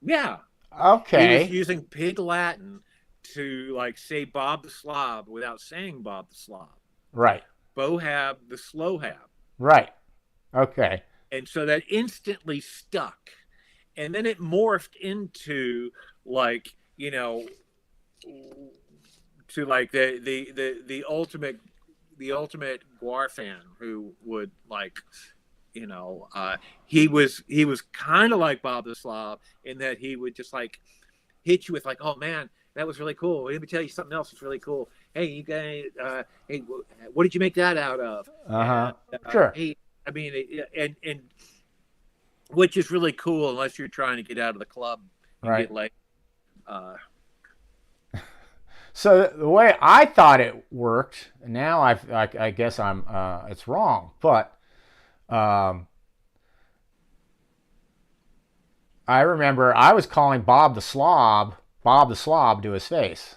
Yeah. Okay. He was using pig Latin to like say Bob the Slob without saying Bob the Slob. Right. Bohab the Slowhab. Right. Okay. And so that instantly stuck. And then it morphed into like, to like the ultimate GWAR fan who would like, he was kind of like Bob the Slob in that he would just like hit you with like, oh man, that was really cool. Let me tell you something else that's really cool. Hey, you guys, hey, what did you make that out of? Sure. Hey, I mean, and which is really cool unless you're trying to get out of the club and right. get like. So the way I thought it worked, now I guess it's wrong, but I remember I was calling Bob the Slob to his face.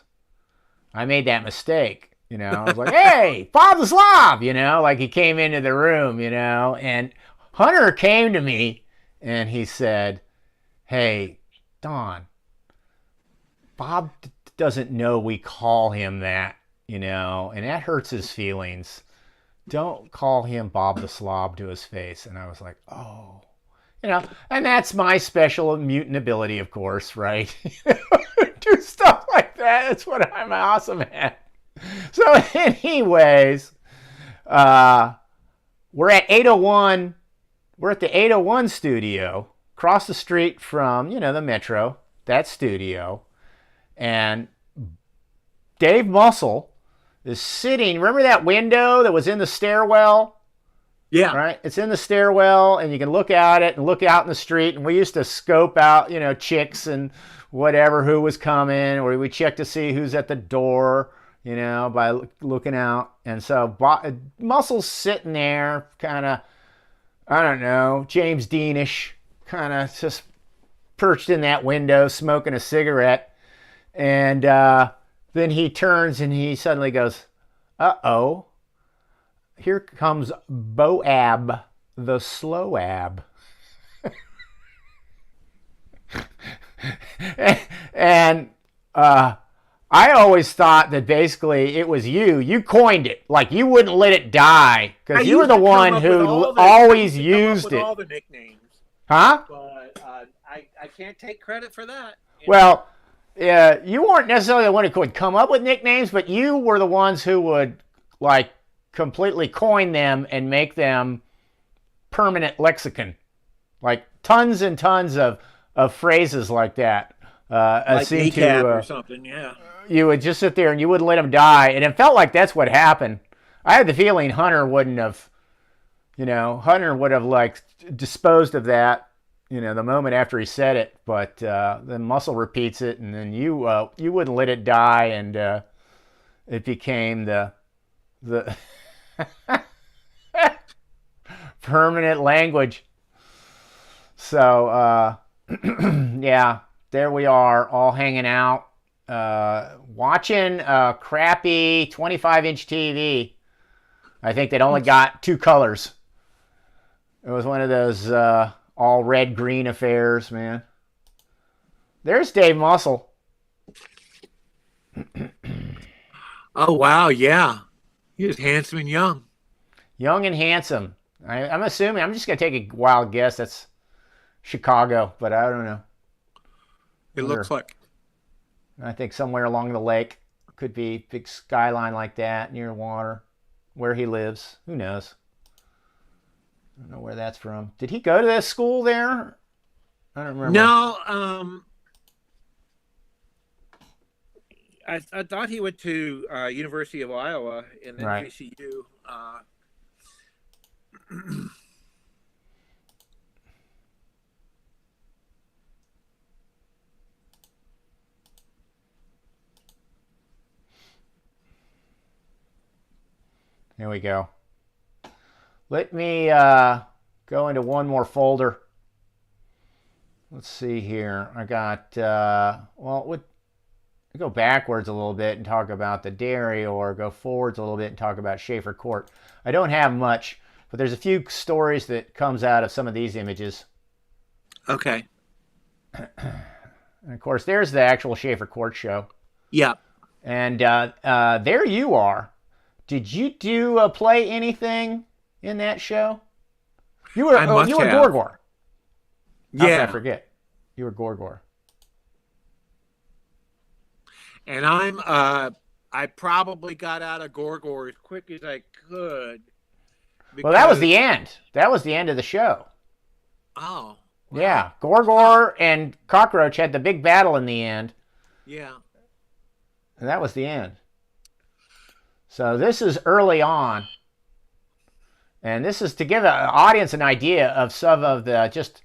I made that mistake, I was like, hey, Bob the Slob, like he came into the room, and Hunter came to me and he said, hey, Don, Bob doesn't know we call him that, and that hurts his feelings. Don't call him Bob the Slob to his face. And I was like, oh, and that's my special mutant ability, of course, right? Do stuff like that. That's what I'm awesome at. So anyways, we're at 801. We're at the 801 studio, across the street from, the Metro, that studio. And Dave Muscle is sitting, remember that window that was in the stairwell? Yeah. right? It's in the stairwell, and you can look at it and look out in the street. And we used to scope out, chicks and whatever, who was coming, or we check to see who's at the door, by looking out. And so Muscle's sitting there, kind of, I don't know, James Deanish, kind of just perched in that window, smoking a cigarette. And then he turns and he suddenly goes, "Uh-oh. Here comes Boab, the slow ab." And I always thought that basically it was you. You coined it. Like, you wouldn't let it die because you were the one who always used it. All the nicknames. Huh? But I can't take credit for that. Well, you weren't necessarily the one who could come up with nicknames, but you were the ones who would, like, completely coin them and make them permanent lexicon. Like, tons and tons of phrases like that. Like ACAB or something, yeah. You would just sit there and you wouldn't let them die. And it felt like that's what happened. I had the feeling Hunter wouldn't have, Hunter would have, like, disposed of that, the moment after he said it. But then Muscle repeats it, and then you wouldn't let it die, and it became the permanent language. So, yeah, there we are, all hanging out, watching a crappy 25-inch TV. I think they'd only got 2 colors. It was one of those all red-green affairs, man. There's Dave Muscle. Oh, wow, yeah. He was handsome and young. Young and handsome. I'm assuming, I'm just going to take a wild guess, that's Chicago, but I don't know. It looks like. I think somewhere along the lake. Could be big skyline like that, near water. Where he lives. Who knows? I don't know where that's from. Did he go to that school there? I don't remember. No, I thought he went to University of Iowa and then Right. JCU. Here we go. Let me go into one more folder. Let's see here. I got, we'll go backwards a little bit and talk about the dairy, or go forwards a little bit and talk about Schaefer Court. I don't have much, but there's a few stories that comes out of some of these images. Okay. And of course, there's the actual Schaefer Court show. Yeah. And there you are. Did you play anything in that show? You were Gorgor. How could I forget? You were Gorgor. And I probably got out of Gorgor as quick as I could. Well, that was the end. That was the end of the show. Oh. Wow. Yeah. Gorgor and Cockroach had the big battle in the end. Yeah. And that was the end. So this is early on. And this is to give an audience an idea of some of the just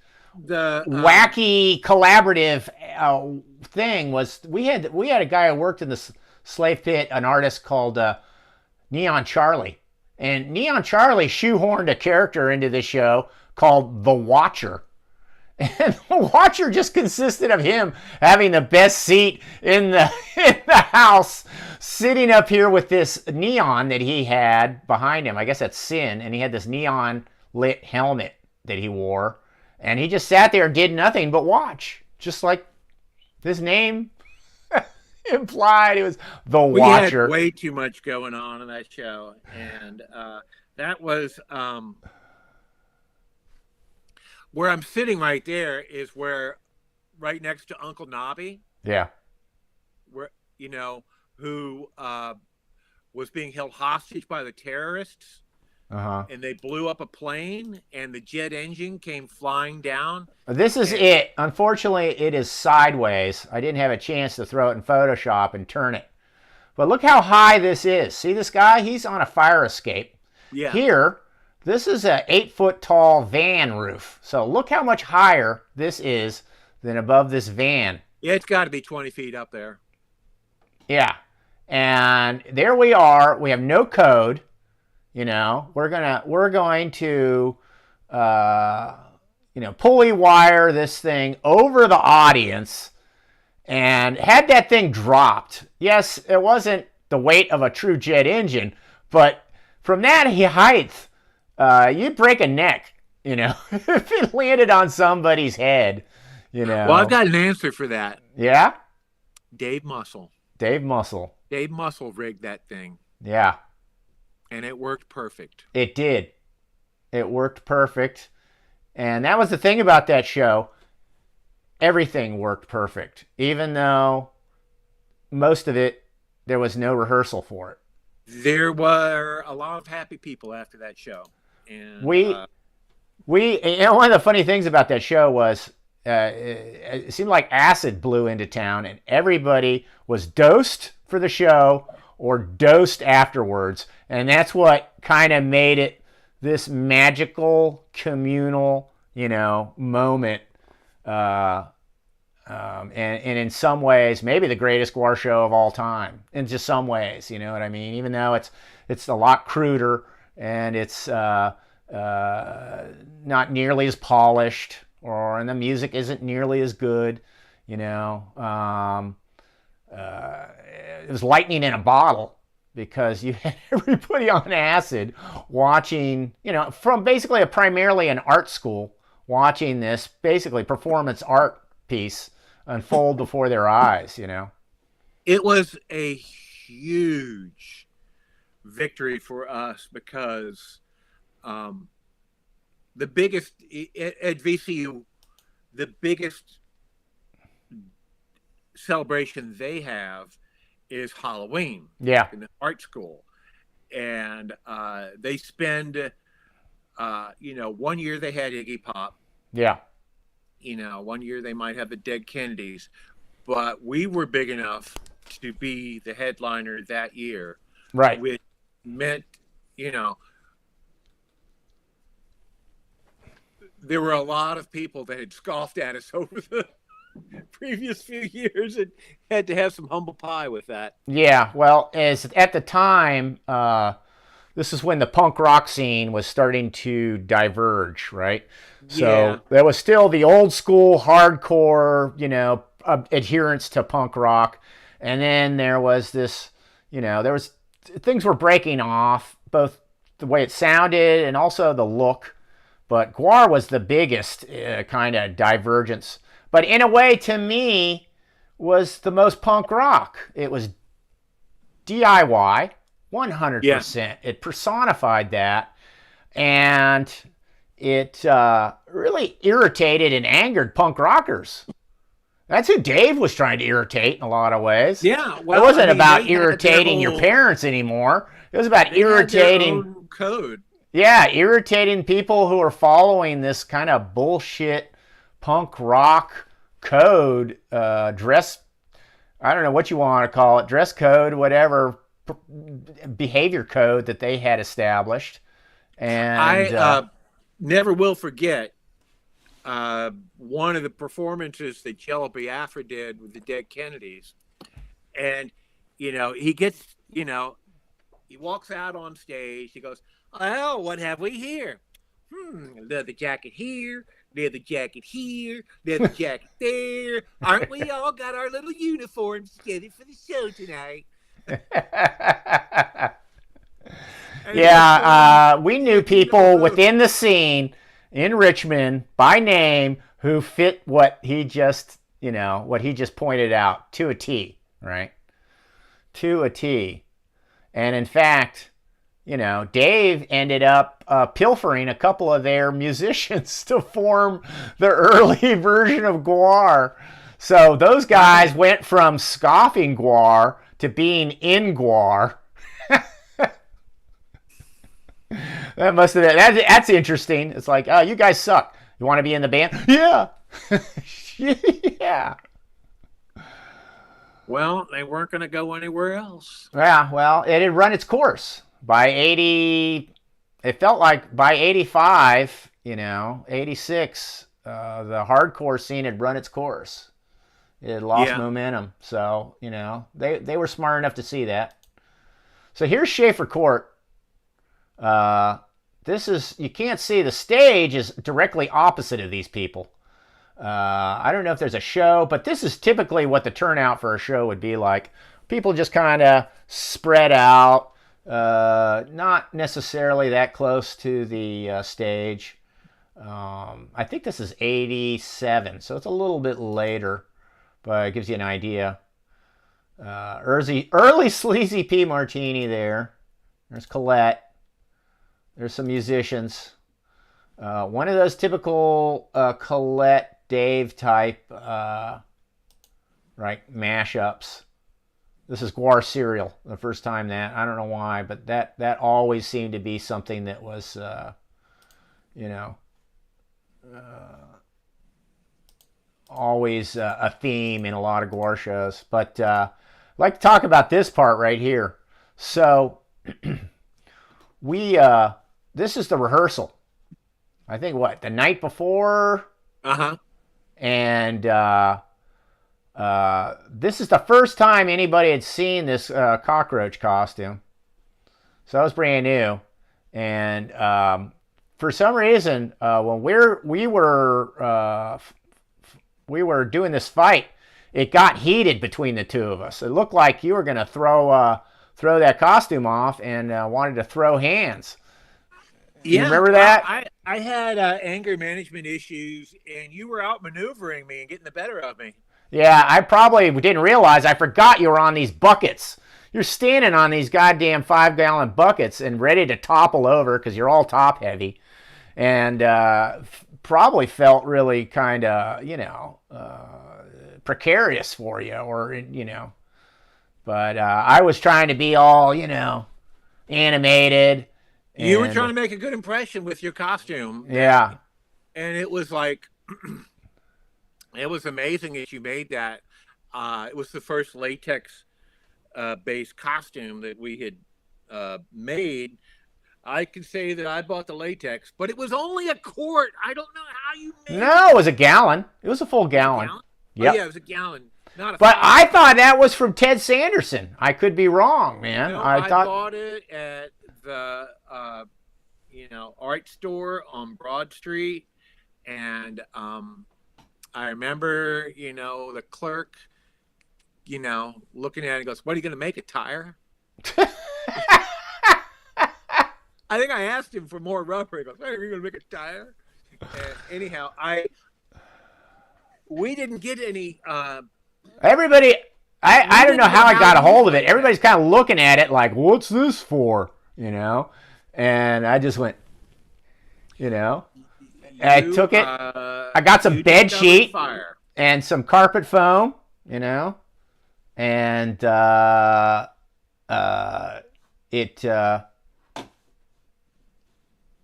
wacky collaborative thing. Was we had a guy who worked in the slave pit, an artist called Neon Charlie. And Neon Charlie shoehorned a character into the show called The Watcher. And The Watcher just consisted of him having the best seat in the house, sitting up here with this neon that he had behind him. I guess that's Sin. And he had this neon lit helmet that he wore. And he just sat there and did nothing but watch. Just like his name implied. It was The Watcher. We had way too much going on in that show. And that was... where I'm sitting right there is where, right next to Uncle Nobby. Yeah. Where, who was being held hostage by the terrorists. Uh-huh. And they blew up a plane, and the jet engine came flying down. This is it. Unfortunately, it is sideways. I didn't have a chance to throw it in Photoshop and turn it. But look how high this is. See this guy? He's on a fire escape. Yeah. Here, This is a 8-foot tall van roof. So look how much higher this is than above this van. Yeah, it's got to be 20 feet up there. Yeah. And there we are. We have no code. You know, we're going to pulley wire this thing over the audience. And had that thing dropped, yes, it wasn't the weight of a true jet engine, but from that height, you'd break a neck, you know, if it landed on somebody's head, you know. Well, I've got an answer for that. Yeah? Dave Muscle. Dave Muscle. Dave Muscle rigged that thing. Yeah. And it worked perfect. It did. It worked perfect. And that was the thing about that show. Everything worked perfect, even though most of it, there was no rehearsal for it. There were a lot of happy people after that show. And one of the funny things about that show was it seemed like acid blew into town, and everybody was dosed for the show or dosed afterwards. And that's what kind of made it this magical, communal, moment. And in some ways, maybe the greatest GWAR show of all time. In just some ways, you know what I mean? Even though it's a lot cruder and it's not nearly as polished, and the music isn't nearly as good, it was lightning in a bottle because you had everybody on acid watching, from basically primarily an art school, watching this basically performance art piece unfold before their eyes, It was a huge victory for us because the biggest at VCU, the biggest celebration they have is Halloween. Yeah. In the art school. And they spend 1 year they had Iggy Pop. Yeah. 1 year they might have the Dead Kennedys, but we were big enough to be the headliner that year. Right. Which meant, there were a lot of people that had scoffed at us over the previous few years and had to have some humble pie with that. Yeah, well, as at the time, this is when the punk rock scene was starting to diverge, right? So there was still the old school hardcore, adherence to punk rock. And then there was this, things were breaking off, both the way it sounded and also the look. But GWAR was the biggest kind of divergence. But in a way, to me, was the most punk rock. It was DIY, 100%. Yeah. It personified that. And it really irritated and angered punk rockers. That's who Dave was trying to irritate in a lot of ways. Yeah. Well, it wasn't about irritating your parents anymore. It was about irritating code. Yeah, irritating people who are following this kind of bullshit punk rock code, dress, I don't know what you want to call it, dress code, whatever, behavior code that they had established. And I never will forget one of the performances that Jello Biafra did with the Dead Kennedys. And, he gets, he walks out on stage, he goes, "Oh, what have we here? Leather jacket here, leather jacket here, leather jacket there. Aren't we all got our little uniforms together for the show tonight?" Yeah, we knew people within the scene in Richmond by name who fit what he just pointed out to a T, right? To a T. And in fact, Dave ended up pilfering a couple of their musicians to form the early version of GWAR. So those guys went from scoffing GWAR to being in GWAR. That must have been, that's interesting. It's like, oh, you guys suck. You want to be in the band? Yeah. Yeah. Well, they weren't going to go anywhere else. Yeah, well, it had run its course. By 80, it felt like by 85, 86, the hardcore scene had run its course. It had lost momentum. So, they were smart enough to see that. So here's Schaefer Court. This is, you can't see, the stage is directly opposite of these people. I don't know if there's a show, but this is typically what the turnout for a show would be like. People just kind of spread out, not necessarily that close to the stage. I think this is 87, so it's a little bit later, but it gives you an idea. Early Sleazy P Martini there. There's Colette. There's some musicians. One of those typical Colette, Dave type mashups. This is GWAR Serial, the first time that. I don't know why, but that always seemed to be something that was, always a theme in a lot of GWAR shows. But I'd like to talk about this part right here. So this is the rehearsal. I think the night before? Uh-huh. And this is the first time anybody had seen this cockroach costume. So that was brand new. And for some reason, when we were doing this fight, it got heated between the two of us. It looked like you were going to throw that costume off and wanted to throw hands. You remember that? I had anger management issues, and you were outmaneuvering me and getting the better of me. Yeah, I probably didn't realize. I forgot you were on these buckets. You're standing on these goddamn 5-gallon buckets and ready to topple over because you're all top heavy. And probably felt really kind of, precarious for you, or, But I was trying to be all, animated. You were trying to make a good impression with your costume. Yeah. And it was like, it was amazing that you made that. It was the first latex based costume that we had made. I can say that I bought the latex, but it was only a quart. I don't know how you made it. No, it was a gallon. It was a full gallon. Yep. Oh, yeah, it was a gallon. But I thought that was from Ted Sanderson. I could be wrong, man. No, I thought... bought it at the art store on Broad Street, and I remember the clerk looking at it and goes, "What are you going to make, a tire?" I think I asked him for more rubber. He goes, "Hey, are you going to make a tire?" And anyhow, we didn't get any everybody, I don't know how I got a hold of it. Everybody's kind of looking at it like, what's this for? And I just went, I took it. I got some bed sheet and some carpet foam, and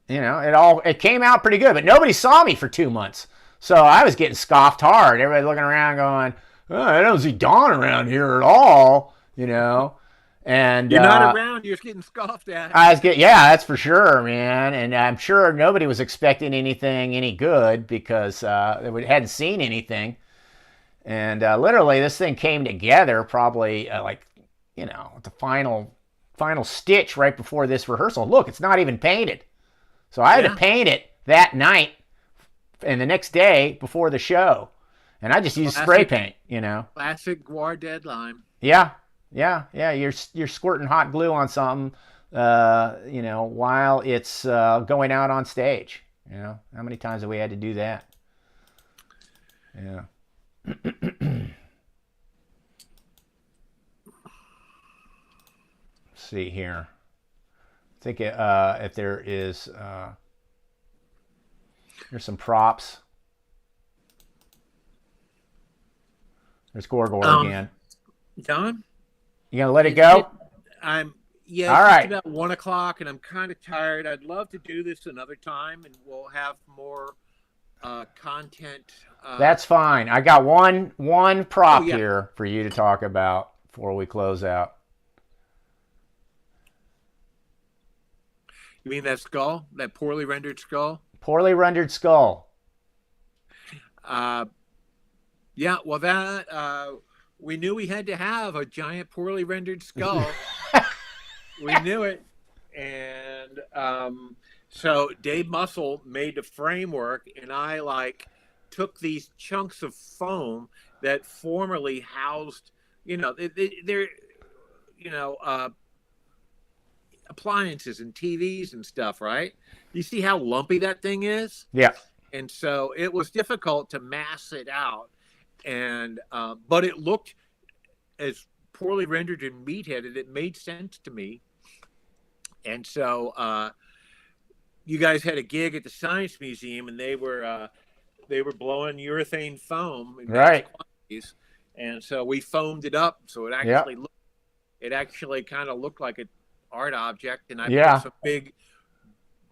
it came out pretty good, but nobody saw me for 2 months. So I was getting scoffed hard. Everybody looking around going, "Oh, I don't see Don around here at all," And you're not around, you're getting scoffed at. Yeah, that's for sure, man. And I'm sure nobody was expecting anything any good because they hadn't seen anything. And literally, this thing came together probably the final stitch right before this rehearsal. Look, it's not even painted. So I had to paint it that night and the next day before the show. And I just used spray paint, Classic GWAR deadline. Yeah. You're squirting hot glue on something, while it's going out on stage. How many times have we had to do that? Yeah. Let's see here. I think if there is, there's some props. There's Gorgor again. Don? You gonna let it go? All right. It's about 1 o'clock, and I'm kind of tired. I'd love to do this another time, and we'll have more content. That's fine. I got one prop here for you to talk about before we close out. You mean that skull, that poorly rendered skull? Poorly rendered skull. Yeah, well, that we knew we had to have a giant, poorly rendered skull. We knew it, and so Dave Muscle made the framework, and I took these chunks of foam that formerly housed, they're, appliances and TVs and stuff, right? You see how lumpy that thing is? Yeah. And so it was difficult to mass it out, and but it looked as poorly rendered and meat-headed. It made sense to me. And so you guys had a gig at the Science Museum, and they were blowing urethane foam in Right. quantities, and so we foamed it up so it actually kind of looked like an art object, and I put some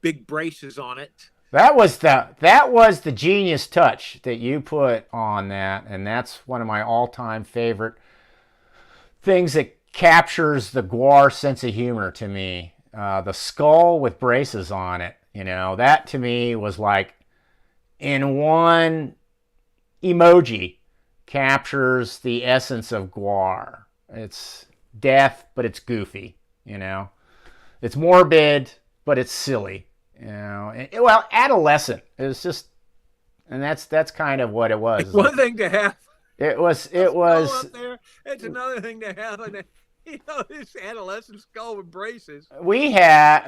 big braces on it. That was the genius touch that you put on that, and that's one of my all-time favorite things that captures the GWAR sense of humor to me. The skull with braces on it, that to me was like, in one emoji, captures the essence of GWAR. It's death, but it's goofy, It's morbid, but it's silly. Well, adolescent. It's just, and that's kind of what it was. It's one thing to have. It was. Up there. It's another thing to have this adolescent skull with braces. We are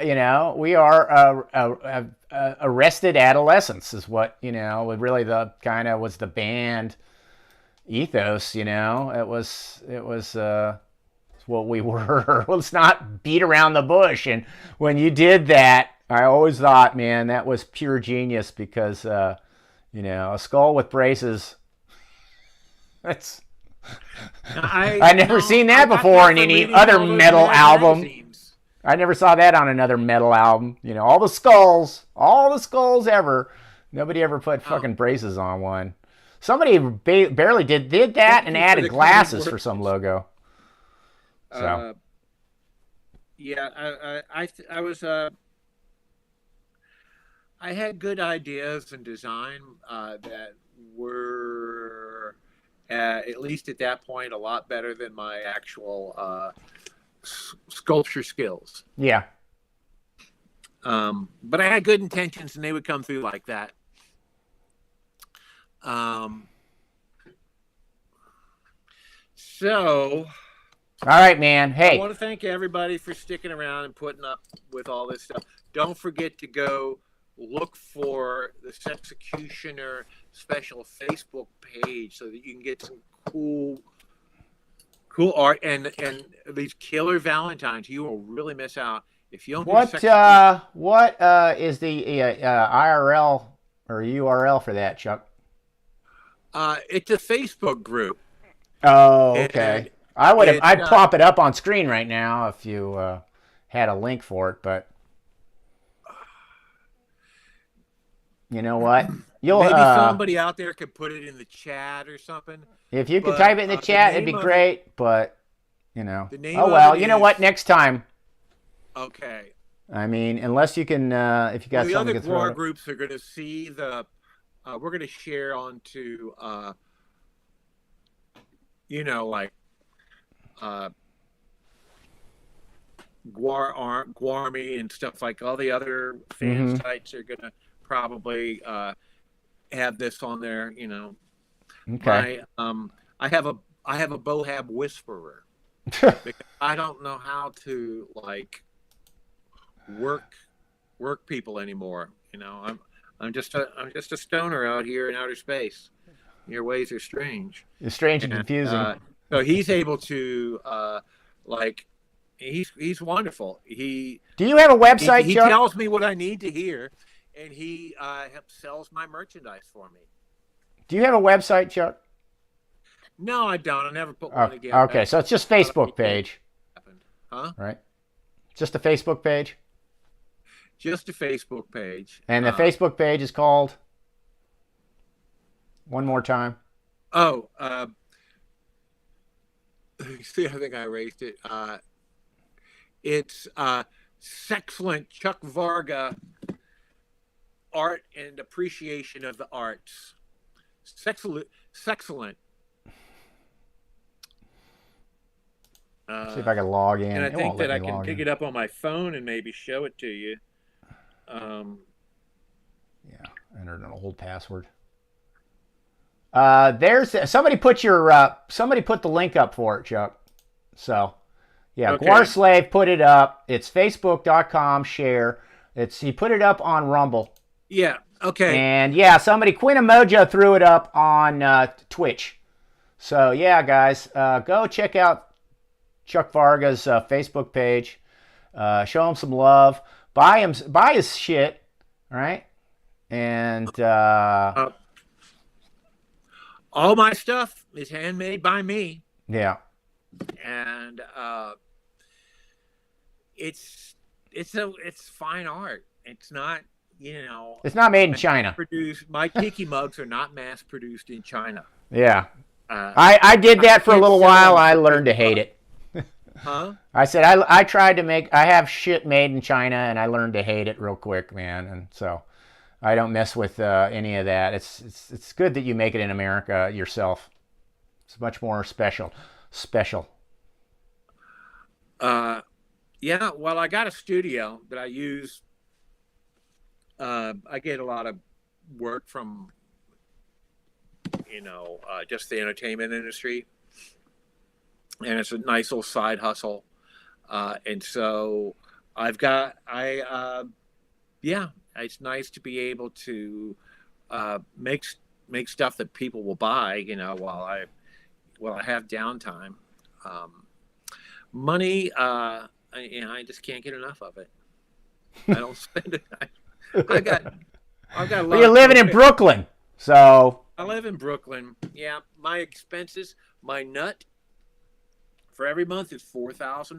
arrested adolescents is what really the kind of was the band ethos. It was what we were. Let's not beat around the bush. And when you did that, I always thought, man, that was pure genius because, a skull with braces. That's. I never seen that before in any other metal album. Magazines. I never saw that on another metal album. All the skulls ever. Nobody ever put fucking braces on one. Somebody barely did that and added glasses for some logo. So. I was. I had good ideas and design that were, at least at that point, a lot better than my actual sculpture skills. Yeah. But I had good intentions, and they would come through like that. So. All right, man. Hey. I want to thank everybody for sticking around and putting up with all this stuff. Don't forget to go look for the Sexecutioner special Facebook page so that you can get some cool art and these killer Valentines. You will really miss out if you don't. What is the IRL or URL for that, Chuck? It's a Facebook group. Oh, okay. I'd pop it up on screen right now if you had a link for it, but you know what? Maybe somebody out there could put it in the chat or something. If you could type it in the chat, it'd be great. But the name oh well. You know what? Next time. Okay. I mean, unless you can, if you got the something other to throw. GWAR groups are going to see the. We're going to share onto, GWARmy and stuff like all the other fan sites are going to probably have this on there. Okay. I have a Bohab Whisperer because I don't know how to work people anymore. I'm just a stoner out here in outer space. Your ways are strange. It's strange and confusing. So he's able to he's wonderful. Do you have a website, he Chuck? tells me what I need to hear, and he sells my merchandise for me. Do you have a website, Chuck? No, I don't. I never put one together. Okay, so it's just Facebook page. Huh? Right. Just a Facebook page? Just a Facebook page. And the Facebook page is called? One more time. Oh, see, I think I erased it. It's sexcellent Chuck Varga art and appreciation of the arts. Sexcellent. See if I can log in. And I It think won't let that I me can log pick in. it up on my phone and maybe show it to you. Yeah, entered an old password. There's somebody put the link up for it, Chuck. So, yeah, Okay. GWAR Slave put it up. It's facebook.com/share. He put it up on Rumble. Yeah. Okay. And yeah, Quinn Mojo threw it up on Twitch. So yeah, guys, go check out Chuck Varga's Facebook page. Show him some love. Buy his shit, right? And all my stuff is handmade by me, yeah, and it's fine art. It's not, it's not made in China. My tiki mugs are not mass produced in China. Yeah, I did that for a little while. I learned to hate it. Huh? I said I tried to make. I have shit made in China, and I learned to hate it real quick, man. And so I don't mess with any of that. It's good that you make it in America yourself. It's much more special. Yeah. Well, I got a studio that I use. I get a lot of work from, just the entertainment industry, and it's a nice little side hustle. And so it's nice to be able to make stuff that people will buy, while I have downtime. Money, I just can't get enough of it. I don't spend it. I've got a lot. But you're living in Brooklyn, so I live in Brooklyn. Yeah, my expenses, my nut for every month is $4,000.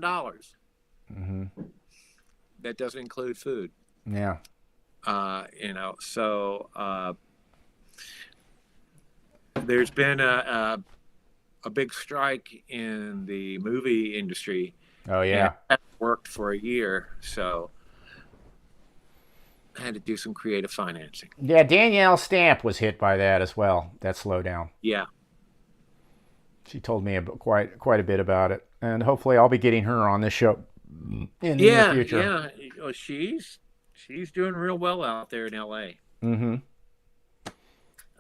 Mm-hmm. That doesn't include food. Yeah. So there's been a big strike in the movie industry. Oh yeah. I worked for a year, so I had to do some creative financing. Yeah, Danielle Stamp was hit by that as well. That slowdown. Yeah. She told me quite a bit about it, and hopefully I'll be getting her on this show in the near future. Yeah. Well, she's doing real well out there in LA. Mm-hmm.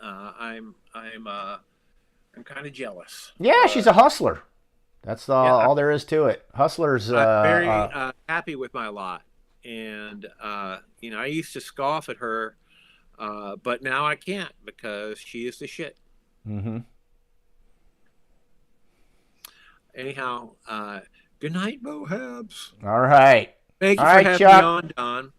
I'm kind of jealous. Yeah, she's a hustler. That's all there is to it. Hustlers. I'm very happy with my lot, and I used to scoff at her, but now I can't because she is the shit. Mm-hmm. Anyhow, good night, Mohabs. All right. Thank you all for right, having Chuck. me on, Don.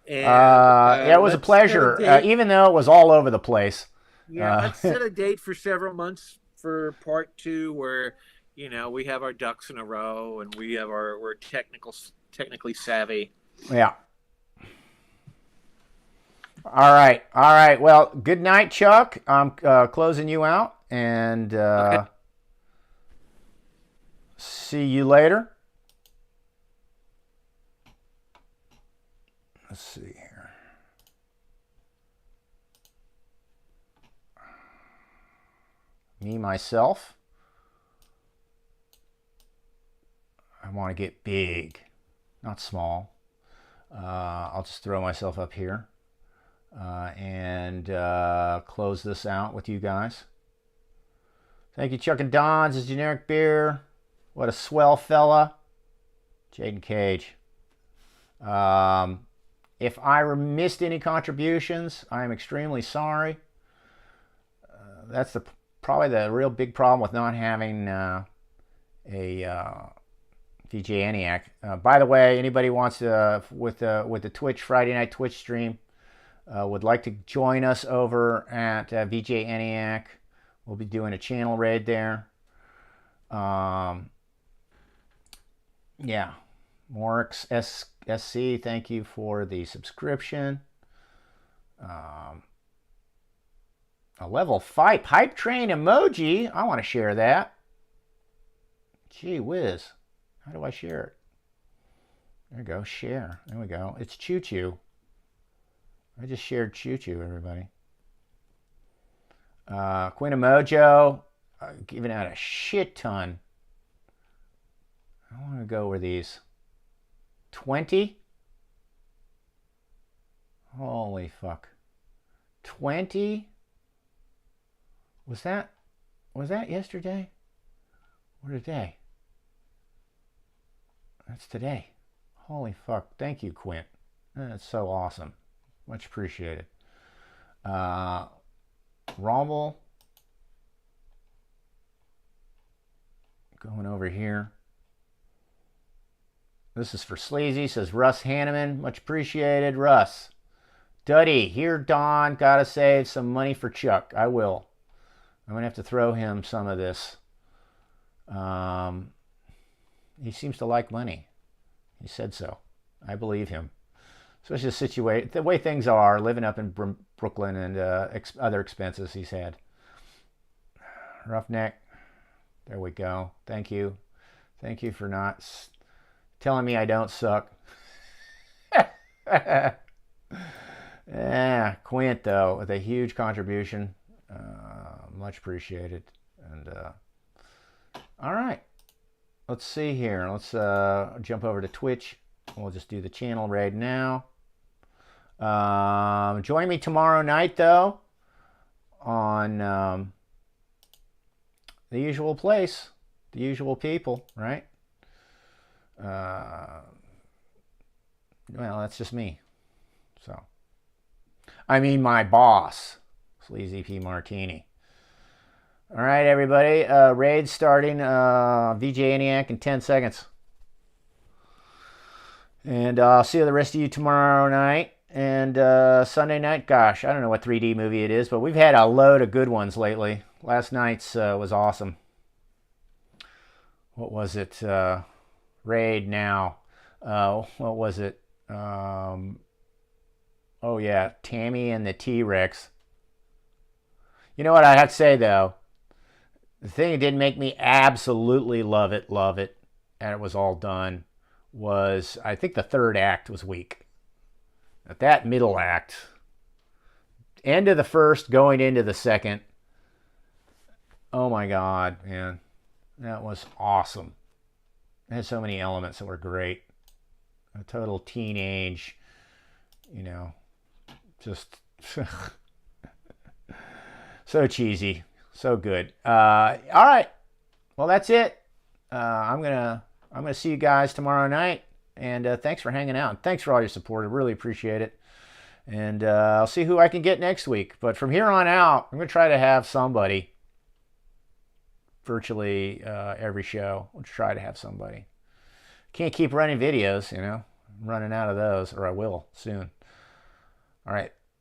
And, yeah, it was a pleasure, even though it was all over the place. Yeah, let's set a date for several months for part 2, where we have our ducks in a row and we're technically savvy. Yeah. All right. Well, good night, Chuck. I'm closing you out, and Okay. See you later. Let's see here. Me, myself. I want to get big, not small. I'll just throw myself up here and close this out with you guys. Thank you, Chuck and Don's. His generic beer. What a swell fella. Jaden Cage. If I missed any contributions, I am extremely sorry. That's probably the real big problem with not having a VJ ENIAC. By the way, anybody wants to with the Twitch Friday night Twitch stream would like to join us over at VJ ENIAC. We'll be doing a channel raid there. Yeah, Morix SC, thank you for the subscription. A level 5 hype train emoji. I want to share that. Gee whiz. How do I share it? There we go. Share. There we go. It's Choo Choo. I just shared Choo Choo, everybody. Queen of Mojo. Giving out a shit ton. I want to go with these. 20? Holy fuck. 20? Was that yesterday? Or today? That's today. Holy fuck. Thank you, Quint. That's so awesome. Much appreciated. Rommel. Going over here. This is for Sleazy, says Russ Hanneman. Much appreciated, Russ. Duddy, here, Don. Gotta save some money for Chuck. I will. I'm going to have to throw him some of this. He seems to like money. He said so. I believe him. Especially the way things are, living up in Brooklyn and other expenses he's had. Roughneck. There we go. Thank you. Thank you for not telling me I don't suck. Yeah, Quint, though, with a huge contribution. Much appreciated. And all right. Let's see here. Let's jump over to Twitch. We'll just do the channel raid now. Join me tomorrow night, though, on the usual place, the usual people, right? Well, that's just me. So, I mean, my boss, Sleazy P. Martini. All right, everybody. Raid starting. VJ ENIAC in 10 seconds. And I'll see the rest of you tomorrow night. And Sunday night, gosh, I don't know what 3D movie it is, but we've had a load of good ones lately. Last night's was awesome. What was it? Raid now. What was it? Oh, yeah, Tammy and the T-Rex. You know what I have to say, though? The thing that didn't make me absolutely love it, and it was all done, was I think the third act was weak. At that middle act, end of the first, going into the second, oh my God, man. That was awesome. It had so many elements that were great. A total teenage, just so cheesy. So good. All right. Well, that's it. I'm gonna see you guys tomorrow night. And thanks for hanging out. And thanks for all your support. I really appreciate it. And I'll see who I can get next week. But from here on out, I'm going to try to have somebody virtually every show. We'll try to have somebody. Can't keep running videos, I'm running out of those, or I will soon. All right.